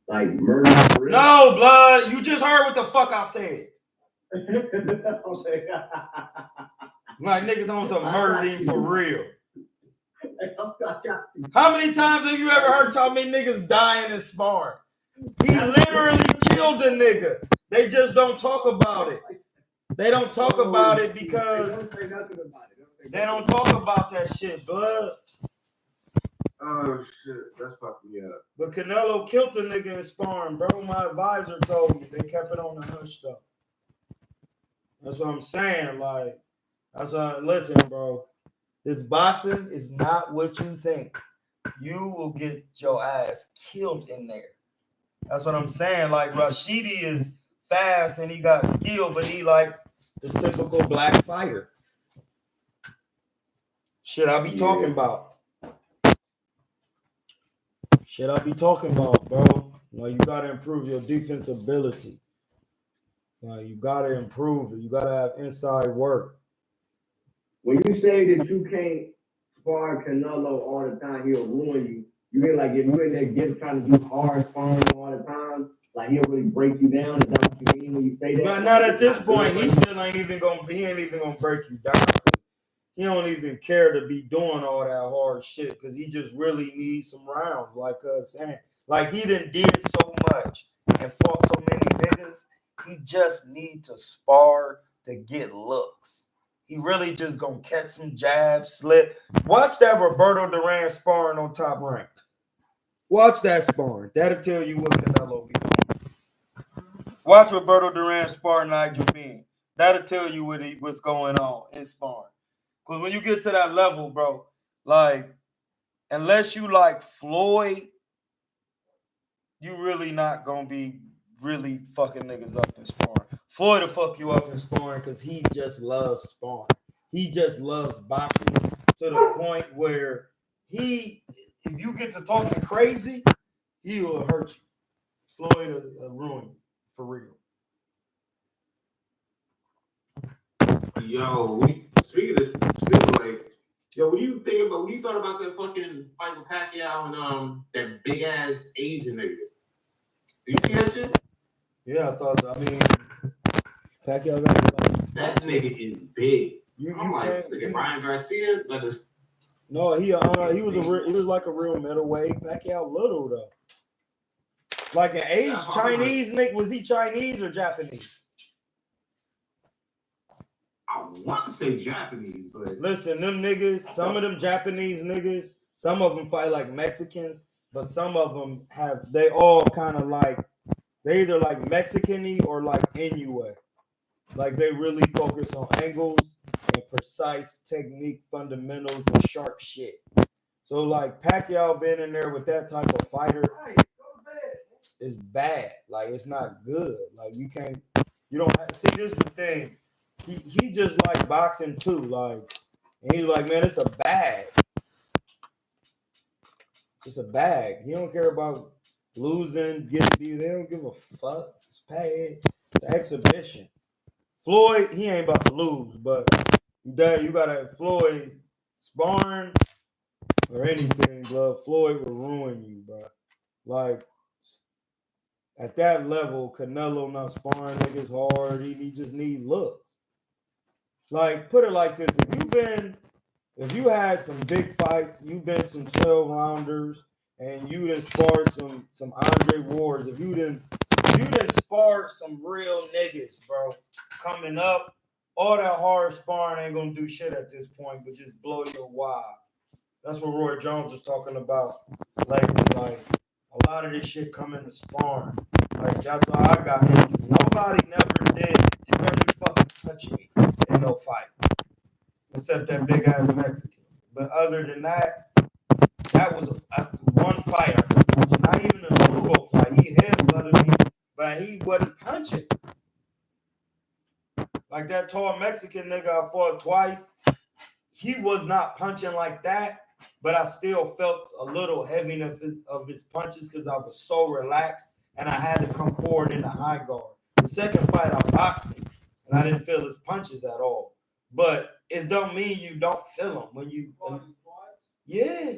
Like murder? No, blood. You just heard what the fuck I said. Like niggas on some murdering for real. How many times have you ever heard y'all many niggas dying in sparring? He literally killed a nigga. They just don't talk about it. They don't talk about it because they don't talk about that shit, blood. Oh shit, that's fucking me up. But Canelo killed a nigga in sparring, bro. My advisor told me they kept it on the hush stuff. That's what I'm saying. Like, listen, bro. This boxing is not what you think. You will get your ass killed in there. That's what I'm saying. Like Rashidi is fast and he got skill, but he like the typical black fighter. Shit I be talking about. Shit I be talking about, bro. Like you gotta improve your defense ability. Like you gotta improve it. You gotta have inside work. When you say that you can't spar Canelo all the time, he'll ruin you. You mean like if you're in there trying to do hard sparring all the time, like he'll really break you down? Is that what you mean when you say that? But not at this point. He ain't even gonna break you down. He don't even care to be doing all that hard shit because he just really needs some rounds, like us saying. Like he done did so much and fought so many niggas. He just need to spar to get looks. He really just gonna catch some jabs, slip. Watch that Roberto Duran sparring on Top Rank. Watch that sparring. That'll tell you what Canelo be doing. Watch Roberto Duran sparring Nigel Benn. That'll tell you what's going on in sparring. Because when you get to that level, bro, like, unless you like Floyd, you really not gonna be really fucking niggas up in sparring. Floyd will fuck you up in sparring because he just loves sparring. He just loves boxing to the point where if you get to talking crazy, he will hurt you. Floyd will ruin you for real. Yo, speaking of like, yo, what do you think about when you thought about that fucking fight with Pacquiao and that big ass Asian nigga? Did you see that shit? Yeah, I mean, Pacquiao got that nigga is big. I'm like, nigga, Ryan Garcia, no, he was like a real middleweight. Pacquiao little though. Like an Asian Chinese nigga. Was he Chinese or Japanese? I want to say Japanese, but listen, them niggas, some of them Japanese niggas, some of them fight like Mexicans, but some of them they all kind of like, they either like Mexican-y or like Inuit. Like they really focus on angles and precise technique fundamentals and sharp shit. So like Pacquiao being in there with that type of fighter is bad. Like it's not good. Like you don't see, this is the thing. He just like boxing too. Like, and he's like, man, it's a bag. It's a bag. He don't care about losing, getting beat. They don't give a fuck. It's paid. It's an exhibition. Floyd, he ain't about to lose, but you gotta Floyd sparring or anything, glove. Floyd will ruin you, bro. Like at that level, Canelo not sparring niggas hard. He just need looks. Like, put it like this: if you had some big fights, you've been some 12 rounders, and you done sparred some Andre Wards. If you done sparred some real niggas, bro, coming up, all that hard sparring ain't gonna do shit at this point, but just blow your wad. That's what Roy Jones was talking about lately. Like, a lot of this shit coming to sparring. Like, that's why I got injured. Nobody never did really fucking touch me in no fight, except that big ass Mexican. But other than that, that was one fighter. It's not even a Lugo fight. He headbutted me, but he wasn't punching. Like that tall Mexican nigga I fought twice, he was not punching like that, but I still felt a little heaviness of his punches because I was so relaxed and I had to come forward in the high guard. The second fight, I boxed him and I didn't feel his punches at all. But it don't mean you don't feel them when you. Yeah.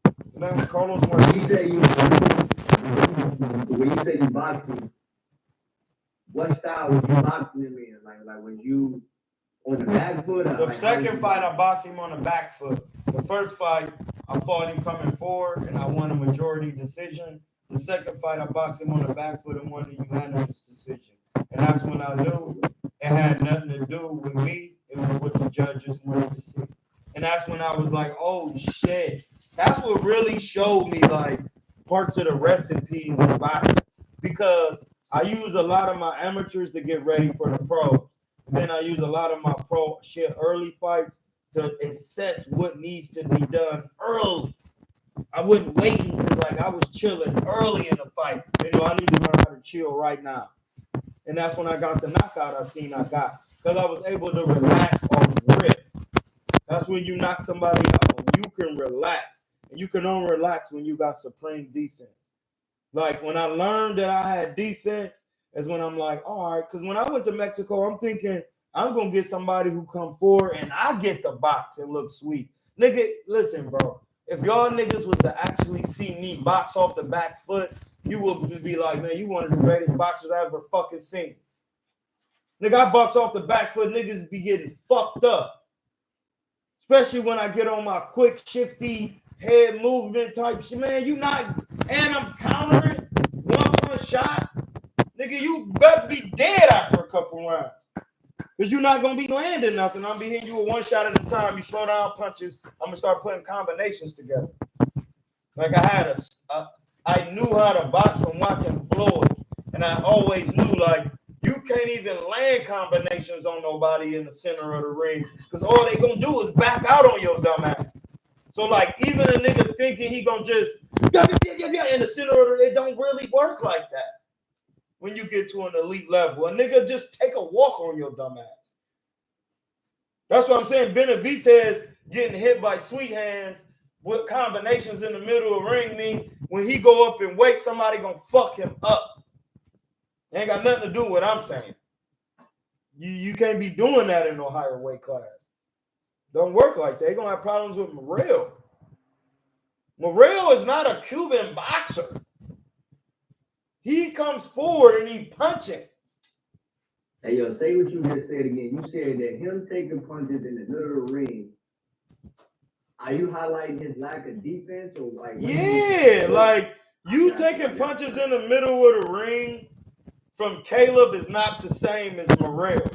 His name was Carlos Martinez. When you say you boxing, what style was you boxing him in? Like when you on the back foot? The second fight, I boxed him on the back foot. The first fight, I fought him coming forward and I won a majority decision. The second fight, I boxed him on the back foot and won a unanimous decision. And that's when I knew it had nothing to do with me. It was what the judges wanted to see. And that's when I was like, oh shit. That's what really showed me like parts of the recipes of boxing. Because I use a lot of my amateurs to get ready for the pros. And then I use a lot of my pro shit early fights to assess what needs to be done early. I wasn't waiting because like I was chilling early in the fight. You know, I need to learn how to chill right now. And that's when I got the knockout I got. Because I was able to relax off rip. That's when you knock somebody out. When you can relax. And you can only relax when you got supreme defense. Like when I learned that I had defense is when I'm like, all right. Because when I went to Mexico, I'm thinking I'm going to get somebody who come forward and I get the box and look sweet. Nigga, listen, bro. If y'all niggas was to actually see me box off the back foot, you would be like, man, you one of the greatest boxers I ever fucking seen. Nigga, I box off the back foot, niggas be getting fucked up. Especially when I get on my quick, shifty head movement type shit. Man, you not, and I'm countering one shot. nigga, you better be dead after a couple rounds. Because you're not going to be landing nothing. I'm going to be hitting you with one shot at a time. You slow down punches. I'm going to start putting combinations together. Like I knew how to box from watching Floyd. And I always knew, like, you can't even land combinations on nobody in the center of the ring. Because all they going to do is back out on your dumb ass. So, like, even a nigga thinking he going to just, in the center of the ring, it don't really work like that. When you get to an elite level, a nigga just take a walk on your dumb ass. That's what I'm saying. Benavidez getting hit by sweet hands with combinations in the middle of the ring means when he go up and weight, somebody gonna fuck him up. Ain't got nothing to do with what I'm saying. You can't be doing that in no higher weight class. Don't work like that. They're gonna have problems with Morrell. Morrell is not a Cuban boxer. He comes forward and he punching. Hey, yo, say what you just said again. You said that him taking punches in the middle of the ring, are you highlighting his lack of defense or like? Yeah, like you taking punches in the middle of the ring from Caleb is not the same as Morrell.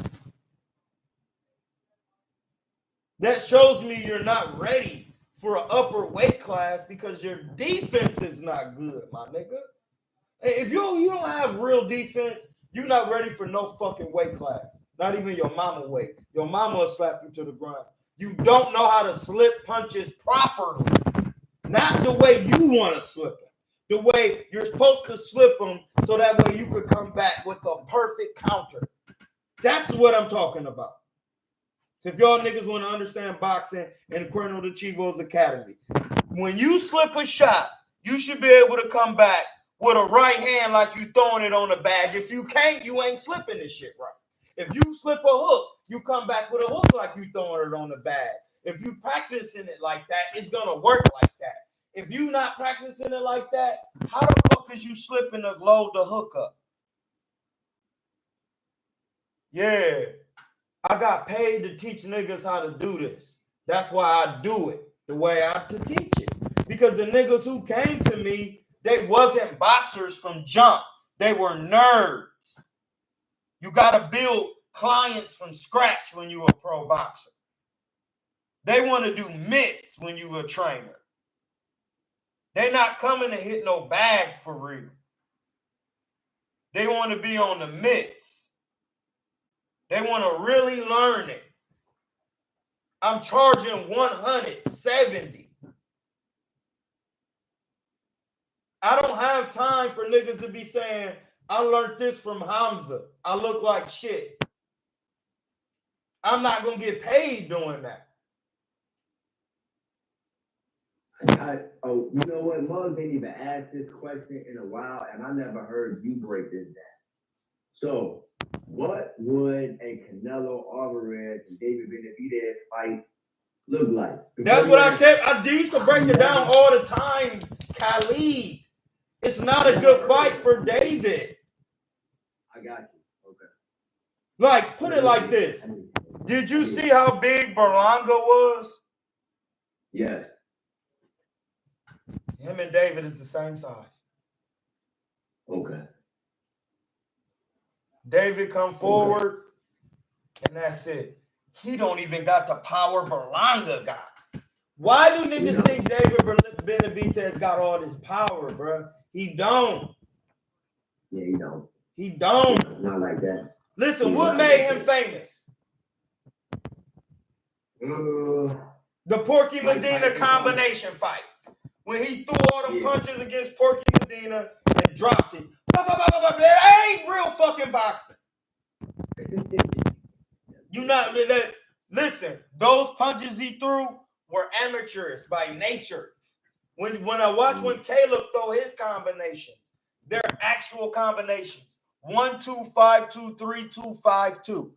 That shows me you're not ready for an upper weight class because your defense is not good, my nigga. If you don't have real defense, you're not ready for no fucking weight class. Not even your mama weight. Your mama will slap you to the ground. You don't know how to slip punches properly. Not the way you want to slip them. The way you're supposed to slip them so that way you could come back with a perfect counter. That's what I'm talking about. So if y'all niggas want to understand boxing in KuernoDeChivo's Academy, when you slip a shot, you should be able to come back with a right hand like you throwing it on the bag. If you can't, you ain't slipping this shit right. If you slip a hook, you come back with a hook like you throwing it on the bag. If you practicing it like that, it's going to work like that. If you not practicing it like that, how the fuck is you slipping to load the hook up? Yeah, I got paid to teach niggas how to do this. That's why I do it the way I have to teach it. Because the niggas who came to me, they wasn't boxers from jump. They were nerds. You got to build clients from scratch when you're a pro boxer. They want to do mitts when you're a trainer. They're not coming to hit no bag for real. They want to be on the mitts. They want to really learn it. I'm charging $170. I don't have time for niggas to be saying, I learned this from Hamza. I look like shit. I'm not going to get paid doing that. You know what? Mug didn't even ask this question in a while, and I never heard you break this down. So, what would a Canelo Alvarez and David Benavidez fight look like? That's what I used to break it down all the time, Khalid. It's not a good fight for David. I got you. Okay. Like, put it like this. Did you see how big Berlanga was? Yes. Him and David is the same size. Okay. David come forward, and that's it. He don't even got the power Berlanga got. Why do niggas think David Benavidez got all this power, bro? He don't. Yeah, he don't. He don't. Not like that. Listen, what made him famous? The Porky Medina combination fight. When he threw all them punches against Porky Medina and dropped him. That ain't real fucking boxing. You not that. Listen, those punches he threw were amateurish by nature. When I watch when Caleb throw his combinations, they're actual combinations. 1-2-5-2, 3-2-5-2.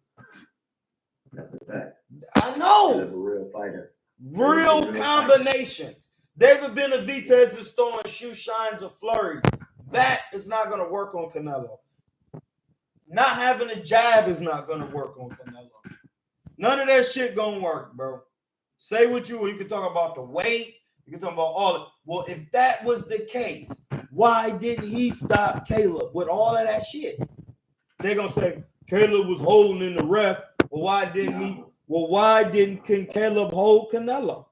That's a fact. I know. That's a real fighter. Real combinations. David Benavidez is throwing shoe shines of flurry. That is not going to work on Canelo. Not having a jab is not going to work on Canelo. None of that shit going to work, bro. Say what you can talk about the weight. You can talk about all of it. Well, if that was the case, why didn't he stop Caleb with all of that shit? they're gonna say Caleb was holding in the ref. Well, why didn't he? Well, why didn't Caleb hold Canelo?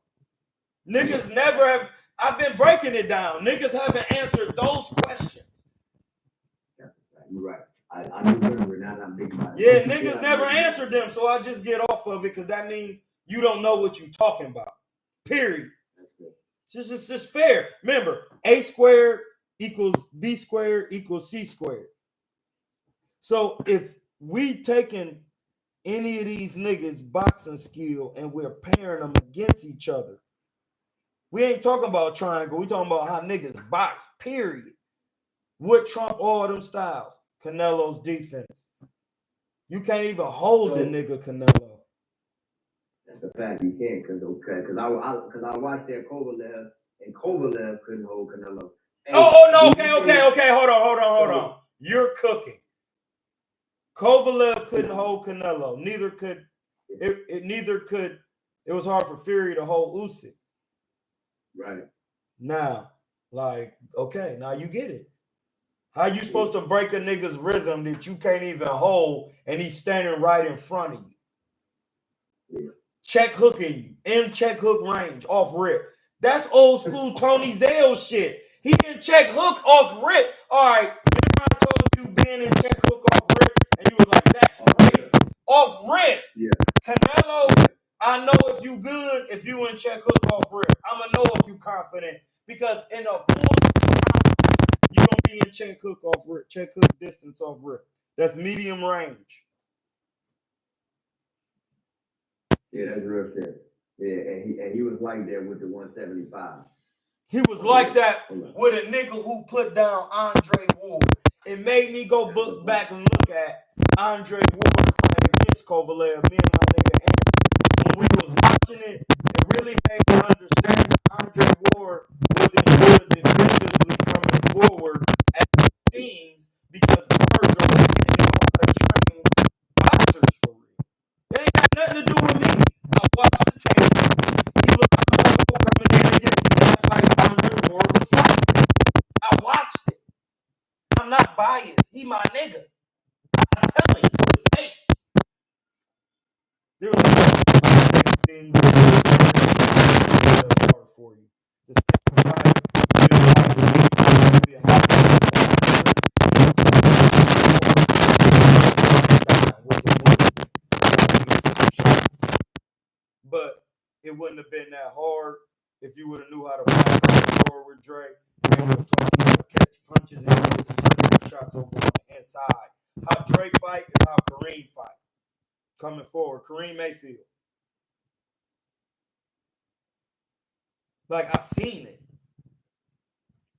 Niggas never have. I've been breaking it down. Niggas haven't answered those questions. You're right. I remember now that I'm thinking about it. Yeah, niggas never answered them, so I just get off of it because that means you don't know what you're talking about. Period. It's just fair. Remember, A squared equals B squared equals C squared. So if we taking any of these niggas' boxing skill and we're pairing them against each other, we ain't talking about triangle. We talking about how niggas box, period. What trump all them styles? Canelo's defense. You can't even hold the nigga Canelo. That's a fact. You can't because I watched that Kovalev and Kovalev couldn't hold Canelo. No. Okay. Hold on. You're cooking. Kovalev couldn't hold Canelo. Neither could. It was hard for Fury to hold Usyk. Right. Now, now you get it. How you supposed to break a nigga's rhythm that you can't even hold and he's standing right in front of you? Yeah. Check hooking you in check hook range off rip. That's old school Tony Zelle shit. He can check hook off rip. All right, remember I told you being in check hook off rip and you was like, that's crazy. Off rip. Yeah. Canelo, I know if you good, if you in check hook off rip. I'ma know if you confident because in a full you gonna be in check hook off rip, check hook distance off rip. That's medium range. Yeah, that's real shit. Yeah, and he was like that with the 175. He was like that with a nigga who put down Andre Ward. It made me go back and look at Andre Ward's fight against Kovalev. Me and my nigga Aaron. When we was watching it, it really made me understand Andre Ward wasn't good defensively coming forward as it seems because Virgil didn't know how to train boxers for real. It ain't got nothing to do with me. I watched the tape. He looked like Virgil coming in and getting that fight Andre Ward was solid. I watched it. I'm not biased. He my nigga. I'm telling you to his face. There was things that hard for you. The second fight, but it wouldn't have been that hard if you would have knew how to fight forward with Dre. They would have taught you how to catch punches and get shots over on the inside. How Dre fight is how Kareem fight. Coming forward, Kareem Mayfield. Like, I seen it.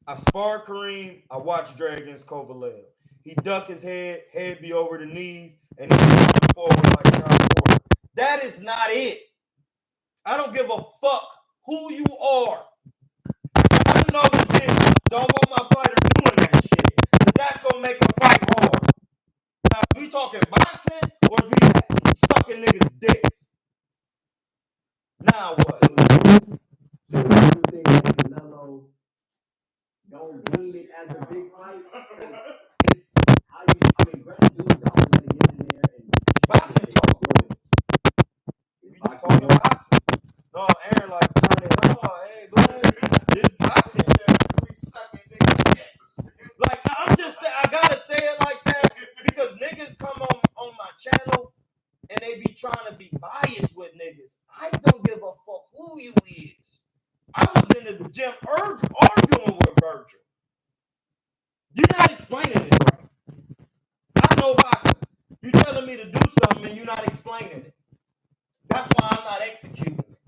I sparred Kareem. I watched Dre against Kovalev. He duck his head be over the knees, and he's coming forward like John Porter. That is not it. I don't give a fuck who you are. I notice it. Don't want my fighter doing that shit. Because that's going to make a fight hard. Now, if we talking boxing or if we sucking niggas' dicks. Now what? So what you think that Canelo don't deem it as a big fight? Great dudes always want to get in there and boxing talk. We just talking boxing. No, Aaron like turn it on. Hey, blood, this boxing. We sucking niggas' dicks. Like, I'm just saying, I gotta say it like that because niggas come on my channel and they be trying to be biased with niggas. I don't give a fuck who you is. I was in the gym arguing with Virgil. You're not explaining it right. I know boxing. You telling me to do something and you're not explaining it. That's why I'm not executing it.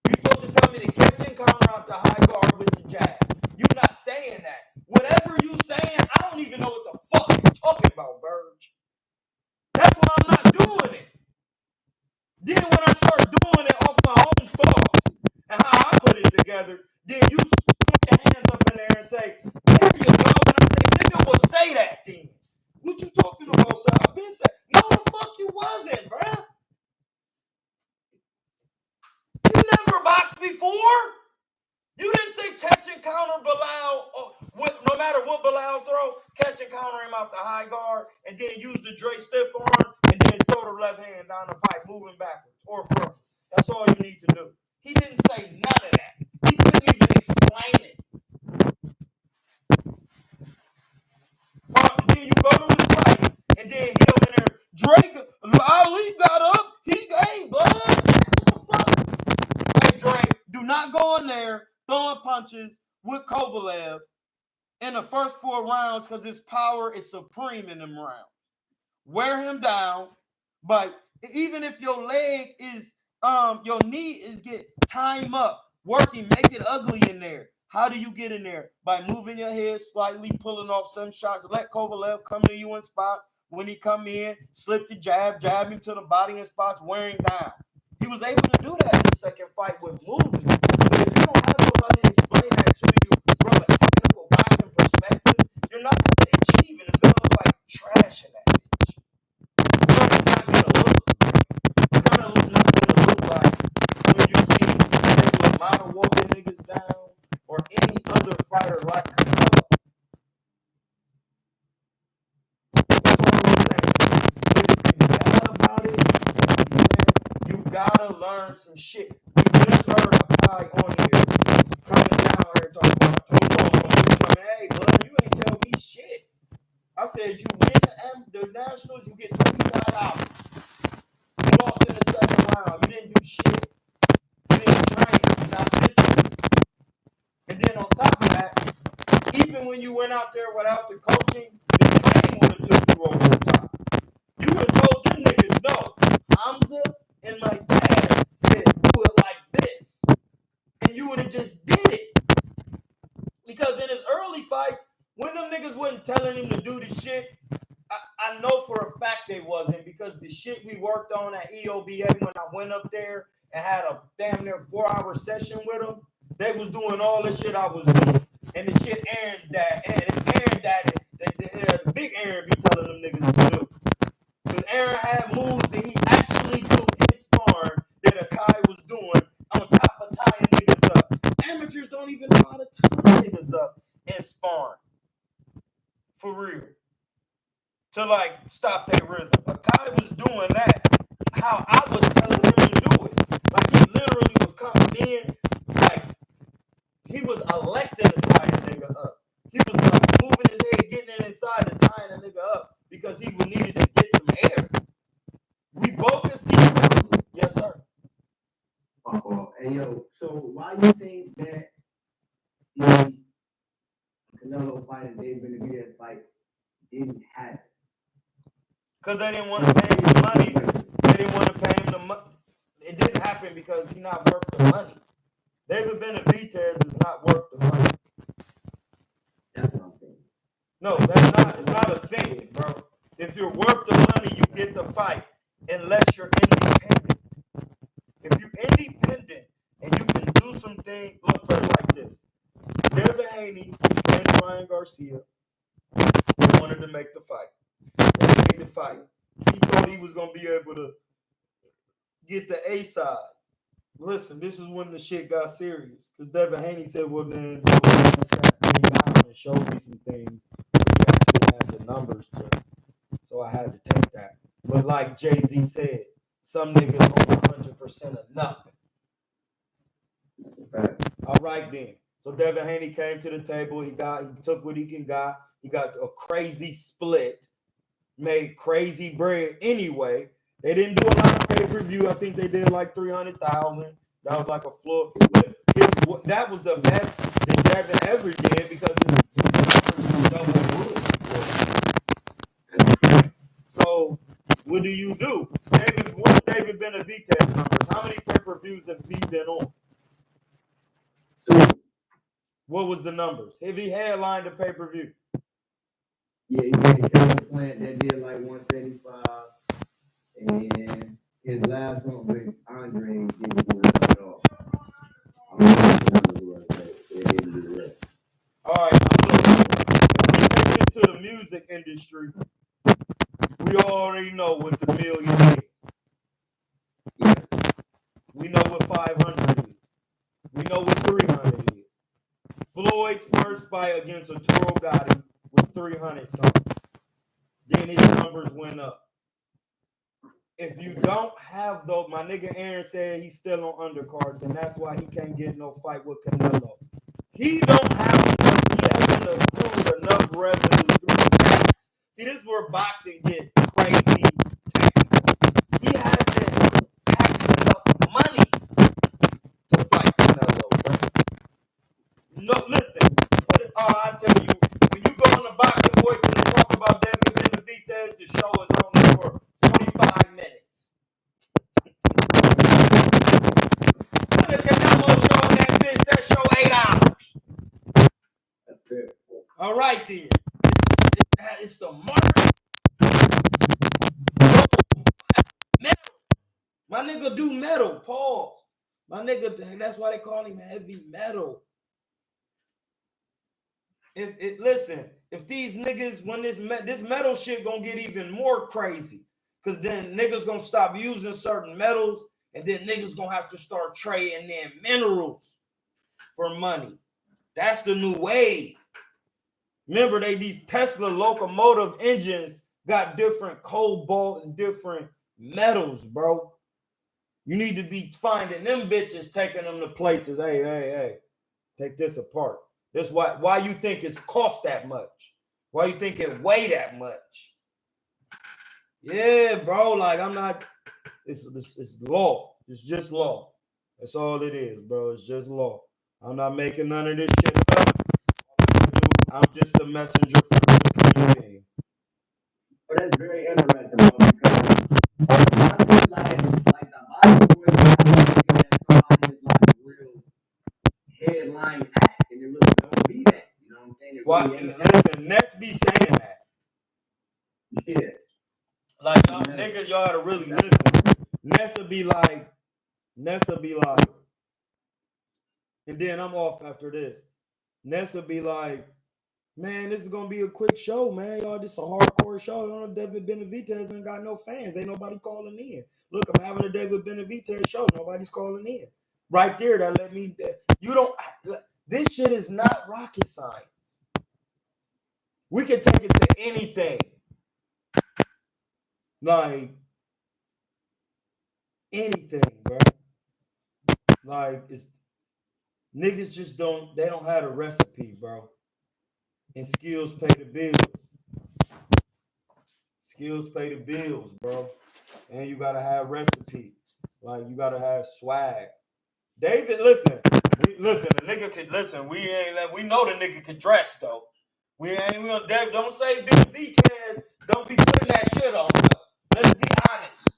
You're supposed to tell me to catch and counter out the high guard with the jab. You're not saying that. Whatever you saying, I don't even know what the fuck you talking about, Verge. That's why I'm not doing it. Then when I start doing it off my own thoughts and how I put it together, then you put your hands up in there and say, there you go. And I say, nigga will say that then. What you talking about, sir? I've been saying, no, the fuck you wasn't, bruh. You never boxed before. You didn't say catch and counter Bilal no matter what Bilal throw, catch and counter him out the high guard, and then use the Dre stiff arm, and then throw the left hand down the pipe, moving backwards or front. That's all you need to do. He didn't say none of that. He couldn't even explain it. Then you go to his fights, and then he up in there, Drake, Ali got up, hey, blood. Hey, Drake, do not go in there throwing punches with Kovalev in the first 4 rounds because his power is supreme in them rounds. Wear him down, but even if your leg is, your knee is tie him up, working, make it ugly in there. How do you get in there? By moving your head slightly, pulling off some shots. Let Kovalev come to you in spots. When he come in, slip the jab him to the body in spots, wearing down. He was able to do that in the second fight with movement. But if you don't have nobody to explain that to you from a technical boxing perspective, you're not going to achieve it. It's going to look like trash in that bitch. It's not going to look. It's not going to look like when you see Lamada walking niggas down or any other fighter like Canelo. That's all I'm saying. If you're mad about it, you gotta learn some shit. We just heard a guy on here coming down here talking about hey, blood, you ain't tell me shit. I said you win the Nationals, you get $25. You lost in the second round. You didn't do shit. You didn't train. You're not listening. And then on top of that, even when you went out there without the coaching, the training would have took you over the top. You would have told them niggas, no, Hamza and my dad said do it like this. And you would have just did it. Because in his early fights, when them niggas wasn't telling him to do the shit, I know for a fact they wasn't, because the shit we worked on at EOBA when I went up there and had a damn near 4-hour session with them, they was doing all the shit I was doing. And the shit Aaron's dad, the big Aaron be telling them niggas to do. Because Aaron had moves that he actually do in sparring that Akai was doing on top of tying niggas up. Amateurs don't even know how to tie niggas up in sparring. For real. To like stop their rhythm. Akai was doing that how I was telling him to do it. Like he literally was coming in, like he was electing to tie a nigga up. He was like moving his head, getting in inside and tying a nigga up because he would needed to get some air. We both can see it. Yes, sir. Hey, yo, so why you think that the Canelo fight and Dave Benavidez fight didn't happen? Because they didn't want to pay him the money. They didn't want to pay him the money. It didn't happen because he's not worth the money. David Benavidez is not worth the money. That's what I'm saying. No, that's not. It's not a thing, bro. If you're worth the money, you get the fight. Unless you're independent. If you're independent and you can do something, look, put it like this. Devin Haney and Ryan Garcia wanted to make the fight. They made the fight. He thought he was going to be able to get the A side. Listen, this is when the shit got serious. Because Devin Haney said, well, then sat me down and showed me some things. We actually had the numbers to. So I had to take that. But like Jay-Z said, some niggas own 100% of nothing. All right then. So Devin Haney came to the table. He took what he got. He got a crazy split. Made crazy bread anyway. They didn't do a lot of pay-per-view. I think they did like 300,000. That was like a floor. That was the best that Devin ever did because his double good. So what do you do? What's David Benavidez numbers? How many pay-per-views have he been on? What was the numbers? If he headlined the pay-per-view. Yeah, he did the plant that did like 175. And his last one with Andre didn't do it at all. All right, now look. If we take this to the music industry, we already know what the million is. Yeah. We know what 500 is. We know what 300 is. Floyd's first fight against Arturo Gotti was 300 something. Then his numbers went up. If you don't have those, my nigga Aaron said he's still on undercards, and that's why he can't get no fight with Canelo. He don't have enough, he hasn't accrued enough revenue through tax. See, this is where boxing get crazy technical. He hasn't taxed enough money to fight Canelo, bro. No, listen, I tell you, when you go on the Boxing Voice and they talk about David Benavidez, the show is only for 45 minutes. Put a Canelo show in that bitch, that show 8 hours. That's fair. All right, then. It's the market. Metal. My nigga do metal. Pause. My nigga, that's why they call him heavy metal. If these niggas, when this metal shit gonna get even more crazy, because then niggas gonna stop using certain metals, and then niggas gonna have to start trading in minerals for money. That's the new wave. Remember, these Tesla locomotive engines got different cobalt and different metals, bro. You need to be finding them bitches, taking them to places. Hey, take this apart. That's why you think it's cost that much. Why you think it weigh that much? Yeah, bro. Like, I'm not. It's law. It's just law. That's all it is, bro. It's just law. I'm not making none of this shit up. I'm just a messenger for the Supreme Being. But that's very interesting, bro, because like the Bible boys, somebody is like a real headline act, and it really don't be that. You know what I'm saying? Why? Listen, Ness be saying that. Yeah. Like, y'all niggas, y'all gotta really listen. Nessa be like, and then I'm off after this. Nessa be like, man, this is gonna be a quick show, man. Y'all, this is a hardcore show. I don't know, David Benavidez ain't got no fans. Ain't nobody calling in. Look, I'm having a David Benavidez show. Nobody's calling in. Right there, that let me. You don't. This shit is not rocket science. We can take it to anything. Like anything, bro. Like, it's niggas just don't. They don't have a recipe, bro. And skills pay the bills. Skills pay the bills, bro. And you gotta have recipe. Like, you gotta have swag. David, listen. The nigga could listen. We know the nigga could dress though. We don't say Big V-Taz. Don't be putting that shit on though. Let's be honest.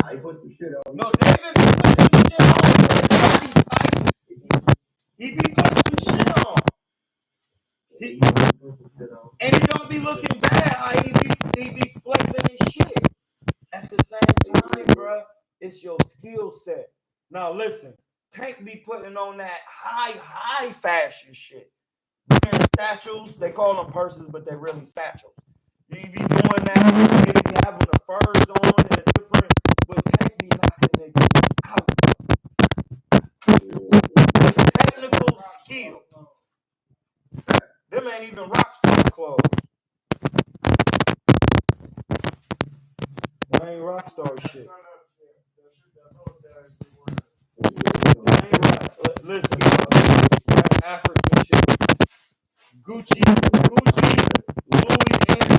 Nah, he put some shit on. No, David be putting some shit on. His body's tight. He be putting some shit on. And he don't be looking bad how he be flexing his shit. At the same time, bro, it's your skill set. Now listen, Tank be putting on that high fashion shit. Wearing satchels, they call them purses, but they really satchels. You be doing that, you be having the furs on and a different, but Tank be knocking niggas out. Technical skill. Them ain't even Rockstar clothes. That ain't Rockstar shit. Listen, that's African shit. Gucci, Louis, and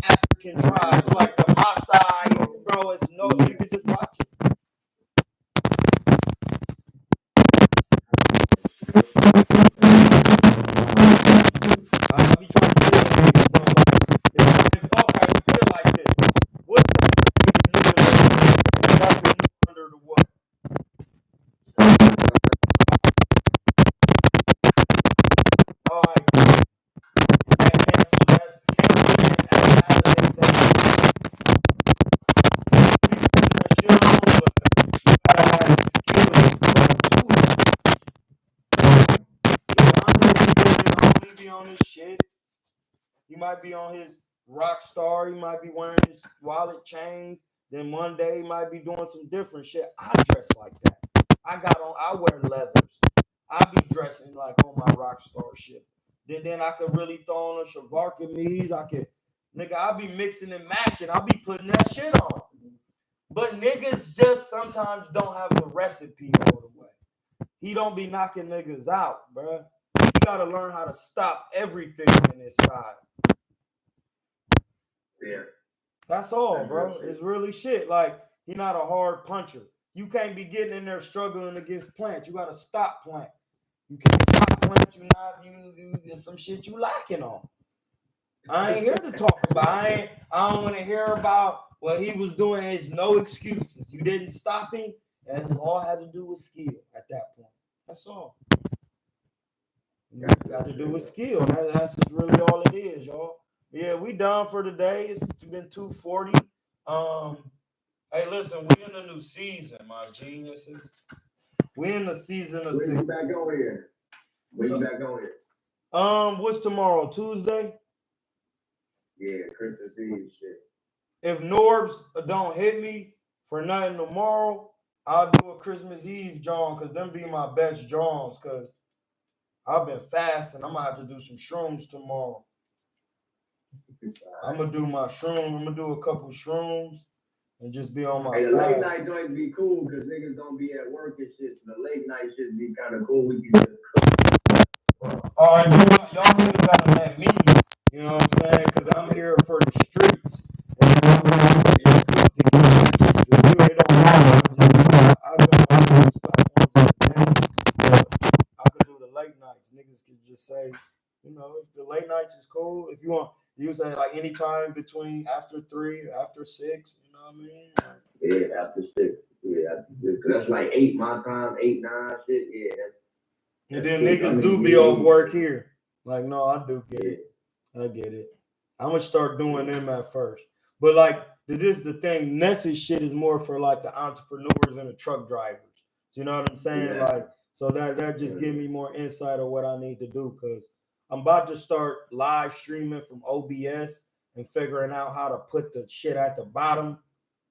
African tribes like the Maasai, bro. It's no, you can just watch it. I be trying to get it, bro. Okay, put it like this. What's the under the what? All right. That's on his shit. He might be on his rock star. He might be wearing his wallet chains. Then one day he might be doing some different shit. I dress like that. I wear leathers. I be dressing like on my rock star shit. Then I could really throw on a Shavar kameez. I be mixing and matching. I be putting that shit on. But niggas just sometimes don't have the recipe all the way. He don't be knocking niggas out, bro. You gotta learn how to stop everything in this side. Yeah. That's all, bro. It's really shit. Like, he not a hard puncher. You can't be getting in there struggling against Plant. You gotta stop Plant. You can't stop Plant. You there's some shit you lacking on. I ain't here to talk about. I don't want to hear about what he was doing. There's no excuses. You didn't stop him, and all had to do with skill at that point. That's all. You got to do with skill. That's just really all it is, y'all. Yeah, we done for today. It's been 2:40. Hey, listen, we in the new season, my geniuses. We in the season of. When you back on here? When you back on here? What's tomorrow? Tuesday? Yeah, Christmas Eve shit. If Norbs don't hit me for nothing tomorrow, I'll do a Christmas Eve John, because them be my best Johns, because I've been fasting. I'm gonna have to do some shrooms tomorrow. I'm gonna do my shrooms. I'm gonna do a couple shrooms and just be on my Hey, the fast. late night joints be cool because niggas don't be at work and shit. So the late night shit be kind of cool. We can just cook. All right, y'all niggas gotta let me, you know what I'm saying? Because I'm here for the streets. And I'm just cooking. It don't matter. I go on these platforms every day, but I could do the late nights. Niggas could just say, you know, if the late nights is cool, if you want, you say like anytime between after 3, after 6, you know what I mean? Yeah, after 6. Yeah, after 6. That's like 8 my time, 8, 9, shit. Yeah. And then niggas do be off work here. Like, no, I do get it. I get it. I'm gonna start doing them at first. But like, this is the thing. Ness's shit is more for like the entrepreneurs and the truck drivers. You know what I'm saying? Yeah. Like, so that just give me more insight of what I need to do, because I'm about to start live streaming from OBS and figuring out how to put the shit at the bottom,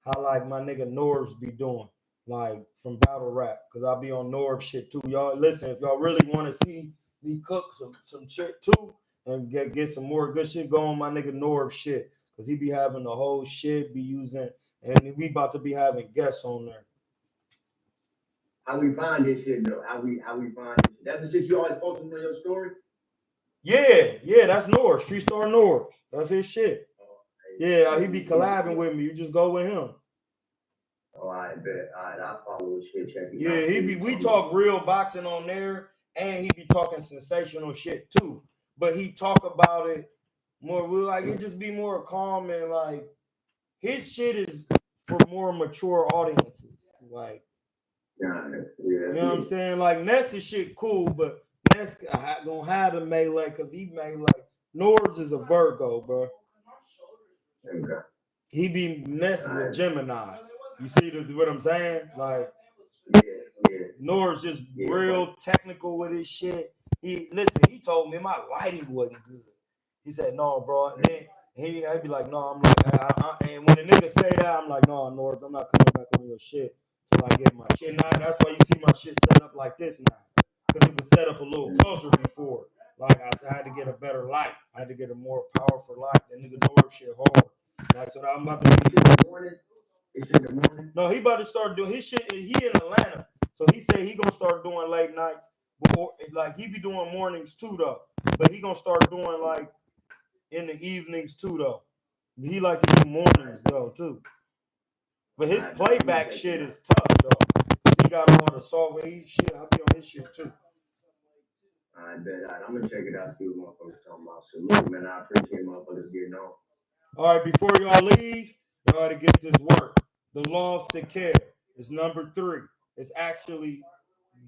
how like my nigga Norbs be doing, like from battle rap, because I'll be on Norbs shit too. Y'all listen, if y'all really want to see me cook some shit too and get some more good shit, go on my nigga Norbs shit, because he be having the whole shit, be using, and we about to be having guests on there. How we find this shit though? How we find this shit? That's the shit you always posting on your story? Yeah, that's Norbs, Street Star Norbs. That's his shit. Yeah, he be collabing with me. You just go with him. Oh, I bet. All right, I'll follow his shit. Check it out. Yeah, we talk real boxing on there, and he be talking sensational shit too. But he talk about it more. We like it just be more calm, and like his shit is for more mature audiences. Like, you know what I'm saying? Like Ness's shit cool, but Ness gonna have the melee because he melee. Norbs is a Virgo, bro. Okay. He be Ness is a Gemini. You see what I'm saying? Like, Norbs just real technical with his shit. He told me my lighting wasn't good. He said, no, bro. And then I'd be like, no, I'm like, and when the nigga say that, I'm like, no, Norbs, I'm not coming back on your shit till I get my shit. Now that's why you see my shit set up like this now. Because it was set up a little closer before. Like I had to get a better light. I had to get a more powerful light. That nigga Norbs shit hard. Like, so I'm about to be No, he about to start doing his shit. He in Atlanta, so he said he gonna start doing late nights. Before, like he be doing mornings too though, but he gonna start doing like in the evenings too though. He like to do mornings though too. But his playback shit is tough though. He got all the software shit. I'll be on his shit too. I bet. I'm gonna check it out. See what motherfuckers talking about. So look, man, I appreciate motherfuckers getting on. All right, before y'all leave, y'all gotta get this work. The law Sekher is number 3. It's actually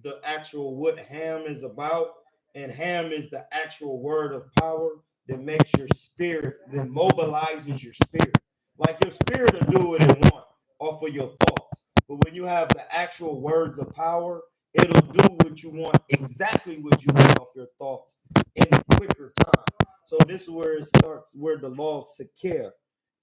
the actual what ham is about, and ham is the actual word of power that makes your spirit, that mobilizes your spirit. Like your spirit will do what it wants off of your thoughts, but when you have the actual words of power, it'll do what you want, exactly what you want off your thoughts in a quicker time. So this is where it starts, where the law Sekher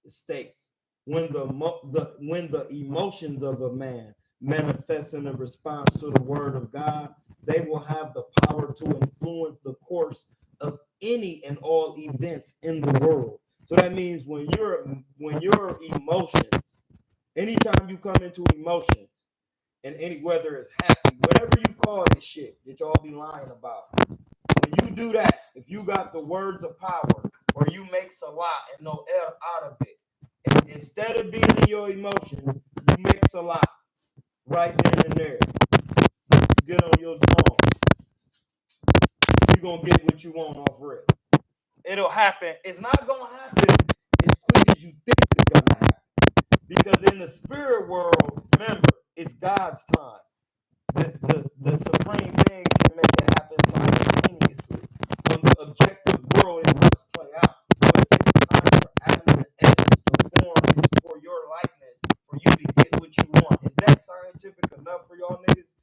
states. When the emotions of a man manifest in a response to the word of God, they will have the power to influence the course of any and all events in the world. So that means when your emotions, anytime you come into emotions, and any whether it's happy, whatever you call this shit that y'all be lying about, when you do that, if you got the words of power, or you make salah and no air out of it, and instead of being in your emotions, you make salah right then and there. Get on your throne. You're gonna get what you want off rip. It'll happen. It's not gonna happen as quick as you think it's gonna happen. Because in the spirit world, remember, it's God's time. The supreme being can make it happen simultaneously. On the objective world, it must play out. So it takes time for atoms and essence to form for your likeness, for you to get what you want. Is that scientific enough for y'all niggas?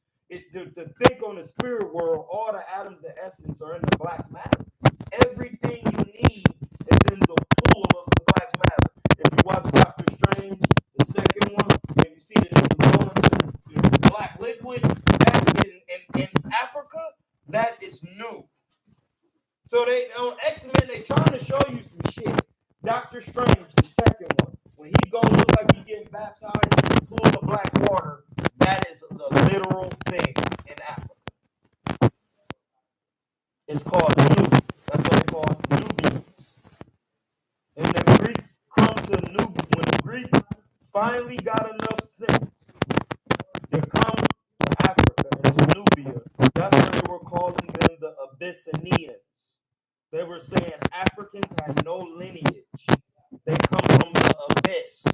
To think on the spirit world, all the atoms and essence are in the black matter. Everything you need is in the pool of the black matter. If you watch Doctor Strange, the second one, and you see the nigga going to the black liquid, that in Africa, that is new. So they on X-Men, they trying to show you some shit. Doctor Strange, the second one, when he go look like he getting baptized in the pool of black water, that is the literal thing in Africa. It's called Nubia. That's what they call Nubians. And the Greeks come to Nubia. When the Greeks finally got enough sense to come to Africa and to Nubia, that's what they were calling them the Abyssinians. They were saying Africans had no lineage. They come from the abyss.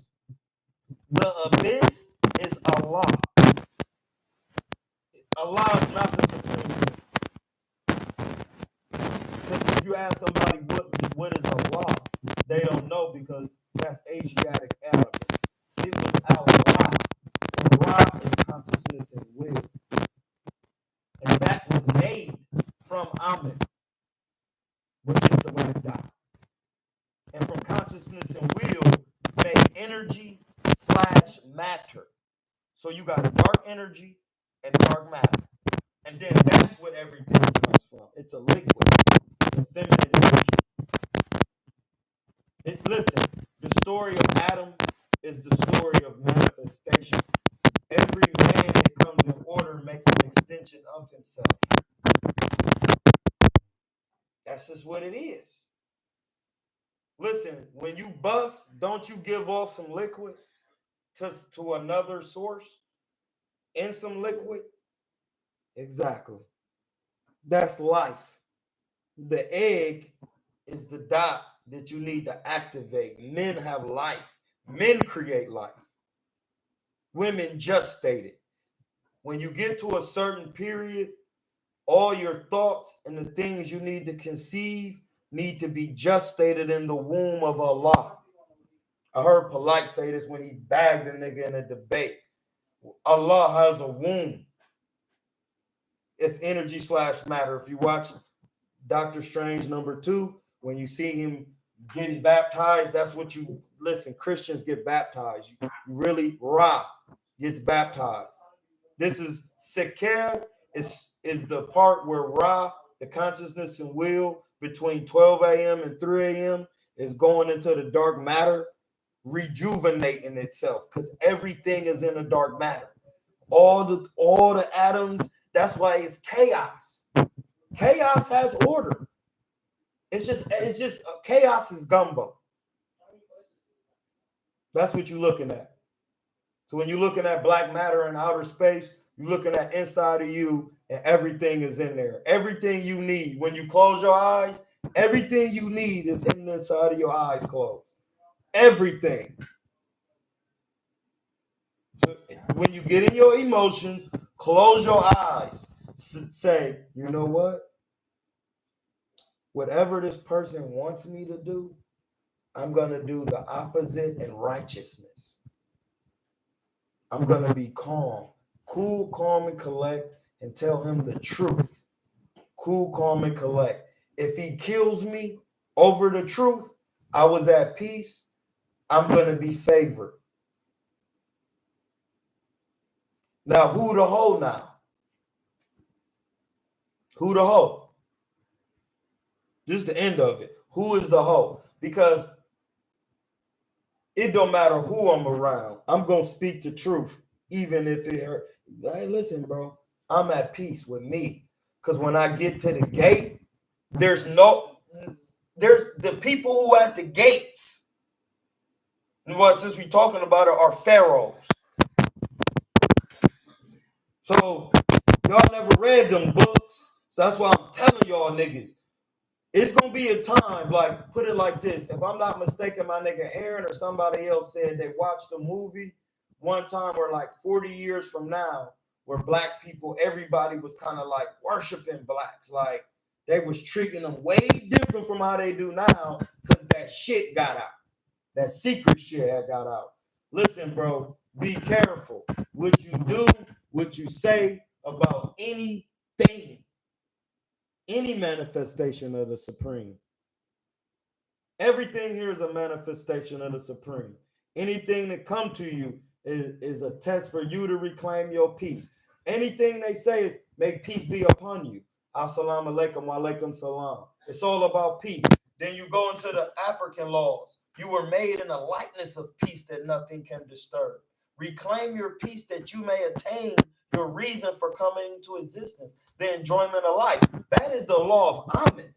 The abyss is Allah. Allah is not the supreme being. Because if you ask somebody what is Allah, they don't know because that's Asiatic Arabic. It was Al-Ra. Ra is consciousness and will. And that was made from Amen, which is the black dot. And from consciousness and will made energy / matter. So you got dark energy and dark matter. And then that's what everything comes from. It's a liquid. It's a feminine energy. Listen, the story of Adam is the story of manifestation. Every man that comes in order makes an extension of himself. That's just what it is. Listen, when you bust, don't you give off some liquid to another source in some liquid? Exactly. That's life. The egg is the dot that you need to activate. Men have life. Men create life. Women just stated. When you get to a certain period, all your thoughts and the things you need to conceive need to be just stated in the womb of Allah. I heard Polite say this when he bagged a nigga in a debate. Allah has a womb. It's energy / matter. If you watch Doctor Strange #2, when you see him getting baptized, that's what you listen. Christians get baptized. You really Ra gets baptized. This is Seker is the part where Ra, the consciousness and will, between 12 a.m. and 3 a.m. is going into the dark matter, rejuvenating itself because everything is in the dark matter. All the atoms. That's why it's chaos. Chaos has order. It's just chaos is gumbo. That's what you're looking at. So when you're looking at black matter in outer space, you're looking at inside of you, and everything is in there. Everything you need. When you close your eyes, everything you need is in the inside of your eyes closed. Everything. So when you get in your emotions, close your eyes. Say, you know what? Whatever this person wants me to do, I'm going to do the opposite in righteousness. I'm going to be calm, cool, calm, and collect, and tell him the truth. Cool, calm, and collect. If he kills me over the truth, I was at peace, I'm going to be favored. Now, who the hoe now? Who the hoe? This is the end of it. Who is the hoe? Because it don't matter who I'm around. I'm going to speak the truth, even if it hurt. Hey, listen, bro. I'm at peace with me. Because when I get to the gate, there's the people who at the gates. And what, since we're talking about it, are pharaohs. So y'all never read them books. So that's why I'm telling y'all niggas. It's going to be a time, like, put it like this. If I'm not mistaken, my nigga Aaron or somebody else said they watched a movie one time where like 40 years from now, where black people, everybody was kind of like worshiping blacks. Like they was treating them way different from how they do now because that shit got out. That secret shit had got out. Listen, bro, be careful what you do, what you say about anything. Any manifestation of the Supreme. Everything here is a manifestation of the Supreme. Anything that come to you is a test for you to reclaim your peace. Anything they say is make peace be upon you. Assalamu alaikum wa alaikum salam. It's all about peace. Then you go into the African laws. You were made in a likeness of peace that nothing can disturb. Reclaim your peace that you may attain your reason for coming into existence, the enjoyment of life. That is the law of Amen.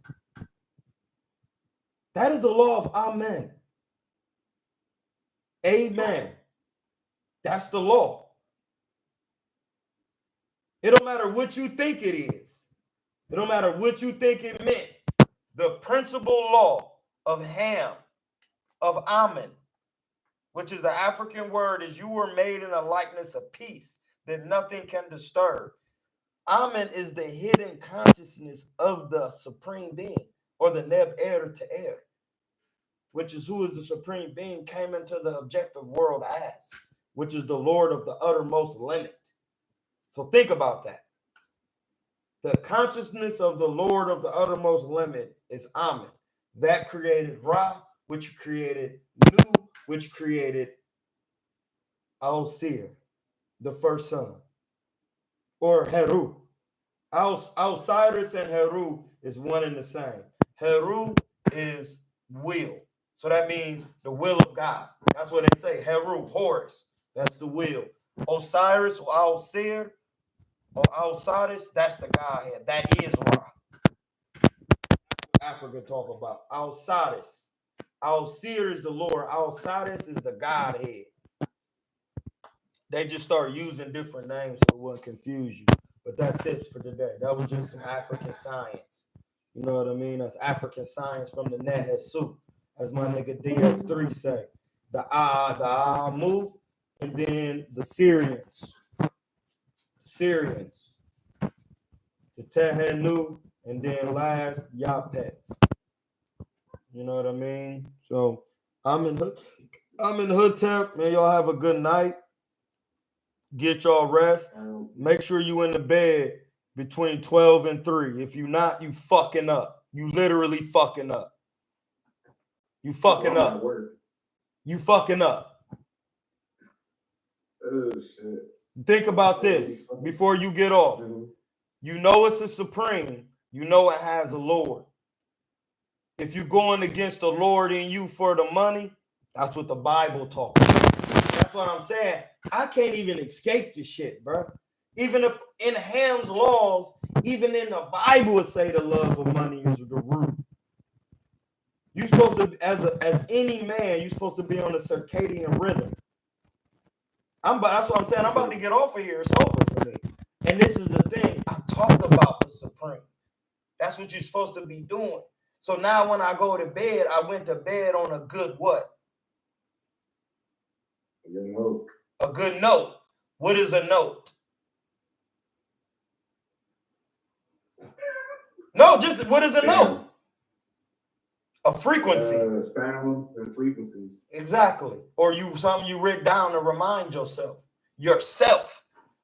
That is the law of Amen. Amen. That's the law. It don't matter what you think it is. It don't matter what you think it meant. The principal law of Ham, of Amen, which is the African word, is you were made in a likeness of peace that nothing can disturb. Amen is the hidden consciousness of the Supreme Being, or the Neb Er to Er, which is who is the Supreme Being, came into the objective world as, which is the Lord of the uttermost limit. So think about that. The consciousness of the Lord of the uttermost limit is Amen. That created Ra, which created Nu, which created Al-Sir, the first son, or Heru. Osiris and Heru is one and the same. Heru is will. So that means the will of God. That's what they say. Heru, Horus. That's the will. Osiris or Al-Sir or Osiris, that's the Godhead. That is Ra. Africa talk about Osiris. Al-Sir is the Lord. Osiris is the Godhead. They just start using different names so it wouldn't confuse you. But that's it for today. That was just some African science. You know what I mean? That's African science from the Nehesu, as my nigga DS3 say. The Amu, and then the Syrians. The Tehenu, and then last Yapets. You know what I mean? So I'm in Hoodtep. Man, y'all have a good night. Get y'all rest. Make sure you in the bed between 12 and 3. If you not, you fucking up. You literally fucking up. You fucking up. You fucking up. Oh, shit. Think about this before you get off. You know it's a Supreme. You know it has a Lord. If you're going against the Lord in you for the money, that's what the Bible talks about. That's what I'm saying. I can't even escape this shit, bro. Even if in Ham's laws, even in the Bible, it say the love of money is the root. You're supposed to, as any man, you're supposed to be on a circadian rhythm. That's what I'm saying. I'm about to get off of here. It's over for me. And this is the thing. I talked about the Supreme. That's what you're supposed to be doing. So now when I go to bed, I went to bed on a good what? A good note. A good note. What is a note? No, just what is a note? A frequency. Sound and frequencies. Exactly. Or something you write down to remind yourself.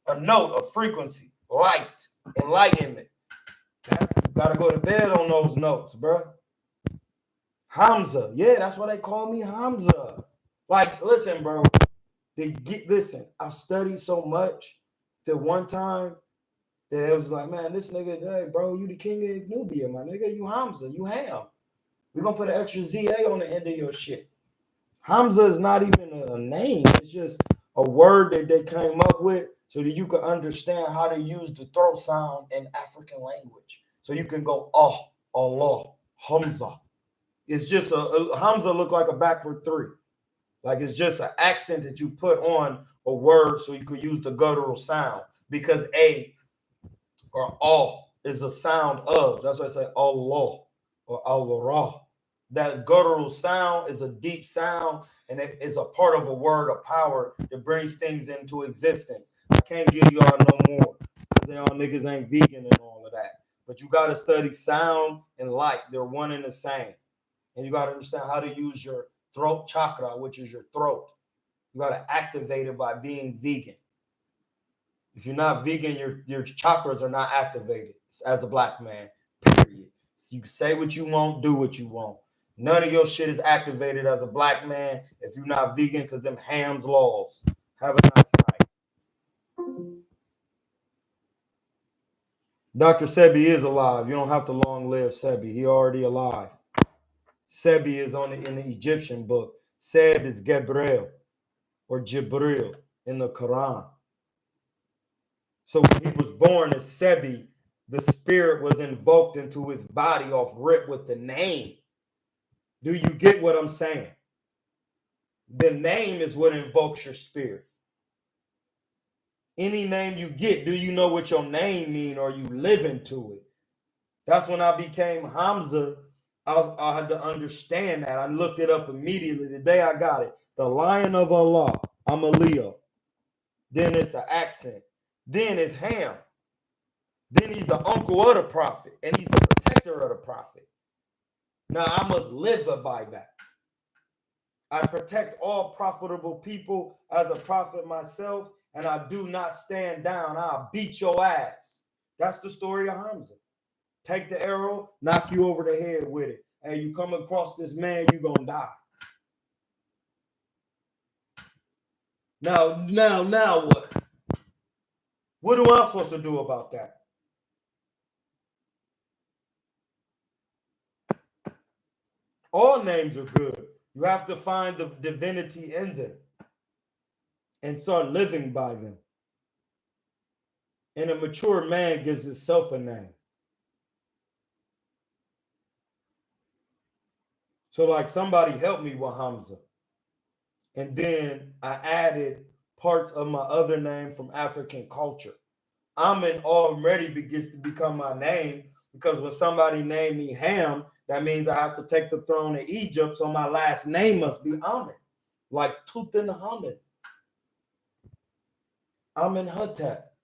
A note, a frequency, light, enlightenment. Gotta go to bed on those notes, bro. Hamza. Yeah, that's why they call me Hamza. Like, listen, bro. Listen, I've studied so much that one time Then it was like, man, this nigga, hey, bro, you the king of Nubia, my nigga. You Hamza, you Ham. We're gonna put an extra ZA on the end of your shit. Hamza is not even a name. It's just a word that they came up with so that you can understand how to use the throat sound in African language. So you can go, oh, Allah, Hamza. It's just a Hamza look like a backward 3. Like it's just an accent that you put on a word so you could use the guttural sound, because a or all is a sound of. That's why I say Allah or Allah. That guttural sound is a deep sound, and it is a part of a word of power that brings things into existence. I can't give y'all no more because y'all niggas ain't vegan and all of that. But you got to study sound and light. They're one and the same. And you got to understand how to use your throat chakra, which is your throat. You got to activate it by being vegan. If you're not vegan, your chakras are not activated as a black man, period. So you can say what you want, do what you want. None of your shit is activated as a black man if you're not vegan, because them hams laws. Have a nice night. Dr. Sebi is alive. You don't have to long live Sebi. He already alive. Sebi is in the Egyptian book. Seb is Gabriel or Jibril in the Quran. So when he was born as Sebi, the spirit was invoked into his body off rip with the name. Do you get what I'm saying? The name is what invokes your spirit. Any name you get, do you know what your name mean, or you live into it? That's when I became Hamza. I had to understand that. I looked it up immediately the day I got it. The Lion of Allah. I'm a Leo. Then it's an accent. Then it's Ham. Then he's the uncle of the prophet, and he's the protector of the prophet. Now I must live by that. I protect all profitable people as a prophet myself, and I do not stand down. I'll beat your ass. That's the story of Hamza. Take the arrow, knock you over the head with it. And you come across this man, you're going to die. Now what? What am I supposed to do about that? All names are good. You have to find the divinity in them and start living by them. And a mature man gives himself a name. So like somebody helped me with Hamza. And then I added parts of my other name from African culture. Amen already begins to become my name, because when somebody named me Ham, that means I have to take the throne of Egypt. So my last name must be Amen, like Tutankhamun. Amenhotep.